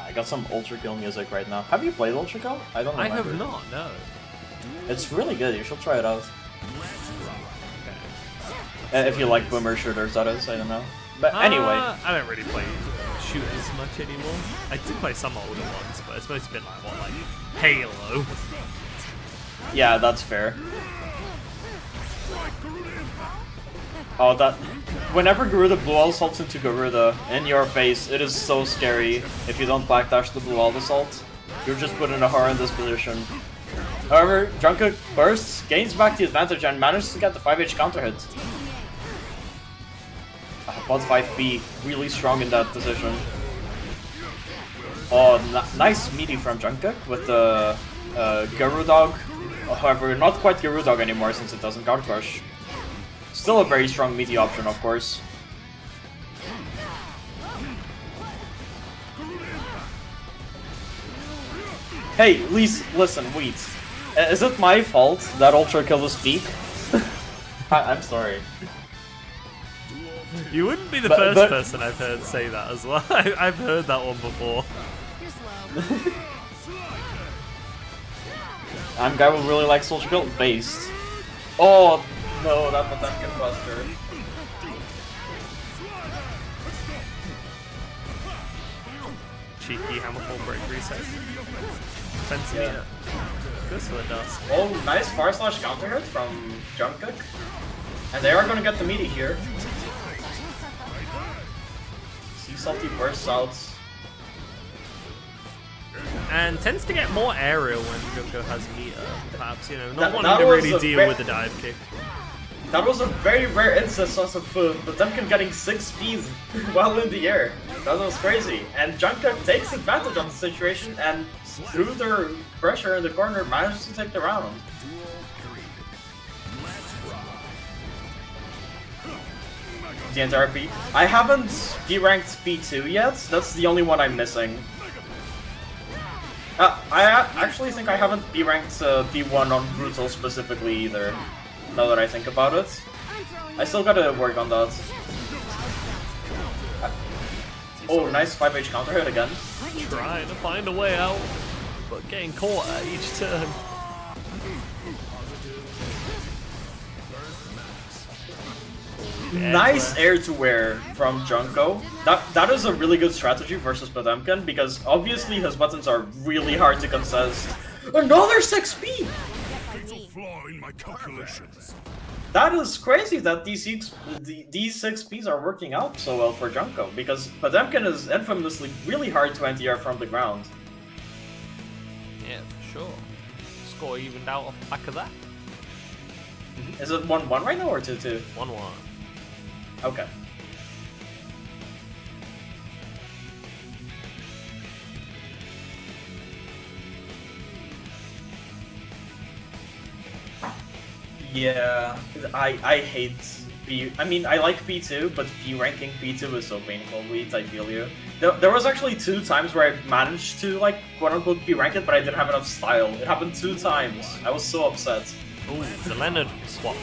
I got some Ultra Kill music right now. Have you played Ultra Kill? I don't remember. I have not, no. It's really good, you should try it out. Okay. If you like boomer shooters, that is, I don't know. But anyway. I don't really play shooters much anymore. I did play some older ones, but it's mostly been like, what, like Halo? Yeah, that's fair. Oh, that... Whenever Garuda Blue Wall assaults into Garuda, in your face, it is so scary if you don't backdash the Blue Wall assault. You're just put in a horrendous position. However, Jungkook bursts, gains back the advantage, and manages to get the 5H counter hit. Bot 5B, really strong in that position. Oh, nice meaty from Jungkook with the Garudog. However, not quite Garudog anymore since it doesn't guard crush. Still a very strong meaty option, of course. Hey, listen, wait. Is it my fault that Ultra Kill is peak? I'm sorry. You wouldn't be the first person I've heard say that as well. I've heard that one before. You're slow. I'm a guy who really likes Ultra Kill based. Oh no, that Potemkin Buster. Cheeky hammerfall break reset. Fancy Yeah. This one does. Oh, nice far slash counter hit from Jungkook. And they are gonna get the meaty here. Sea Salty bursts out. And tends to get more aerial when Junko has meter. Perhaps, you know, not That wanting to was really a deal with the dive kick. That was a very rare instance of Potemkin getting 6 speed while in the air. That was crazy. And Jungkook takes advantage of the situation and through their pressure in the corner manages to take the round. The entire P. I haven't P-ranked P2 yet. That's the only one I'm missing. I actually think I haven't B-ranked P1 on Brutal specifically either, now that I think about it. I still gotta work on that. Oh, nice 5H counter hit again. Trying to find a way out, but getting caught at each turn. Nice air-to-air from Junko. That is a really good strategy versus Potemkin, because obviously his buttons are really hard to contest. Another 6P! Fatal flaw in my calculations. That is crazy that these 6Ps are working out so well for Junko, because Potemkin is infamously really hard to anti-air from the ground. Yeah, for sure. Score evened out off the back of that. Is it 1-1 right now or 2-2? 1-1. Okay. Yeah, I hate P. I mean, I like P2, but P ranking P2 is so painful. Wait, I feel you. There was actually 2 times where I managed to, like, quote-unquote P rank it, but I didn't have enough style. It happened 2 times. I was so upset. Ooh, the Leonard swap.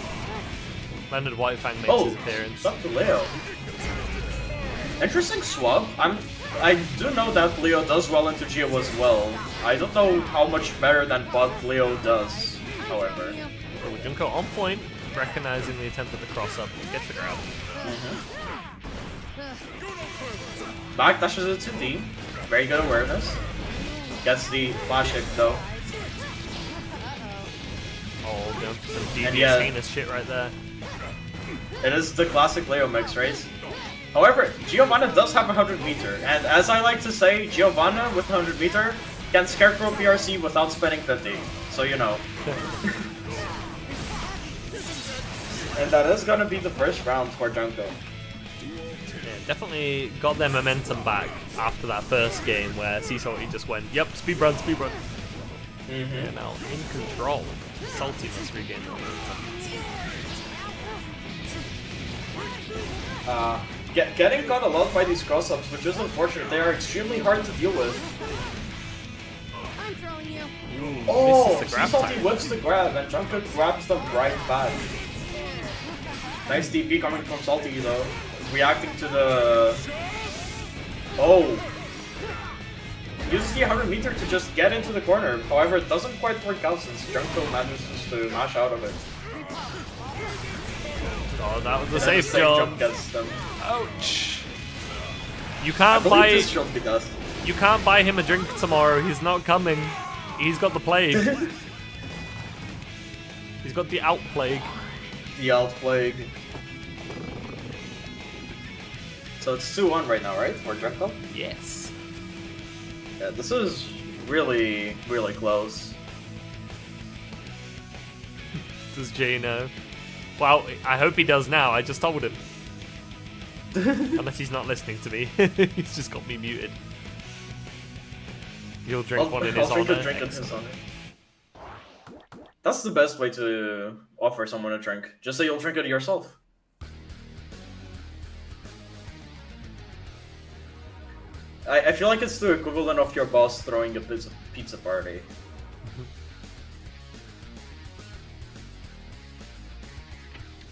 Leonard Whitefang makes his appearance. It's up to Leo. Interesting swap. I do know that Leo does well into Geo as well. I don't know how much better than what Leo does, however. Oh, Junko on point, recognizing the attempt at the cross up, gets the grab. Back dashes it to D. Very good awareness. Gets the flash hit though. Oh, going for some devious, yeah. heinous shit right there. It is the classic Leo mix, right? However, Giovanna does have 100 meter, and as I like to say, Giovanna with 100 meter can Scarecrow PRC without spending 50. So you know. And that is gonna be the first round for Junko. Yeah, definitely got their momentum back after that first game where Salty just went, yep, speed run. Yeah, now in control. Salty must regain the momentum. Getting got a lot by these cross-ups, which is unfortunate. They are extremely hard to deal with. I'm throwing you. Oh, the grab Salty time. whiffs the grab, and Junko grabs them right back. Nice DP coming from Salty though. Reacting to the... Oh! Uses the 100 meter to just get into the corner. However, it doesn't quite work out since Junko manages to mash out of it. Oh, that was a And safe then jump. Gets them. Ouch. You I can't believe buy this should be done. you can't buy him a drink tomorrow. He's not coming. He's got the plague. He's got the out plague. The Alt Plague. So it's 2-1 right now, right? For Junko? Yes. Yeah, this is really, really close. Does Jay know? Well, I hope he does now. I just told him. Unless he's not listening to me. He's just got me muted. You'll drink one in his I'll drink honor. a drink in his Excellent. honor. That's the best way to offer someone a drink. Just say you'll drink it yourself. I feel like it's the equivalent of your boss throwing a pizza party.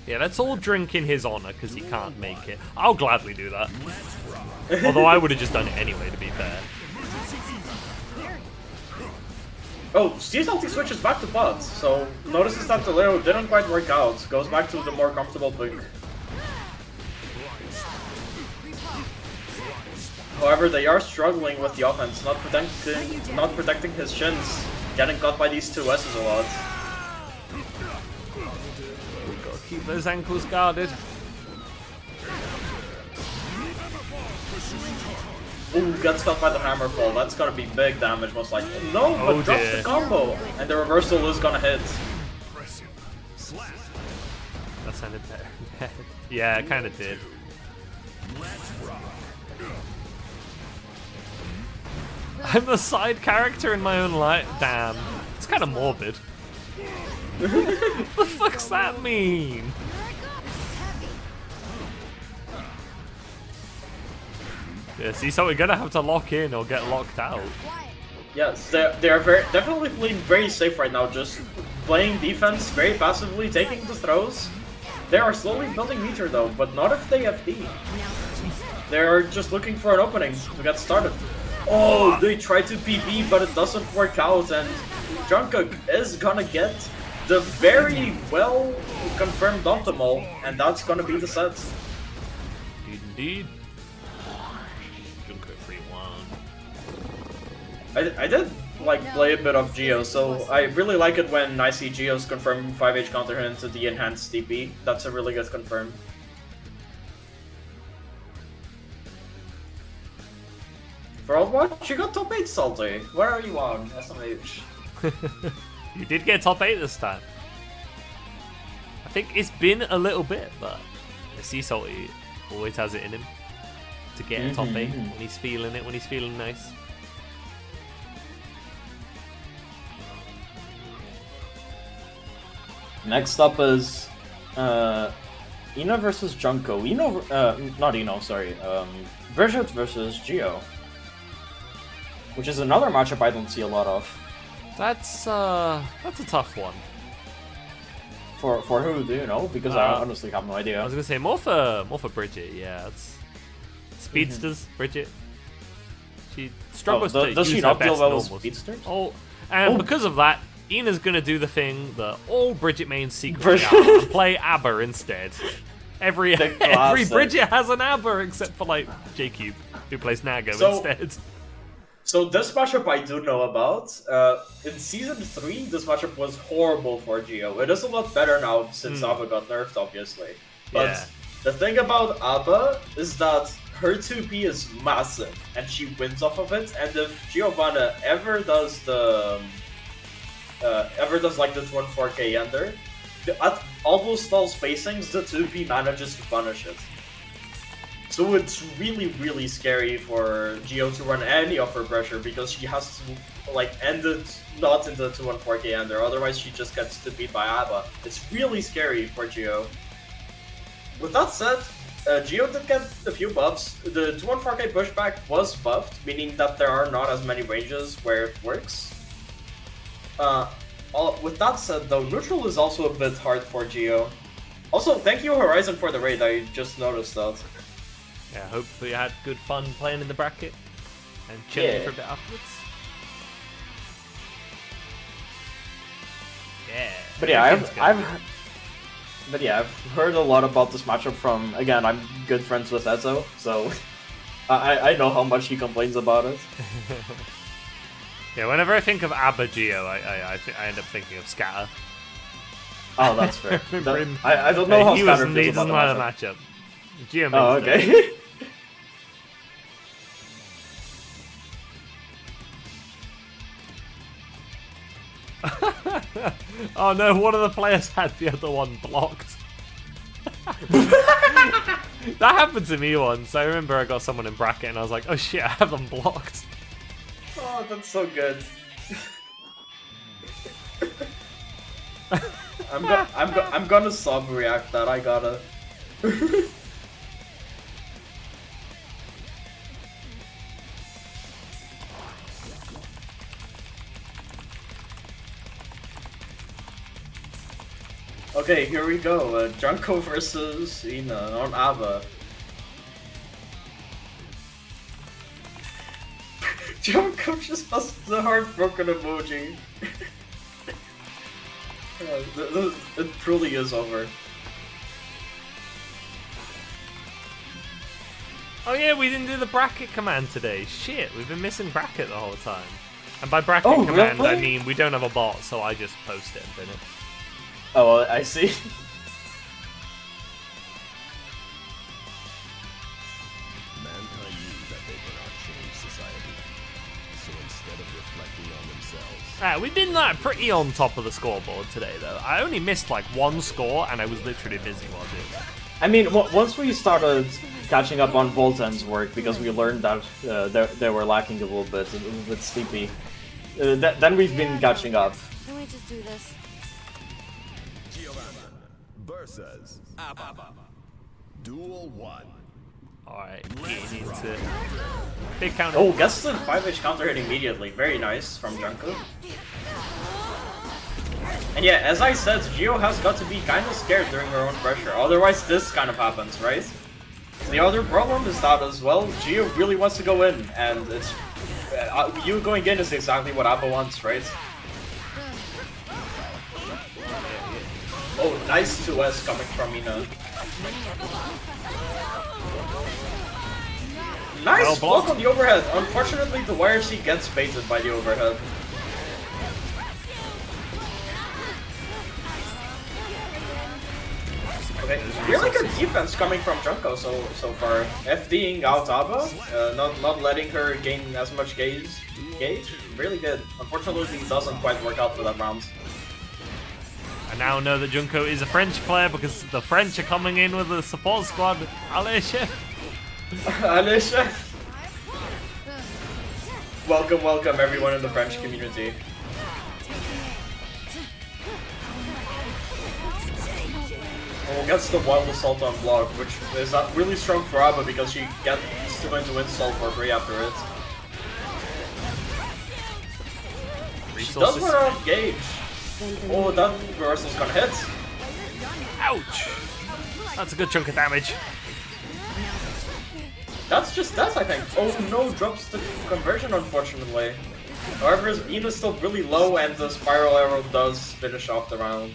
Yeah, let's all drink in his honor because he can't make it. I'll gladly do that. Although I would have just done it anyway, to be fair. Oh, Salty switches back to bots, so notices that the Leo didn't quite work out. Goes back to the more comfortable pick. However, they are struggling with the offense, not protecting his shins, getting caught by these two S's a lot. Gotta keep those ankles guarded. Ooh, gets caught by the hammer fall. That's gonna be big damage, most likely. No, but Oh, drops dear. the combo, and the reversal is gonna hit. That sounded better. Yeah, it kind of did. I'm the side character in my own life. Damn, it's kind of morbid. What the fuck's that mean? Yeah, see, so we're gonna have to lock in or get locked out. Yes, they are definitely playing very safe right now, just playing defense very passively, taking the throws. They are slowly building meter though, but not if they have D. They are just looking for an opening to get started. Oh, they try to PB, but it doesn't work out, and Jungkook is gonna get the very well confirmed optimal, and that's gonna be the set. Indeed. Junko 3-1. I did like play a bit of Geo, so I really like it when I see Geos confirm 5H counter into the enhanced DP. That's a really good confirm. For Overwatch, you got top 8 Salty. Where are you on? SMH. You did get top 8 this time. I think it's been a little bit, but I see Salty always has it in him to get a top 8 when he's feeling it, when he's feeling nice. Next up is Ino versus Junko. Not Ino, sorry. Bridget versus Geo. Which is another matchup I don't see a lot of. That's a tough one. For who, do you know? Because I honestly have no idea. I was gonna say more for Bridget, yeah. Speedsters, Bridget. She struggles Oh, to does use she her not deal best well with normals. speedsters? Oh, and Oh. because of that, Ina's gonna do the thing that all Bridget mains secretly are and play ABBA instead. Every classic. Bridget has an ABBA except for like J-Cube, who plays Nago So- instead. So this matchup I do know about. In Season 3, this matchup was horrible for Geo. It is a lot better now since ABBA got nerfed, obviously. But Yeah. the thing about ABBA is that her 2P is massive, and she wins off of it. And if Giovanna ever does the like the 24K ender, at almost all spacings, the 2P manages to punish it. So it's really, really scary for Geo to run any of her pressure because she has to like end it not in the 214K ender, otherwise she just gets to beat by ABBA. It's really scary for Geo. With that said, Geo did get a few buffs. The 214K pushback was buffed, meaning that there are not as many ranges where it works. With that said though, neutral is also a bit hard for Geo. Also, thank you Horizon for the raid, I just noticed that. Yeah, hopefully you had good fun playing in the bracket and chilling Yeah. for a bit afterwards. Yeah. But yeah, everything's good. I've heard a lot about this matchup from, again, I'm good friends with Ezo, so I know how much he complains about it. Yeah, whenever I think of ABBA Geo, I end up thinking of Scatter. Oh, that's fair. Remember him? I don't know how he Scatter he feels doesn't about like the the matchup. matchup. Geo Oh, means no. okay. Oh no, one of the players had the other one blocked. That happened to me once. I remember I got someone in bracket and I was like, oh shit, I have them blocked. Oh, that's so good. I'm gonna sub react that. I gotta. Okay, here we go. Junko versus Ina on ABBA. Junko just has the heartbroken emoji. It truly is over. Oh yeah, we didn't do the bracket command today. Shit, we've been missing bracket the whole time. And by bracket Oh, command, I really? mean we don't have a bot, so I just post it and pin it. Oh, well, I see. Mankind knew that they cannot change society. So instead of reflecting on themselves, Alright, we've been like pretty on top of the scoreboard today though. I only missed like one score and I was literally busy while doing that. I mean, once we started catching up on Volten's work, because we learned that they were lacking a little bit sleepy, then we've been catching up. Can we just do this? Giovanna versus ABBA. Duel 1. Alright, getting into it. Big counter. Oh, gets the 5H counter hit immediately. Very nice from Junko. And yeah, as I said, Geo has got to be kind of scared during her own pressure. Otherwise, this kind of happens, right? The other problem is that as well, Geo really wants to go in, and it's you going in is exactly what ABBA wants, right? Oh, nice 2S coming from Ina. Nice Well block blocked. on the overhead. Unfortunately, the YRC gets baited by the overhead. Okay, really good defense coming from Junko so far. FDing out ABBA, not letting her gain as much gauge. Really good. Unfortunately, it doesn't quite work out for that round. I now know that Junko is a French player because the French are coming in with a support squad. Allez, chef. Allez, chef. Welcome everyone in the French community. Oh, gets the wild assault on block, which is really strong for ABBA because she gets to go into install for free after it. She does run out of gauge. Oh, that reversal's gonna hit. Ouch! That's a good chunk of damage. that's just death, I think. Oh no, drops the conversion, unfortunately. However, Ina's still really low, and the spiral arrow does finish off the round.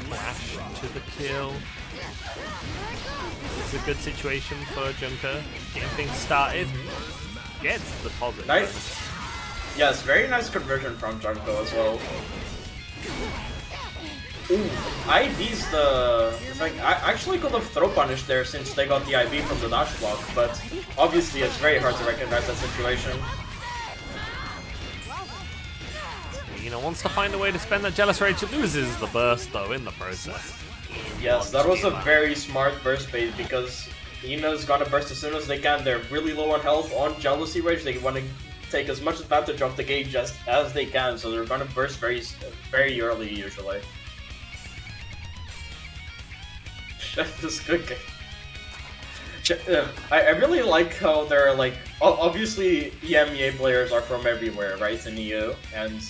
Flash to the kill. It's a good situation for Junker. Getting things started. Gets the positive. Nice. Yes, very nice conversion from Junko as well. Ooh, IV's the thing. I actually could have throw punished there since they got the IV from the dash block, but obviously it's very hard to recognize that situation. Wants to find a way to spend that Jealous Rage. Loses the burst though in the process. Yes, that was a very smart burst bait because Ina's gonna burst as soon as they can. They're really low on health on Jealousy Rage. They want to take as much advantage of the gauge as they can, so they're gonna burst very early usually. Chef is cooking. I really like how they're like, obviously EMEA players are from everywhere, right, in EU and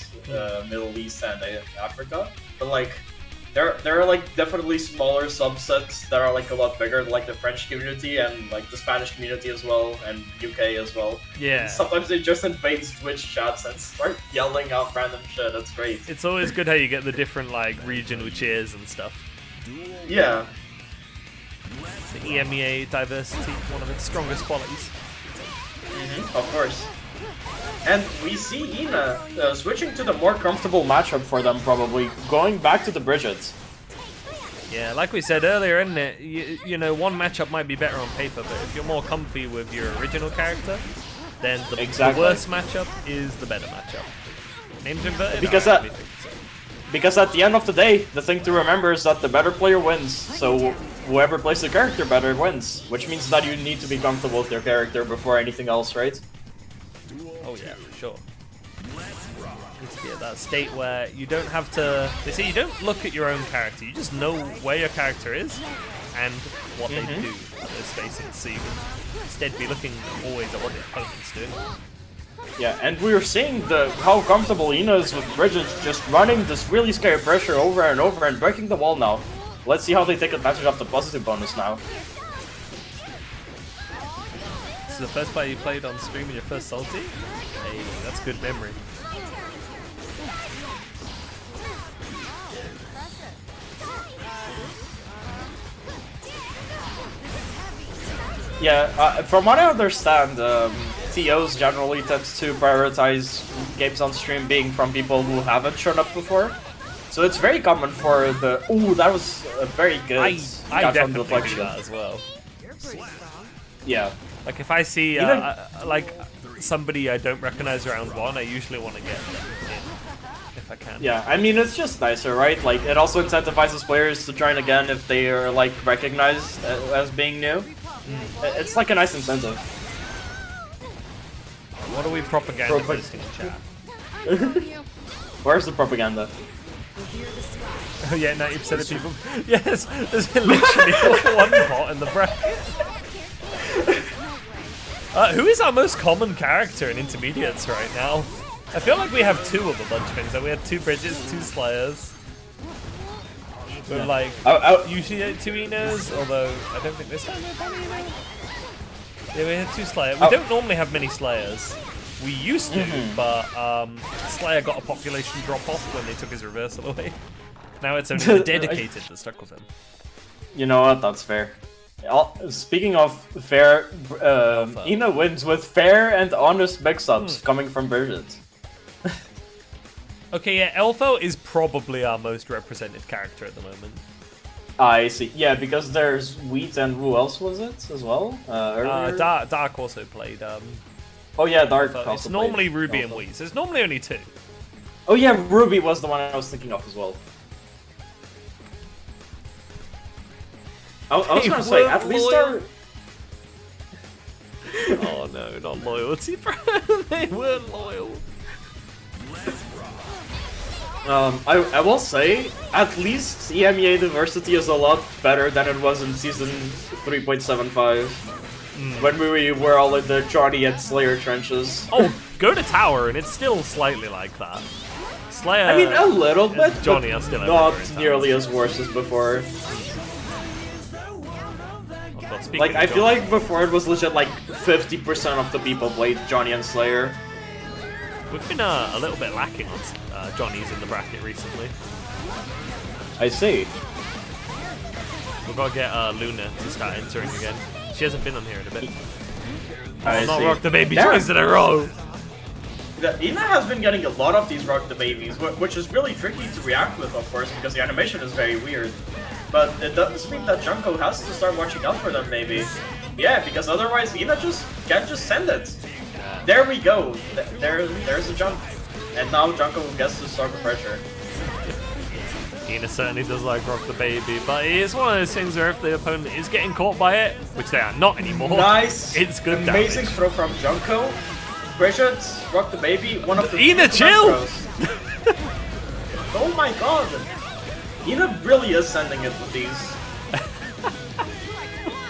Middle East and Africa, but like there are like definitely smaller subsets that are like a lot bigger, like the French community and like the Spanish community as well, and UK as well. Yeah. And sometimes they just invade Twitch chats and start yelling out random shit. That's great. It's always good how you get the different like regional cheers and stuff. Yeah. The EMEA diversity, one of its strongest qualities. Of course. And we see Ina switching to the more comfortable matchup for them, probably going back to the Bridget. Yeah, like we said earlier, isn't it? You know, one matchup might be better on paper, but if you're more comfy with your original character, then the worst matchup is the better matchup. Names inverted. Because at the end of the day, the thing to remember is that the better player wins. So whoever plays the character better wins, which means that you need to be comfortable with your character before anything else, right? Oh yeah, for sure. Needs to be at that state where you don't have to. They say you don't look at your own character. You just know where your character is and what they do at those spaces. So you can instead be looking always at what the opponent's doing. Yeah, and we are seeing how comfortable Ina is with Bridget, just running this really scary pressure over and over and breaking the wall now. Let's see how they take advantage of the positive bonus now. This is the first player you played on stream in your first salty? Hey, that's good memory. Yeah, from what I understand, TOs generally tends to prioritize games on stream being from people who haven't shown up before. So it's very common for the... Ooh, that was a very good I definitely deflection. do that as well. Yeah. Like if I see like somebody I don't recognize round one, I usually want to get them in if I can. Yeah, I mean it's just nicer, right? Like it also incentivizes players to join again if they are like recognized as being new. It's like a nice incentive. What are we propaganda posting in chat? Where's the propaganda? Oh yeah, 90% of people. Yes, there's literally one bot in the bracket. Who is our most common character in Intermediates right now? I feel like we have two of a bunch of things. Like we have two Bridges, two Slayers. With like usually two Inos, although I don't think this time we have one Ino. Yeah, we have two Slayers. We don't normally have many Slayers. We used to, but Slayer got a population drop off when they took his reversal away. Now it's only the dedicated that stuck with him. You know what? That's fair. Speaking of fair, Ina wins with fair and honest mix-ups coming from Bridget. Okay, yeah, Elfo is probably our most represented character at the moment. I see. Yeah, because there's Wheat and who else was it as well? Earlier? Dark also played. Oh yeah, Dark also It's normally played Ruby Elfo. and Wheat, so it's normally only two. Oh yeah, Ruby was the one I was thinking of as well. I was gonna say, at least our... Oh no, not loyalty, bro. They weren't loyal. I will say, at least EMEA diversity is a lot better than it was in season 3.75. When we were all in the Johnny and Slayer trenches. Oh, go to Tower and it's still slightly like that. Slayer, I mean, a little bit, Johnny but are still not nearly as worse as before. I've got Like, I feel like before it was legit like 50% of the people played Johnny and Slayer. We've been a little bit lacking on Johnny's in the bracket recently. I see. We've got to get Luna to start entering again. She hasn't been on here in a bit. I Not see. Rock the Baby twice in a row! Ina has been getting a lot of these Rock the Babies, which is really tricky to react with, of course, because the animation is very weird. But it does mean that Junko has to start watching out for them, maybe. Yeah, because otherwise Ina can't just send it. There we go. There's a jump. And now Junko gets to start the pressure. Ina certainly does like Rock the Baby, but it is one of those things where if the opponent is getting caught by it, which they are not anymore, Nice! it's good Amazing damage. throw from Junko. Bridget, Rock the Baby, one of the Ina, few chill! throws. Oh my god! Ina really is sending it with these.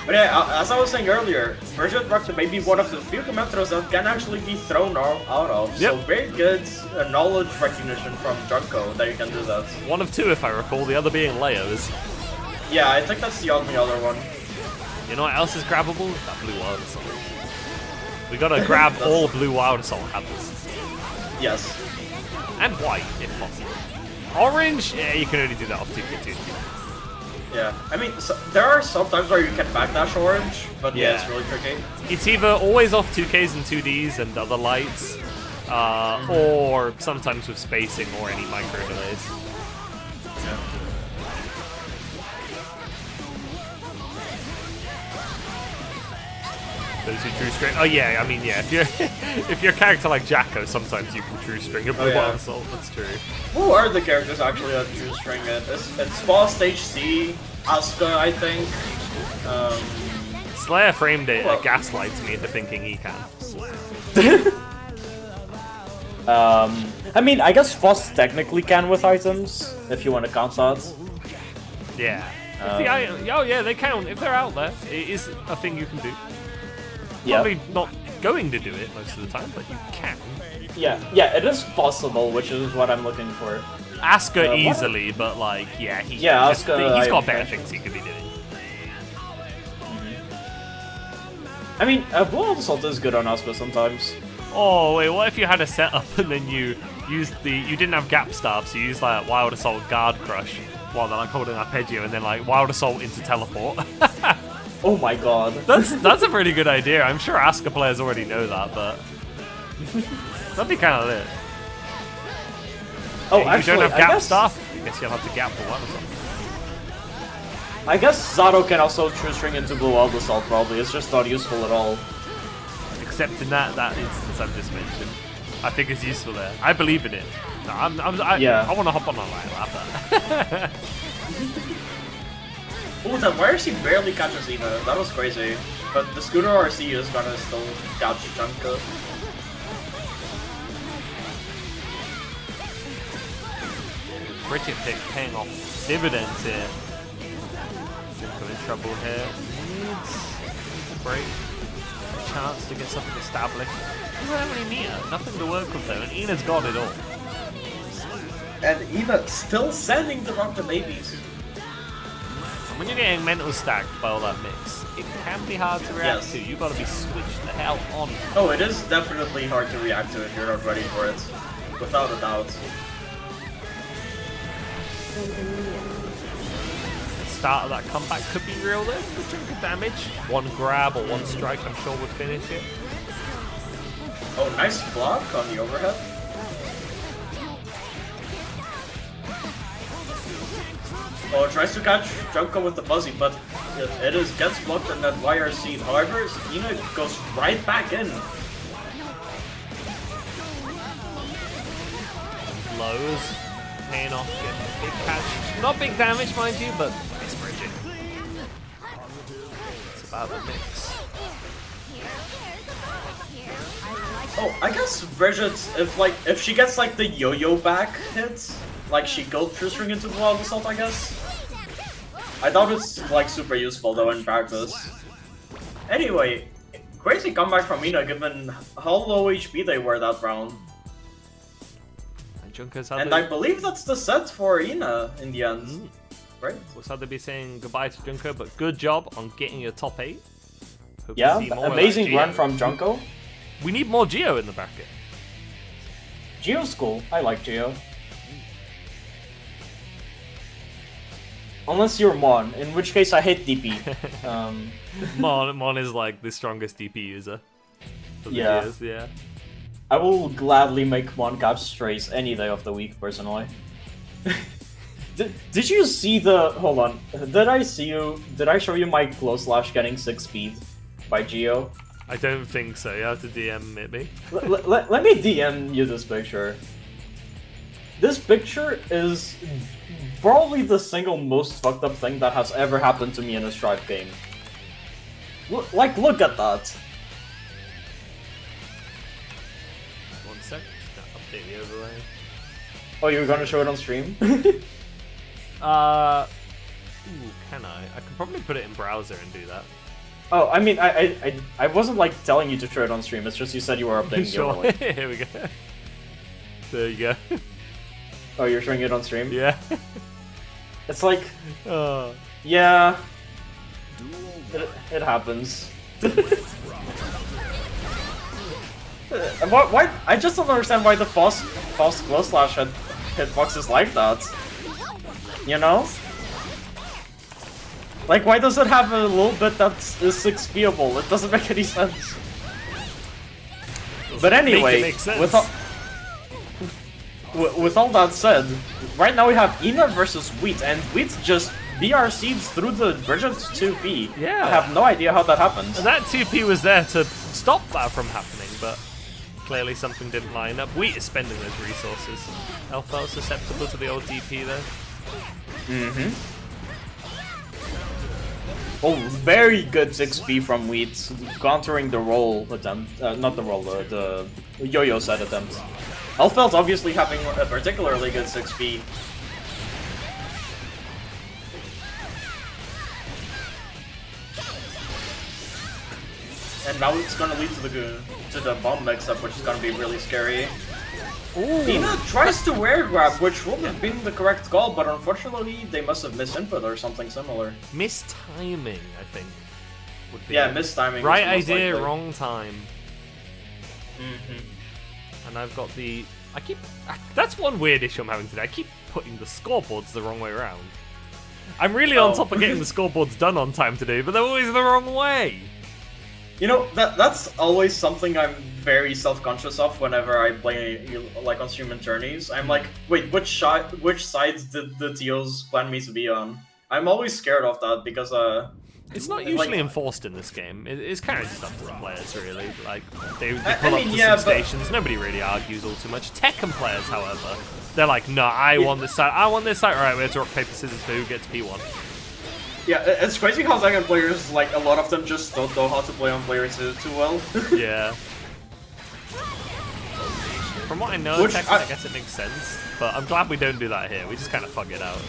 But yeah, as I was saying earlier, Bridget Rock the Baby, one of the few command throws that can actually be thrown out of. Yep. So very good knowledge recognition from Junko that you can do that. One of two, if I recall, the other being Leo's. Yeah, I think that's the only other one. You know what else is grabbable? That Blue Wild Assault. We gotta grab all Blue Wild Assault hammers. Yes. And white, if possible. Orange? Yeah, you can only do that off 2k2. Yeah. I mean, so, there are some times where you can backdash orange, but yeah, it's Yeah. really tricky. It's either always off 2ks and 2ds and other lights, or sometimes with spacing or any micro delays. Those who true string. Oh yeah, I mean yeah. If you're a character like Jacko, sometimes you can true string a Blue Wild Assault. That's true. Who are the characters actually that true string it? It's Fall Stage C, Asuka, I think. Slayer framed it Well- gaslights me into thinking he can. I mean, I guess Foss technically can with items, if you want to count that. Yeah. Oh yeah, they count if they're out there. It is a thing you can do. Yeah. Probably not going to do it most of the time, but you can. Yeah, it is possible, which is what I'm looking for. Asuka what- easily, but like, yeah, he's Asuka, got I- better things he could be doing. I mean, Blue Wild Assault is good on Asuka sometimes. Oh wait, what if you had a setup and then you used you didn't have gap staff, so you used like Wild Assault Guard Crush while they're like holding arpeggio, and then like Wild Assault into teleport. Oh my god. That's a pretty good idea. I'm sure Asuka players already know that, but that'd be kind of lit. Oh, You actually, don't have I gap guess, stuff? I guess you'll have to gap for Wild Assault. I guess Zato can also true string into Blue Wild Assault probably. It's just not useful at all. Except in that instance I've just mentioned. I think it's useful there. I believe in it. No, I want to hop on a lap that. Ooh, that YRC barely catches Ina. That was crazy. But the Scooter RC is gonna still catch Junko. Bridget pick paying off dividends here. Junko in trouble here. Needs a break. A chance to get something established. Doesn't have any meter. Nothing to work with though, and Ina's got it all. And Ina still sending the Rock the Babies. And when you're getting mental stacked by all that mix, it can be hard to react Yes. to. You've got to be switched the hell on. Oh, it is definitely hard to react to if you're not ready for it. Without a doubt. The start of that comeback could be real though. Good chunk of damage. One grab or one strike I'm sure would finish it. Oh, nice block on the overhead. Oh, it tries to catch Junko with the fuzzy, but it gets blocked and then YRC. However, Ina goes right back in. Lows. Paying off, getting a big catch. Not big damage, mind you, but it's Bridget. It's about the mix. Oh, I guess Bridget, if she gets like the yo-yo back hits, like she gold true string into the Wild Assault, I guess. I doubt it's like super useful though in practice. Anyway, crazy comeback from Ina given how low HP they were that round. And Junko's And I believe that's the set for Ina in the end. right? We'll sadly be saying goodbye to Junko, but good job on getting your top 8. Hope to Yeah, see more of that amazing run Geo. from Junko. We need more Geo in the bracket. Geo's cool. I like Geo. Unless you're Mon, in which case I hate DP. Mon is like the strongest DP user. For the Yeah. Geos, yeah. I will gladly make Mon cap strays any day of the week, personally. Did you see the... Hold on. Did I show you my close slash getting 6 speed by Geo? I don't think so. You have to DM it me. Let me DM you this picture. This picture is probably the single most fucked up thing that has ever happened to me in a Strive game. Look at that. One sec. Update the overlay. Oh, you're gonna show it on stream? Ooh, can I? I can probably put it in browser and do that. Oh, I mean, I wasn't like telling you to show it on stream. It's just you said you were updating the Sure. overlay. Here we go. There you go. Oh, you're showing it on stream? Yeah. It's like, Oh. yeah, it happens. Why? I just don't understand why the false glow slash hitbox is like that. You know? Like, why does it have a little bit that is 6P'able? It doesn't make any sense. But anyway, make sense. with all that said, right now we have Ina versus Wheat, and Wheat just BRC'd through the Bridget's 2P. Yeah. I have no idea how that happened. That 2P was there to stop that from happening, but clearly something didn't line up. Wheat is spending those resources. Alpha susceptible to the old DP though. Mm-hmm. Oh, very good 6P from Wheat, countering the roll attempt. Not the roll, the yo-yo set attempt. Elfeld's obviously having a particularly good 6P. And now it's gonna lead to the bomb mix-up, which is gonna be really scary. Ooh. Ina tries to air grab, which would have been the correct call, but unfortunately they must have misinput or something similar. Mistiming, I think. Would be Yeah, mistiming. right is most idea, likely. wrong time. And I've got the... That's one weird issue I'm having today. I keep putting the scoreboards the wrong way around. I'm really on top of getting the scoreboards done on time today, but they're always the wrong way. You know, that's always something I'm very self-conscious of whenever I play like on stream and tourneys. I'm like, wait, which sides did the TOs plan me to be on? I'm always scared of that because It's not like- usually enforced in this game. It's kind of just up to the players, really. Like, they I pull up mean, to yeah, some but- stations. Nobody really argues all too much. Tekken players, however, they're like, no, I want this side. I want this side. All right, we have to rock, paper, scissors for who gets P1. yeah, it's crazy how Tekken players, like a lot of them just don't know how to play on player 2 too well. Yeah. From what I know, Which Tekken, I- I guess it makes sense. But I'm glad we don't do that here. We just kind of fuck it out.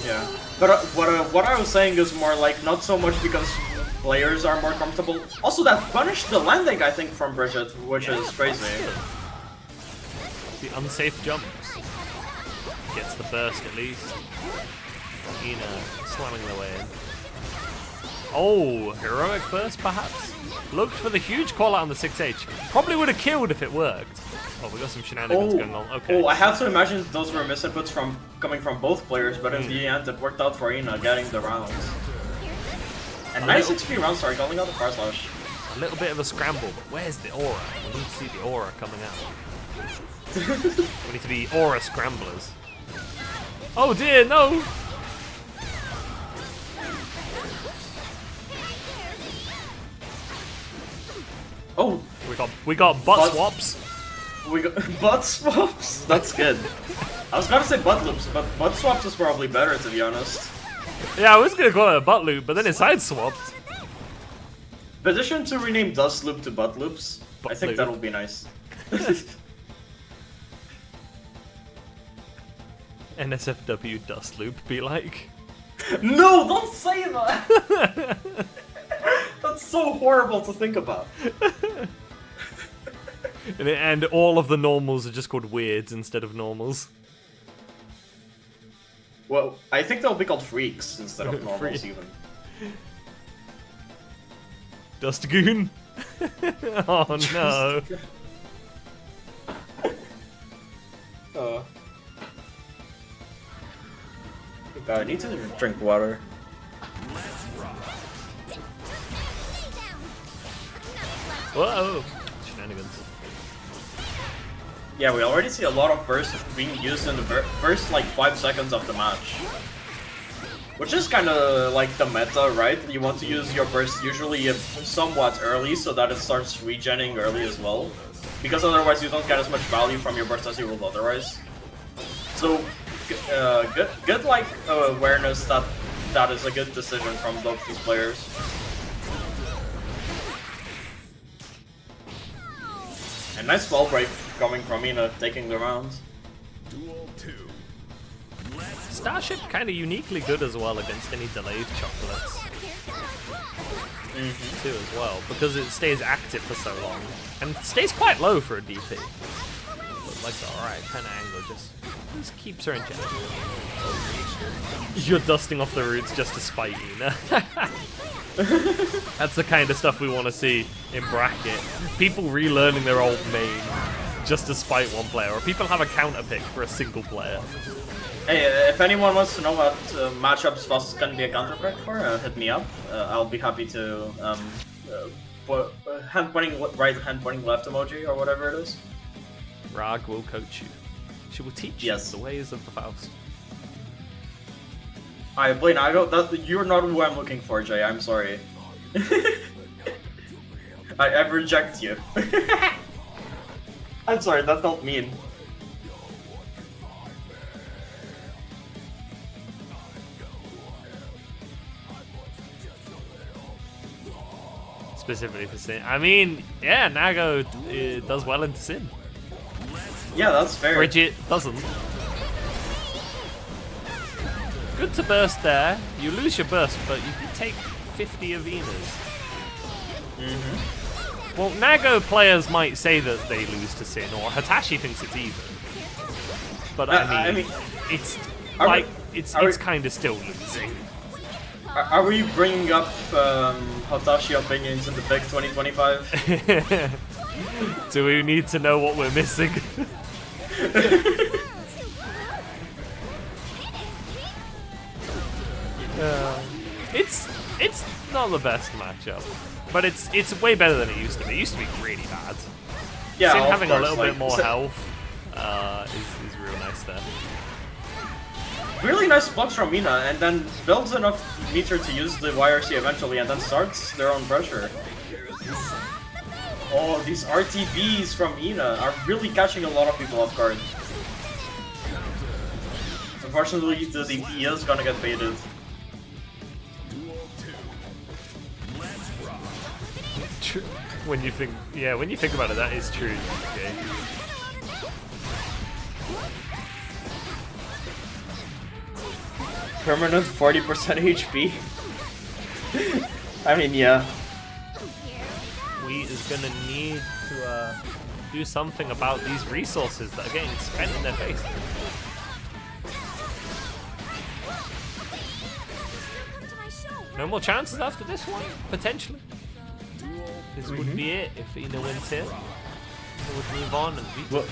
Yeah, but what I was saying is more like not so much because players are more comfortable. Also, that punished the landing, I think, from Bridget, which is crazy. The unsafe jumps. Gets the burst at least. Ina slamming their way in. Oh, heroic burst perhaps? Looked for the huge call out on the 6H. Probably would have killed if it worked. Oh, we got some shenanigans going on. Okay. Oh, I have to imagine those were misinputs coming from both players, but in the end, it worked out for Ina getting the rounds. And nice XP round start, calling out the far slash. A little bit of a scramble, but where's the aura? We need to see the aura coming out. We need to be aura scramblers. Oh dear, no! Oh, We got butt But- swaps. we got butt swaps. That's good. I was gonna say butt loops, but butt swaps is probably better, to be honest. Yeah, I was gonna call it a butt loop, but then it side swapped. Petition to rename Dust Loop to Butt Loops. I Butt think loop. that'll be nice. NSFW dust loop be like. No, don't say that! That's so horrible to think about. And all of the normals are just called weirds instead of normals. Well, I think they'll be called freaks instead of normals Freak. even. Dustagoon. Oh no. God, I need to drink water. Whoa. Shenanigans. Yeah, we already see a lot of bursts being used in the first like 5 seconds of the match. Which is kind of like the meta, right? You want to use your burst usually somewhat early so that it starts regenning early as well. Because otherwise you don't get as much value from your burst as you would otherwise. So, good like awareness that that is a good decision from both these players. And nice wall break coming from Ina, taking the round. Duel 2. Starship kind of uniquely good as well against any delayed chocolates too as well, because it stays active for so long and stays quite low for a DP. But like the alright kind of angle just keeps her in check. You're dusting off the roots just to spite Ina. That's the kind of stuff we want to see in bracket. People relearning their old main just to spite one player, or people have a counter pick for a single player. Hey, if anyone wants to know what matchups Voss can be a counter pick for, hit me up. I'll be happy to hand pointing right, hand pointing left emoji, or whatever it is. Rag will coach you. She will teach Yes. you the ways of the Faust. I play Nago. You're not who I'm looking for, Jay. I'm sorry. I reject you. I'm sorry, that felt mean. Specifically for Sin. I mean, yeah, Nago does well into Sin. Yeah, that's fair. Bridget doesn't. Good to burst there. You lose your burst, but you did take 50 Avenas. Well, Nago players might say that they lose to Sin, or Hitachi thinks it's even. But I mean it's like it's kind of still losing. Are we bringing up Hitachi opinions in the big 2025? Do we need to know what we're missing? It's not the best matchup, but it's way better than it used to be. It used to be really bad. Yeah, Sin of having course, a little like, bit more health is real nice there. Really nice blocks from Mina, and then builds enough meter to use the YRC eventually, and then starts their own pressure. Oh, these RTBs from Ina are really catching a lot of people off guard. Unfortunately, the DP is gonna get baited. When you think about it, that is true. Okay. Permanent 40% HP. I mean, yeah. Wheat is gonna need to do something about these resources that are getting spent in their face. No more chances after this one, potentially. This would be it if Ina wins here. They would move on and beat out.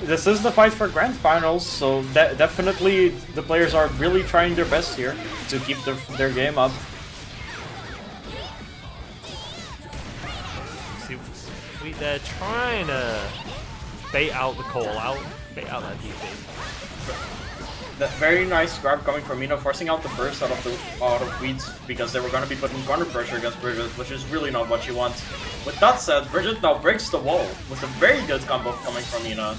This is the fight for grand finals, so definitely the players are really trying their best here to keep their game up. See, they're trying to bait out the call out, bait out that DP. That very nice grab coming from Ina, forcing out the burst out of Weeds because they were going to be putting corner pressure against Bridget, which is really not what you want. With that said, Bridget now breaks the wall with a very good combo coming from Ina.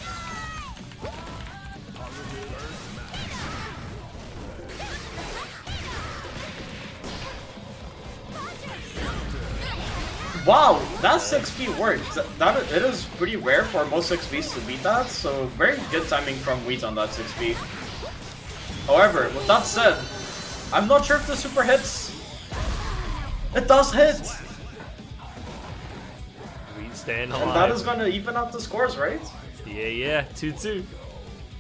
Wow, that 6P worked. It is pretty rare for most 6Ps to beat that, so very good timing from Wheat on that 6P. However, with that said, I'm not sure if the super hits. It does hit! Wheat staying alive. And that is gonna even out the scores, right? Yeah, 2-2.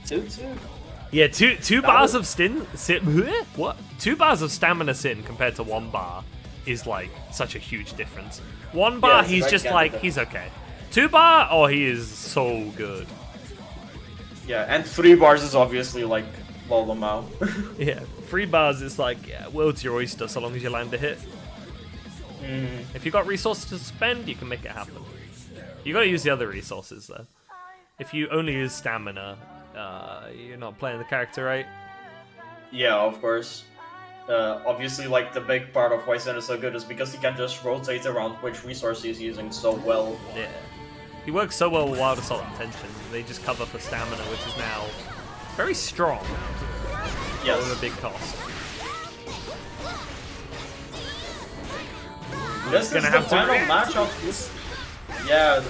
2-2. Yeah, two bars of what? 2 bars of stamina sin compared to 1 bar is like such a huge difference. 1 bar, Yeah, he's just like, he's okay. 2 bar, oh, he is so good. Yeah, and 3 bars is obviously like Lolomao. Yeah, 3 bars is like, yeah, world's your oyster so long as you land a hit. If you got resources to spend, you can make it happen. You gotta use the other resources though. If you only use stamina, you're not playing the character right. Yeah, of course. Obviously, like, the big part of why Zen is so good is because he can just rotate around which resource he's using so well. Yeah. He works so well with Wild Assault and Tension. They just cover for stamina, which is now very strong. Yes. With a big cost. This is the final matchup. Yeah,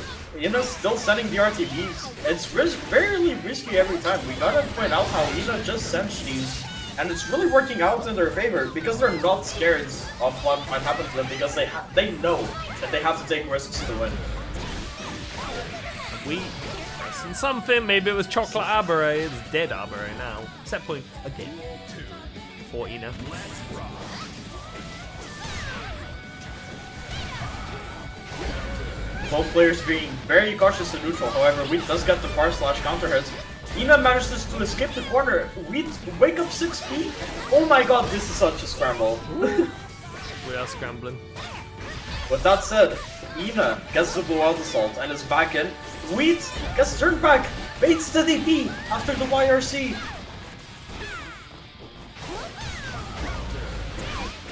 still sending the RTBs. It's very risky every time. We gotta point out how Ina just sends these, and it's really working out in their favor because they're not scared of what might happen to them because they know that they have to take risks to win. We missing something. Maybe it was Chocolate Abare. It's dead Abare now. Set point again. 4 Ina. Both players being very cautious and neutral. However, Wheat does get the far slash counter hits. Ina manages to escape the corner. Wheat wake up 6p. Oh my god, this is such a scramble. We are scrambling. With that said, Ina gets the Wild Assault and is back in. Wheat gets turned back, baits the DP after the YRC.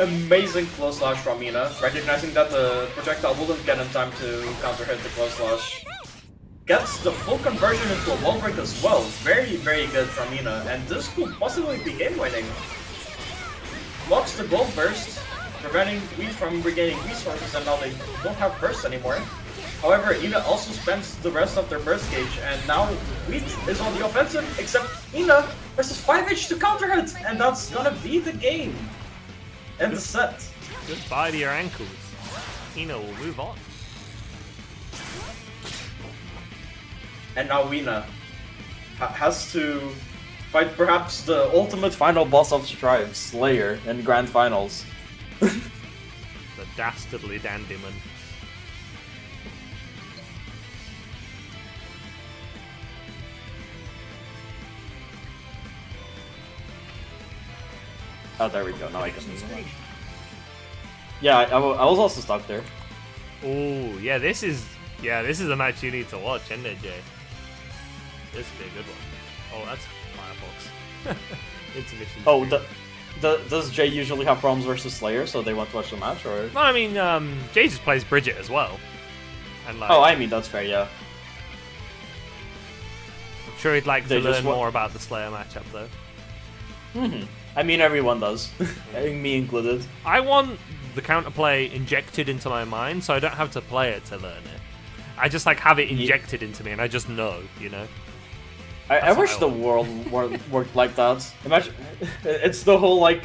Amazing close slash from Ina, recognizing that the projectile wouldn't get in time to counter hit the close slash. Gets the full conversion into a wall break as well. Very, very good from Ina, and this could possibly be game winning. Blocks the gold burst, preventing Wheat from regaining resources, and now they don't have burst anymore. However, Ina also spends the rest of their burst gauge, and now Wheat is on the offensive, except Ina versus 5H to counter hit, and that's gonna be the game. And the set. Goodbye to your ankles. Ina will move on. And now Ina has to fight perhaps the ultimate Final boss of Strive, Slayer, in Grand Finals. The dastardly Dandyman. Oh, there we go. Now I can move on. Yeah, I was also stuck there. Oh, yeah, this is a match you need to watch, isn't it, Jay? This would be a good one. Oh, that's Firefox. Intermission. Oh, does Jay usually have problems versus Slayer, so they want to watch the match, or? No, I mean, Jay just plays Bridget as well. And like, Oh, I mean, that's fair, yeah. I'm sure he'd like to They just learn more about the Slayer matchup, though. I mean, everyone does. Me included. I want the counterplay injected into my mind, so I don't have to play it to learn it. I just like have it injected into me, and I just know, you know. I wish the world worked like that. Imagine, it's the whole like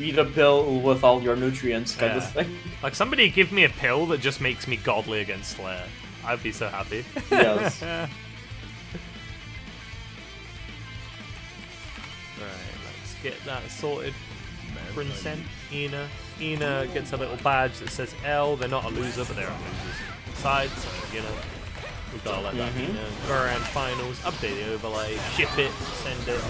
eat a pill with all your nutrients kind of thing. Like somebody give me a pill that just makes me godly against Slayer. I'd be so happy. Yes. Right, let's get that sorted. Prinsen, Ina gets a little badge that says L. They're not a loser, but they're a losers side, so you know. We've got to let that be known. Grand Finals, update the overlay, ship it, send it,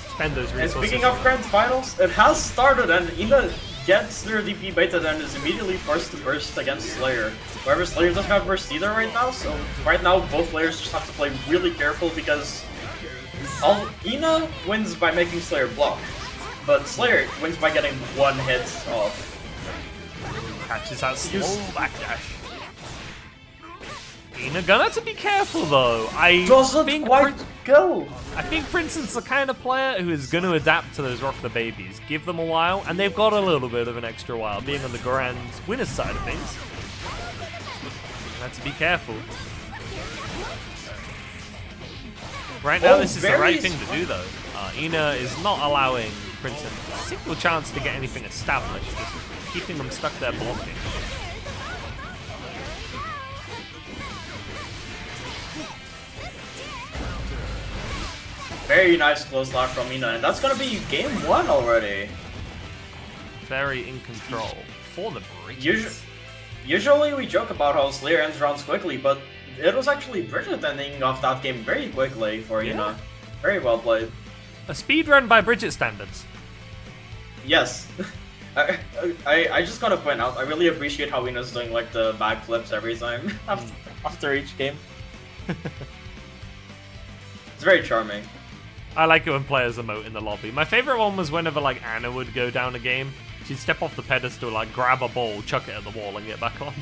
spend those resources. And speaking of Grand Finals, it has started and Ina gets their DP baited and is immediately forced to burst against Slayer. However, Slayer doesn't have burst either right now, so right now both players just have to play really careful because Ina wins by making Slayer block, but Slayer wins by getting one hit off. Catches that slow backdash. Ina gonna have to be careful though. I think Princeton's the kind of player who is gonna adapt to those Rock the Babies. Give them a while, and they've got a little bit of an extra while, being on the grand winner's side of things. Have to be careful. Right now, this is the right thing to do though. Ina is not allowing Princeton a single chance to get anything established, just keeping them stuck there blocking. very nice close slash from Ina, and that's gonna be game 1 already. Very in control for the Bridget. Usually we joke about how Slayer ends rounds quickly, but it was actually Bridget ending off that game very quickly for Ina. Very well played. A speedrun by Bridget standards. Yes. I just gotta point out, I really appreciate how Ina's doing like the backflips every time after each game. It's very charming. I like it when players emote in the lobby. My favorite one was whenever like Anna would go down a game, she'd step off the pedestal, like grab a ball, chuck it at the wall, and get back on.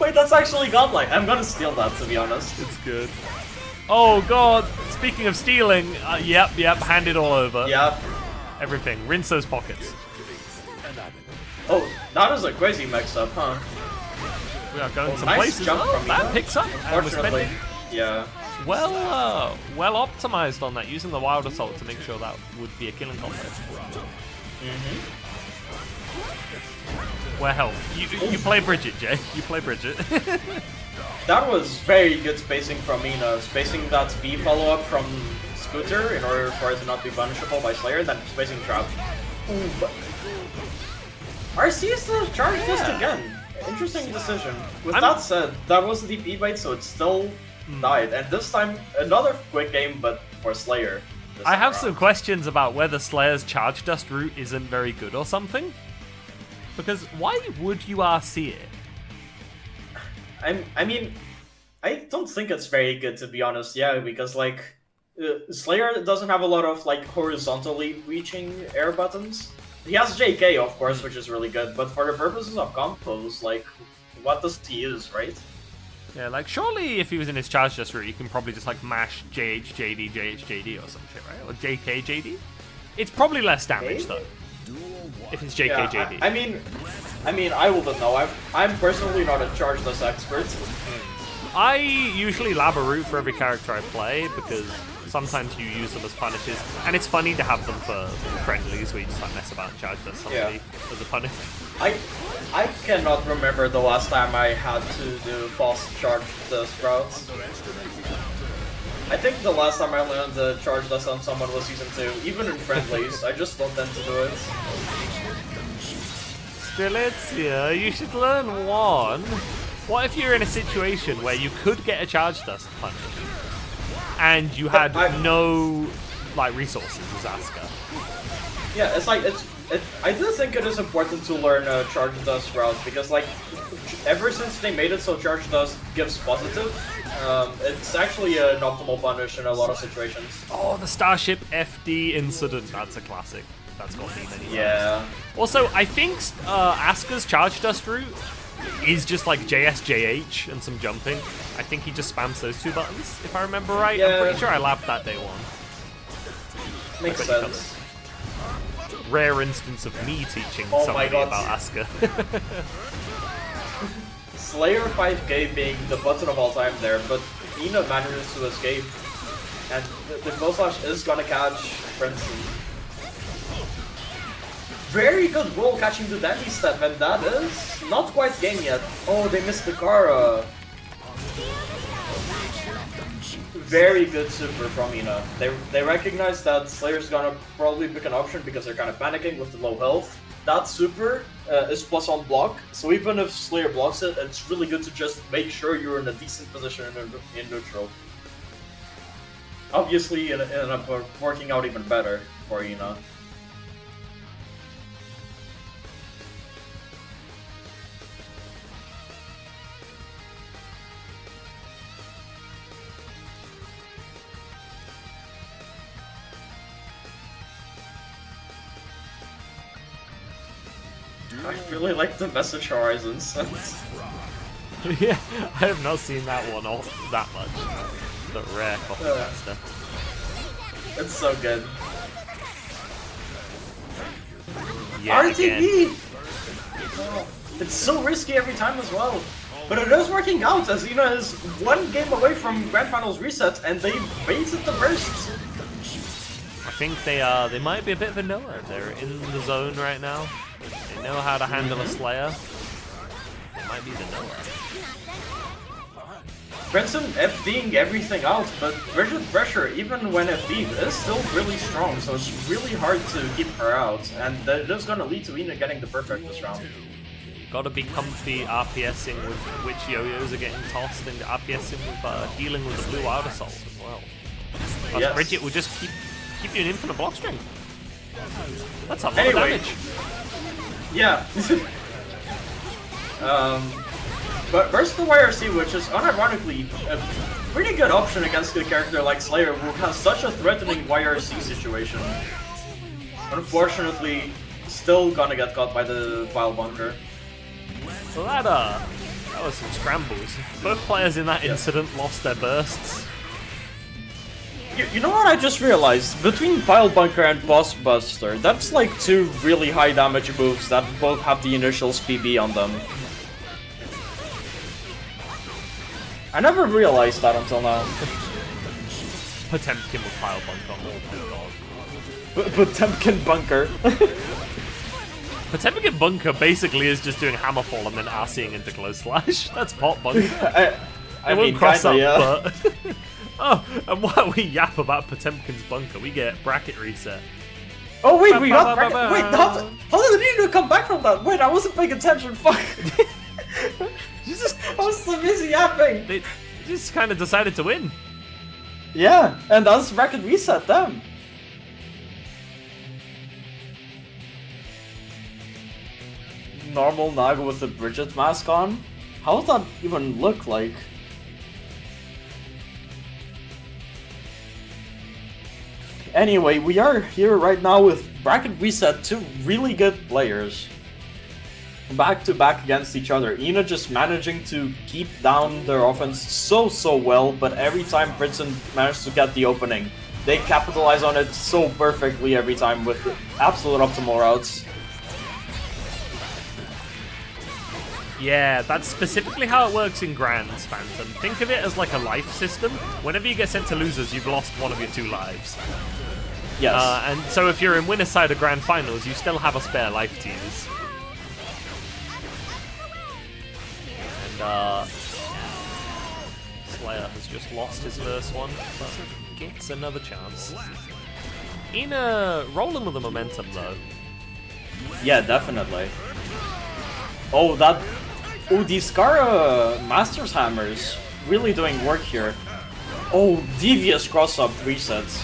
Wait, that's actually godlike. I'm gonna steal that, to be honest. It's good. Oh god! Speaking of stealing, yep, hand it all over. Yep. Everything. Rinse those pockets. Oh, that is a crazy mix-up, huh? We are going some nice places. jump Oh, from that Ina. picks up. And we're Fortunately, spending yeah. well optimized on that, using the Wild Assault to make sure that would be a killing combo. Where health? You play Bridget, Jay. You play Bridget. That was very good spacing from Ina. Spacing that B follow-up from Scooter in order for it to not be punishable by Slayer, then spacing Trap. Ooh, but... RC still charged this again. Interesting decision. With that said, that was the DP bait, so it still died. And this time, another quick game, but for Slayer. I have some questions about whether Slayer's Charge Dust route isn't very good or something. Because why would you RC it? I mean, I don't think it's very good, to be honest, yeah, because, like, Slayer doesn't have a lot of, like, horizontally reaching air buttons. He has JK, of course, which is really good, but for the purposes of combos, like, what does he use, right? Yeah, like, surely if he was in his Charge Dust route, you can probably just, like, mash JHJD, JHJD or some shit, right? Or JKJD? It's probably less damage, though. If it's JKJD. I mean, I wouldn't know. I'm personally not a Charge Dust expert. I usually lab a route for every character I play because sometimes you use them as punishes, and it's funny to have them for friendlies where you just like mess about and charge dust somebody as a punish. I cannot remember the last time I had to do false charge dust routes. I think the last time I learned the charge dust on someone was season 2, even in friendlies. I just don't tend to do it. Strelitzia, you should learn one. What if you're in a situation where you could get a charge dust punish and you had no like resources as Asuka? Yeah, it's like I do think it is important to learn a charge dust route because like ever since they made it so charge dust gives positive, it's actually an optimal punish in a lot of situations. Oh, the Starship FD incident. That's a classic. That's got me many times. Yeah. Also, I think Asuka's charge dust route is just like JSJH and some jumping. I think he just spams those two buttons, if I remember right. Yeah. I'm pretty sure I labbed that day one. Makes sense. Rare instance of me teaching somebody about Asuka. Slayer 5k being the button of all time there, but Ina manages to escape. And the Ghost Slash is gonna catch Princeton. Very good roll catching the Dandy Step, and that is not quite game yet. Oh, they missed the Kara. Very good super from Ina. They recognize that Slayer's gonna probably pick an option because they're kind of panicking with the low health. That super is plus on block, so even if Slayer blocks it, it's really good to just make sure you're in a decent position in neutral. Obviously, it ended up working out even better for Ina. I really like the Message Horizon sense. Yeah, I have not seen that one all that much. The rare copy of that stuff. It's so good. Yeah, RTB! Oh, it's so risky every time as well. But it is working out as Ina is one game away from Grand Finals reset and they baited the burst. I think they might be a bit vanilla. They're in the zone right now. They know how to handle a Slayer. It might be vanilla. Princeton FDing everything out, but Bridget Pressure, even when FD'd, is still really strong, so it's really hard to keep her out, and that is gonna lead to Ina getting the perfect this round. Gotta be comfy RPSing with which yo-yos are getting tossed and RPSing with healing with the blue outer assault as well. Plus Bridget will just keep you in infinite block string. That's a lot of damage. Yeah. But Versatile YRC, which is unironically a pretty good option against a character like Slayer, who has such a threatening YRC situation. Unfortunately, still gonna get caught by the Vile Bunker. So that was some scrambles. Both players in that incident lost their bursts. You know what I just realized? Between Pile Bunker and Boss Buster, that's like two really high damage moves that both have the initials PB on them. I never realized that until now. Potemkin with Pile Bunker. Oh my god. Potemkin Bunker. Potemkin Bunker basically is just doing Hammerfall and then RCing into Close Slash. That's Pot Bunker. I won't mean, cross kinda, up, yeah. but... Oh, and while we yap about Potemkin's Bunker, we get Bracket Reset. Oh wait, we got bracket. Wait, how did Nino come back from that? Wait, I wasn't paying attention. Fuck. I was so busy yapping. They just kind of decided to win. Yeah, and that's bracket reset them. Normal Naga with the Bridget mask on? How does that even look like? Anyway, we are here right now with bracket reset, two really good players. Back to back against each other. Ina just managing to keep down their offense so well, but every time Princeton managed to get the opening, they capitalize on it so perfectly every time with absolute optimal routes. Yeah, that's specifically how it works in Grands, Phantom. Think of it as like a life system. Whenever you get sent to losers, you've lost one of your 2 lives. Yes. And so if you're in winner's side of Grand Finals, you still have a spare life to use. And Slayer has just lost his first one, but gets another chance. Ina rolling with the momentum though. Yeah, definitely. Oh, these Skara Master's Hammers really doing work here. Oh, devious cross-up resets.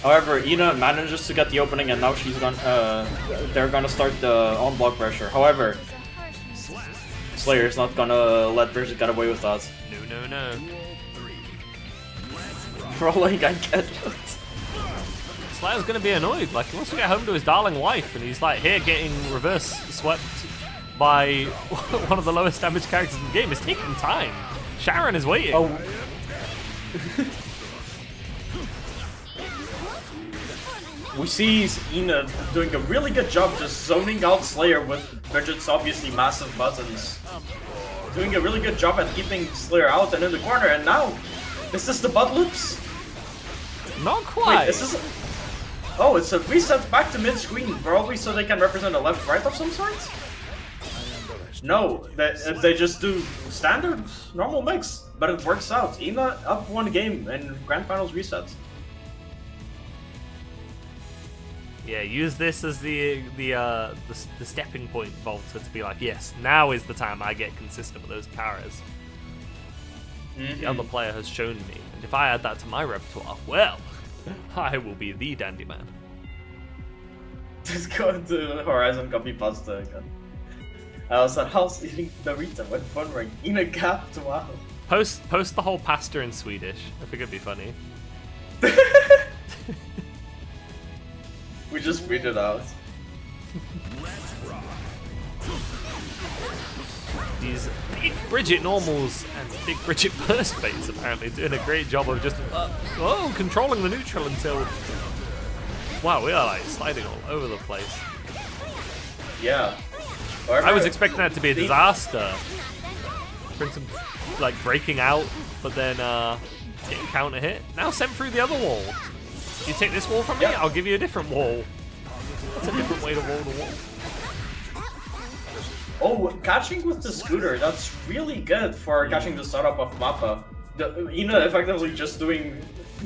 However, Ina manages to get the opening, and now she's they're gonna start the on-block pressure. However, Slayer's not gonna let Bridget get away with that. No. Rolling, I get it. Slayer's gonna be annoyed. Like, he wants to get home to his darling wife, and he's like here getting reverse swept by one of the lowest damage characters in the game. It's taking time. Sharon is waiting. Oh. We see Ina doing a really good job just zoning out Slayer with Bridget's obviously massive buttons. Doing a really good job at keeping Slayer out and in the corner, and now, is this the butt loops? Not quite. Wait, is this oh, it's a reset back to mid-screen, probably so they can represent a left-right of some sort? No, they just do standard, normal mix, but it works out. Ina up 1 game in Grand Finals reset. Yeah, use this as the stepping point, Volta, to be like, yes, now is the time I get consistent with those carries. The other player has shown me, and if I add that to my repertoire, well, I will be the dandy man. Just go into Horizon copy pasta again. I was at house eating Dorito when fun ring. Ina gapped, wow. Post the whole pasta in Swedish. I think it'd be funny. We just read it out. These big Bridget normals and big Bridget burst baits apparently doing a great job of just controlling the neutral until wow, we are like sliding all over the place. Yeah. I was expecting that to be a disaster. Princeton like breaking out, but then getting counter hit. Now sent through the other wall. You take this wall from me, I'll give you a different wall. That's a different way to wall the wall. Oh, catching with the scooter, that's really good for catching the startup of Mappa. Ina effectively just doing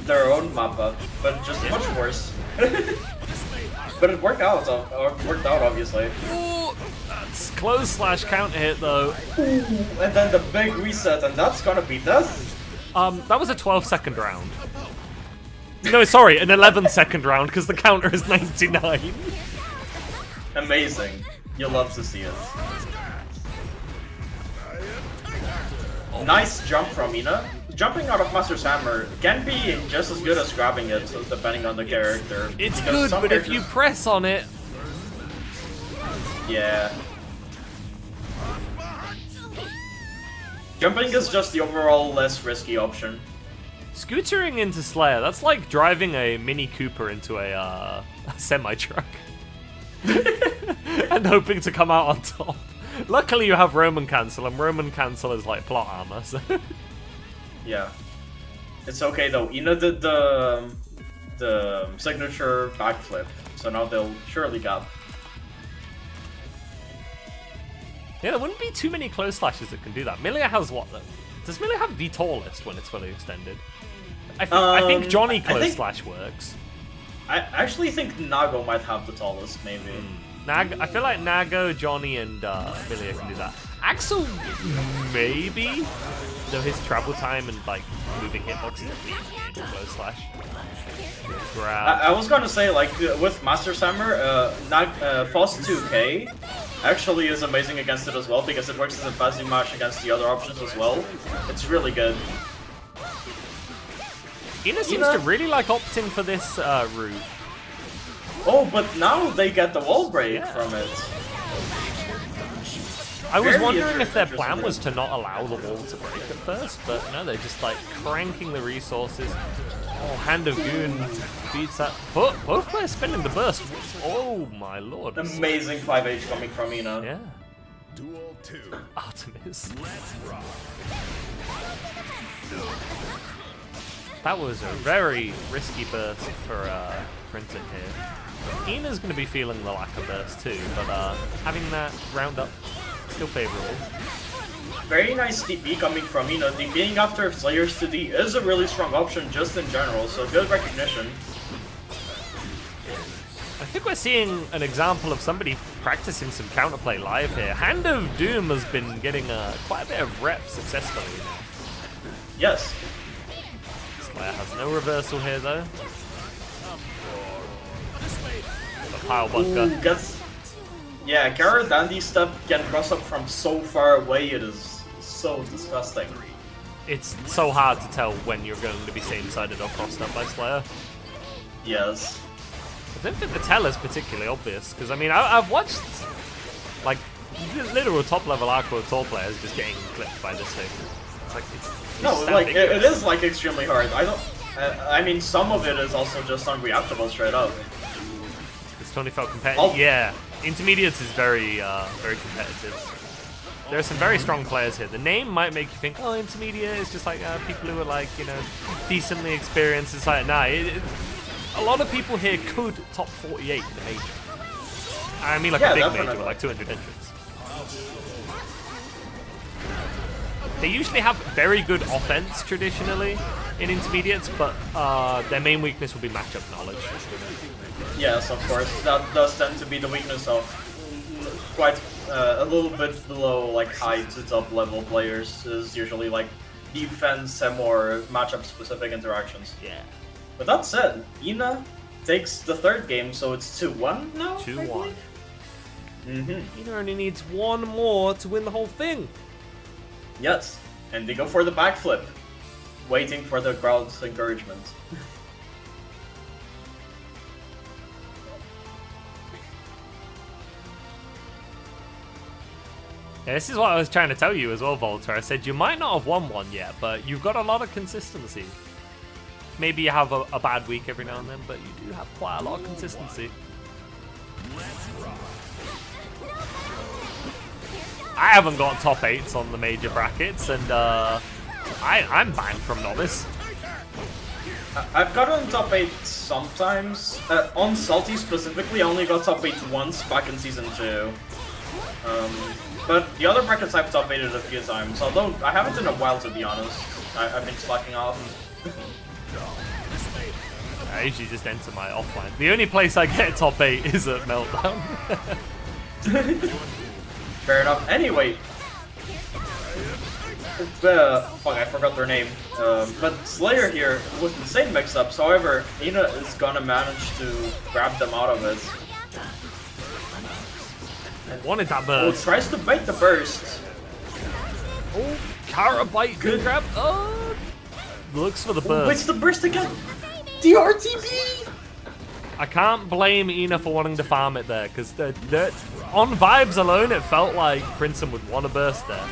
their own Mappa, but just much worse. But it worked out, obviously. Ooh, that's close / counter hit though. Ooh, and then the big reset, and that's gonna be death. That was a 12-second round. No, sorry, an 11-second round because the counter is 99. Amazing. You'll love to see it. Nice jump from Ina. Jumping out of Master's Hammer can be just as good as grabbing it, so depending on the character. It's Because good, some but if you characters- press on it... Yeah. Jumping is just the overall less risky option. Scootering into Slayer, that's like driving a Mini Cooper into a semi-truck. And hoping to come out on top. Luckily you have Roman Cancel, and Roman Cancel is like plot armor, so... Yeah. It's okay though. Ina did the signature backflip, so now they'll surely gap. Yeah, there wouldn't be too many close slashes that can do that. Milia has what though? Does Milia have the tallest when it's fully extended? I think Johnny close slash works. I actually think Nago might have the tallest, maybe. I feel like Nago, Johnny, and Milia can do that. Axel, maybe? Though his travel time and like moving hitboxes into close slash. Grab. I was gonna say, like, with Master's Hammer, Foss 2K actually is amazing against it as well, because it works as a passive match against the other options as well. It's really good. Ina seems to really like opting for this route. Oh, but now they get the wall break from it. I was Very wondering if their interesting. plan was to not allow the wall to break at first, but no, they're just like cranking the resources. Oh, Hand of Goon beats that. Both players spinning the burst. Oh my lord. Amazing 5H coming from Ina. Yeah. Duel 2. Artemis. Let's rock. That was a very risky burst for Printing here. Ina's going to be feeling the lack of burst too, but having that round up, still favourable. Very nice DP coming from Ina. DPing after Slayer's 2D is a really strong option just in general, so good recognition. I think we're seeing an example of somebody practicing some counterplay live here. Hand of Doom has been getting quite a bit of reps successfully now. Yes. Slayer has no reversal here though. The pile bunker. Yeah, Gara Dandy step can cross up from so far away, it is so disgusting. It's so hard to tell when you're going to be same-sided or crossed up by Slayer. Yes. I don't think the tell is particularly obvious, because I mean, I've watched like literal top-level Aqua Tour players just getting clipped by this thing. It's like it's No, just like it ambiguous. is like extremely hard. I mean, some of it is also just unreactable straight up. Does Tony felt competitive? Yeah, Intermediates is very competitive. There are some very strong players here. The name might make you think, oh, Intermediate is just like people who are like, you know, decently experienced. It's like, nah, a lot of people here could top 48 in the major. I mean, like a big definitely. major with like 200 entrants. They usually have very good offense traditionally in Intermediates, but their main weakness will be matchup knowledge. Yes, of course. That does tend to be the weakness of quite a little bit below like high to top level players. Is usually like defense and more matchup specific interactions. Yeah. With that said, Ina takes the third game, so it's 2-1 now. 2-1. Mm-hmm. Ina only needs one more to win the whole thing. Yes, and they go for the backflip, waiting for the crowd's encouragement. Yeah, this is what I was trying to tell you as well, Volter. I said you might not have won one yet, but you've got a lot of consistency. Maybe you have a bad week every now and then, but you do have quite a lot of consistency. I haven't got top 8s on the major brackets, and I'm banned from Novice. I've gotten top 8 sometimes. On Salty specifically, I only got top 8 once back in Season 2. But the other brackets I've top-8'd a few times, although I haven't in a while to be honest. I've been slacking off. I usually just enter my offline. The only place I get top 8 is at Meltdown. Fair enough. Anyway, fuck, I forgot their name. But Slayer here with insane mix-ups. However, Ina is gonna manage to grab them out of it. Wanted that Oh, burst. tries to bait the burst. Oh, Carabite good grab. Oh, looks for the burst. Waits the burst again. The RTB. I can't blame Ina for wanting to farm it there, because on vibes alone, it felt like Princeton would want to burst there.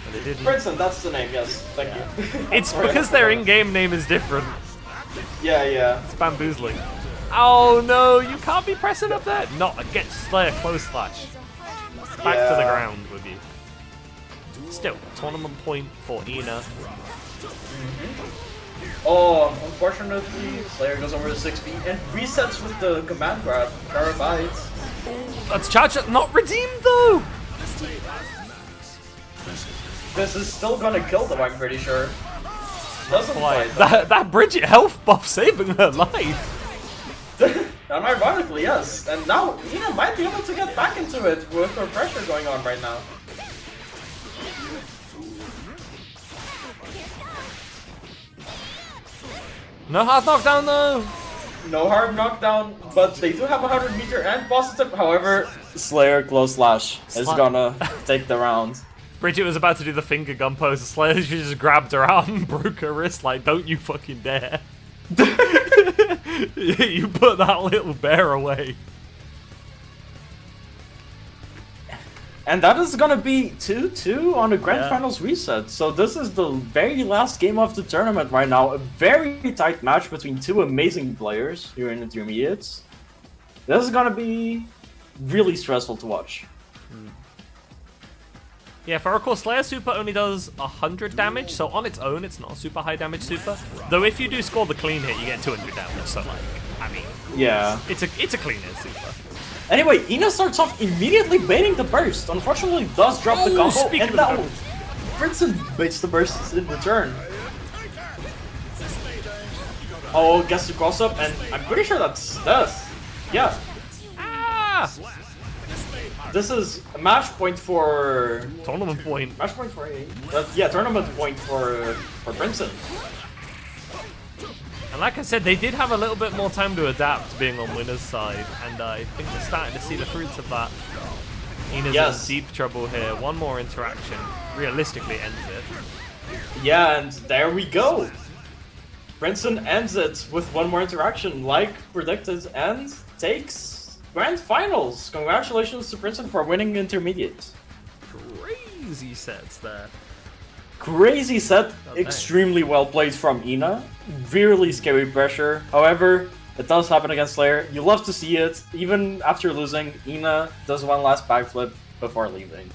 But they didn't. Princeton, that's the name, yes. Thank you. It's because their in-game name is different. Yeah. It's bamboozling. Oh no, you can't be pressing up there. Not against Slayer close slash. Back to the ground with you. Still, tournament point for Ina. Oh, unfortunately, Slayer goes over to 6 feet and resets with the command grab. Carabites. That's charge not redeemed though. This is still gonna kill them, I'm pretty sure. Doesn't Like, fight that Bridget health buff saving her life. And ironically, yes. And now Ina might be able to get back into it with her pressure going on right now. No hard knockdown though. No hard knockdown, but they do have a 100-meter and positive. However, Slayer close slash is Sla- gonna take the round. Bridget was about to do the finger gun pose. Slayer she just grabbed her arm and broke her wrist. Like, don't you fucking dare. You put that little bear away. And that is gonna be 2-2 on the Grand Yeah. Finals reset. So this is the very last game of the tournament right now. A very tight match between two amazing players here in Intermediates. This is gonna be really stressful to watch. Yeah, for recall, Slayer Super only does 100 damage, so on its own, it's not a super high damage super. Though if you do score the clean hit, you get 200 damage, so like, I mean, Yeah. it's a clean hit super. Anyway, Ina starts off immediately baiting the burst. Unfortunately, does drop the combo, speaking and of now the- Princeton baits the burst in return. Oh, gets the cross up, and I'm pretty sure that's death. Yeah, Ah! this is a match point for Tournament point. match point for yeah, tournament point for Princeton. And like I said, they did have a little bit more time to adapt being on winner's side, and I think we're starting to see the fruits of that. Ina's Yes. in deep trouble here. One more interaction realistically ends it. Yeah, and there we go. Princeton ends it with one more interaction, like predicted, and takes Grand Finals. Congratulations to Princeton for winning Intermediate. Crazy sets there. Crazy set, dang. extremely well played from Ina. Really scary pressure. However, it does happen against Slayer. You love to see it. Even after losing, Ina does one last backflip before leaving.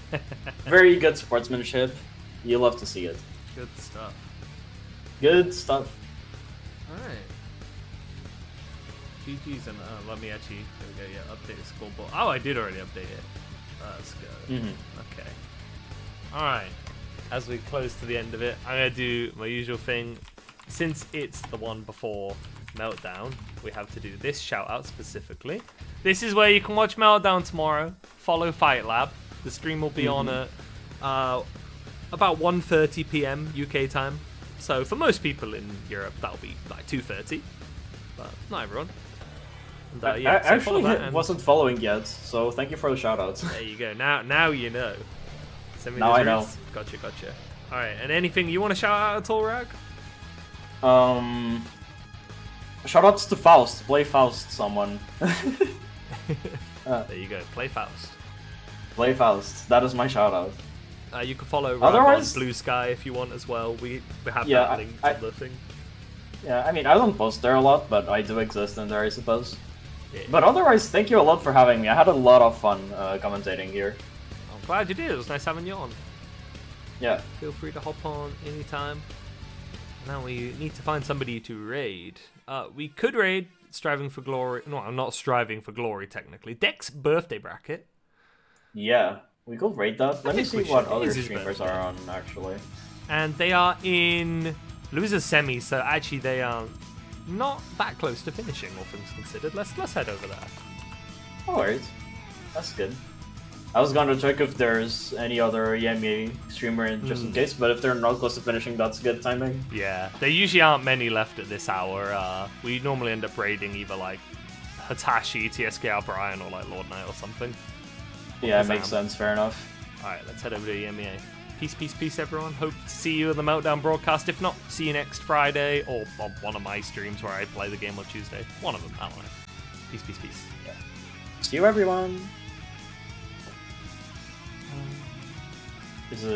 Very good sportsmanship. You love to see it. Good stuff. Good stuff. Alright. GG's and let me actually there we go, yeah, update the scoreboard. Oh, I did already update it. Let's go. Okay. Alright. As we close to the end of it, I'm gonna do my usual thing. Since it's the one before Meltdown, we have to do this shout out specifically. This is where you can watch Meltdown tomorrow. Follow Fight Lab. The stream will be on at about 1:30 p.m. UK time. So for most people in Europe, that'll be like 2:30, but not everyone. And, I yeah, so follow actually that and wasn't following yet, so thank you for the shoutouts. there you go. Now you know. Send me Now those I know. roots. Gotcha. All right, and anything you want to shout out at all, Rag? Shoutouts to Faust. Play Faust, someone. There you go. Play Faust. Play Faust. That is my shoutout. You can follow Rag Otherwise- on Blue Sky if you want as well. We have Yeah, that link I- to the thing. Yeah, I mean, I don't post there a lot, but I do exist in there, I suppose. Yeah. But otherwise, thank you a lot for having me. I had a lot of fun commentating here. I'm glad you did. It was nice having you on. Yeah. Feel free to hop on anytime. Now we need to find somebody to raid. We could raid Striving for Glory. No, I'm not striving for glory technically. Deck's birthday bracket. Yeah, we could rate that. Let me think we see what should. other Easy's streamers better. are on, actually. And they are in losers semi, so actually they are not that close to finishing, all things considered. Let's head over there. Alright, that's good. I was gonna check if there's any other EMEA streamer just in case, but if they're not close to finishing, that's good timing. Yeah, there usually aren't many left at this hour. We normally end up raiding either like Hitachi, TSK Brian, or like Lord Knight or something. Yeah, it makes sense, fair enough. Alright, let's head over to EMEA. Peace, peace, peace, everyone. Hope to see you in the Meltdown broadcast. If not, see you next Friday, or on one of my streams where I play the game on Tuesday. One of them, I don't know. Peace, peace, peace. See you, everyone! Is it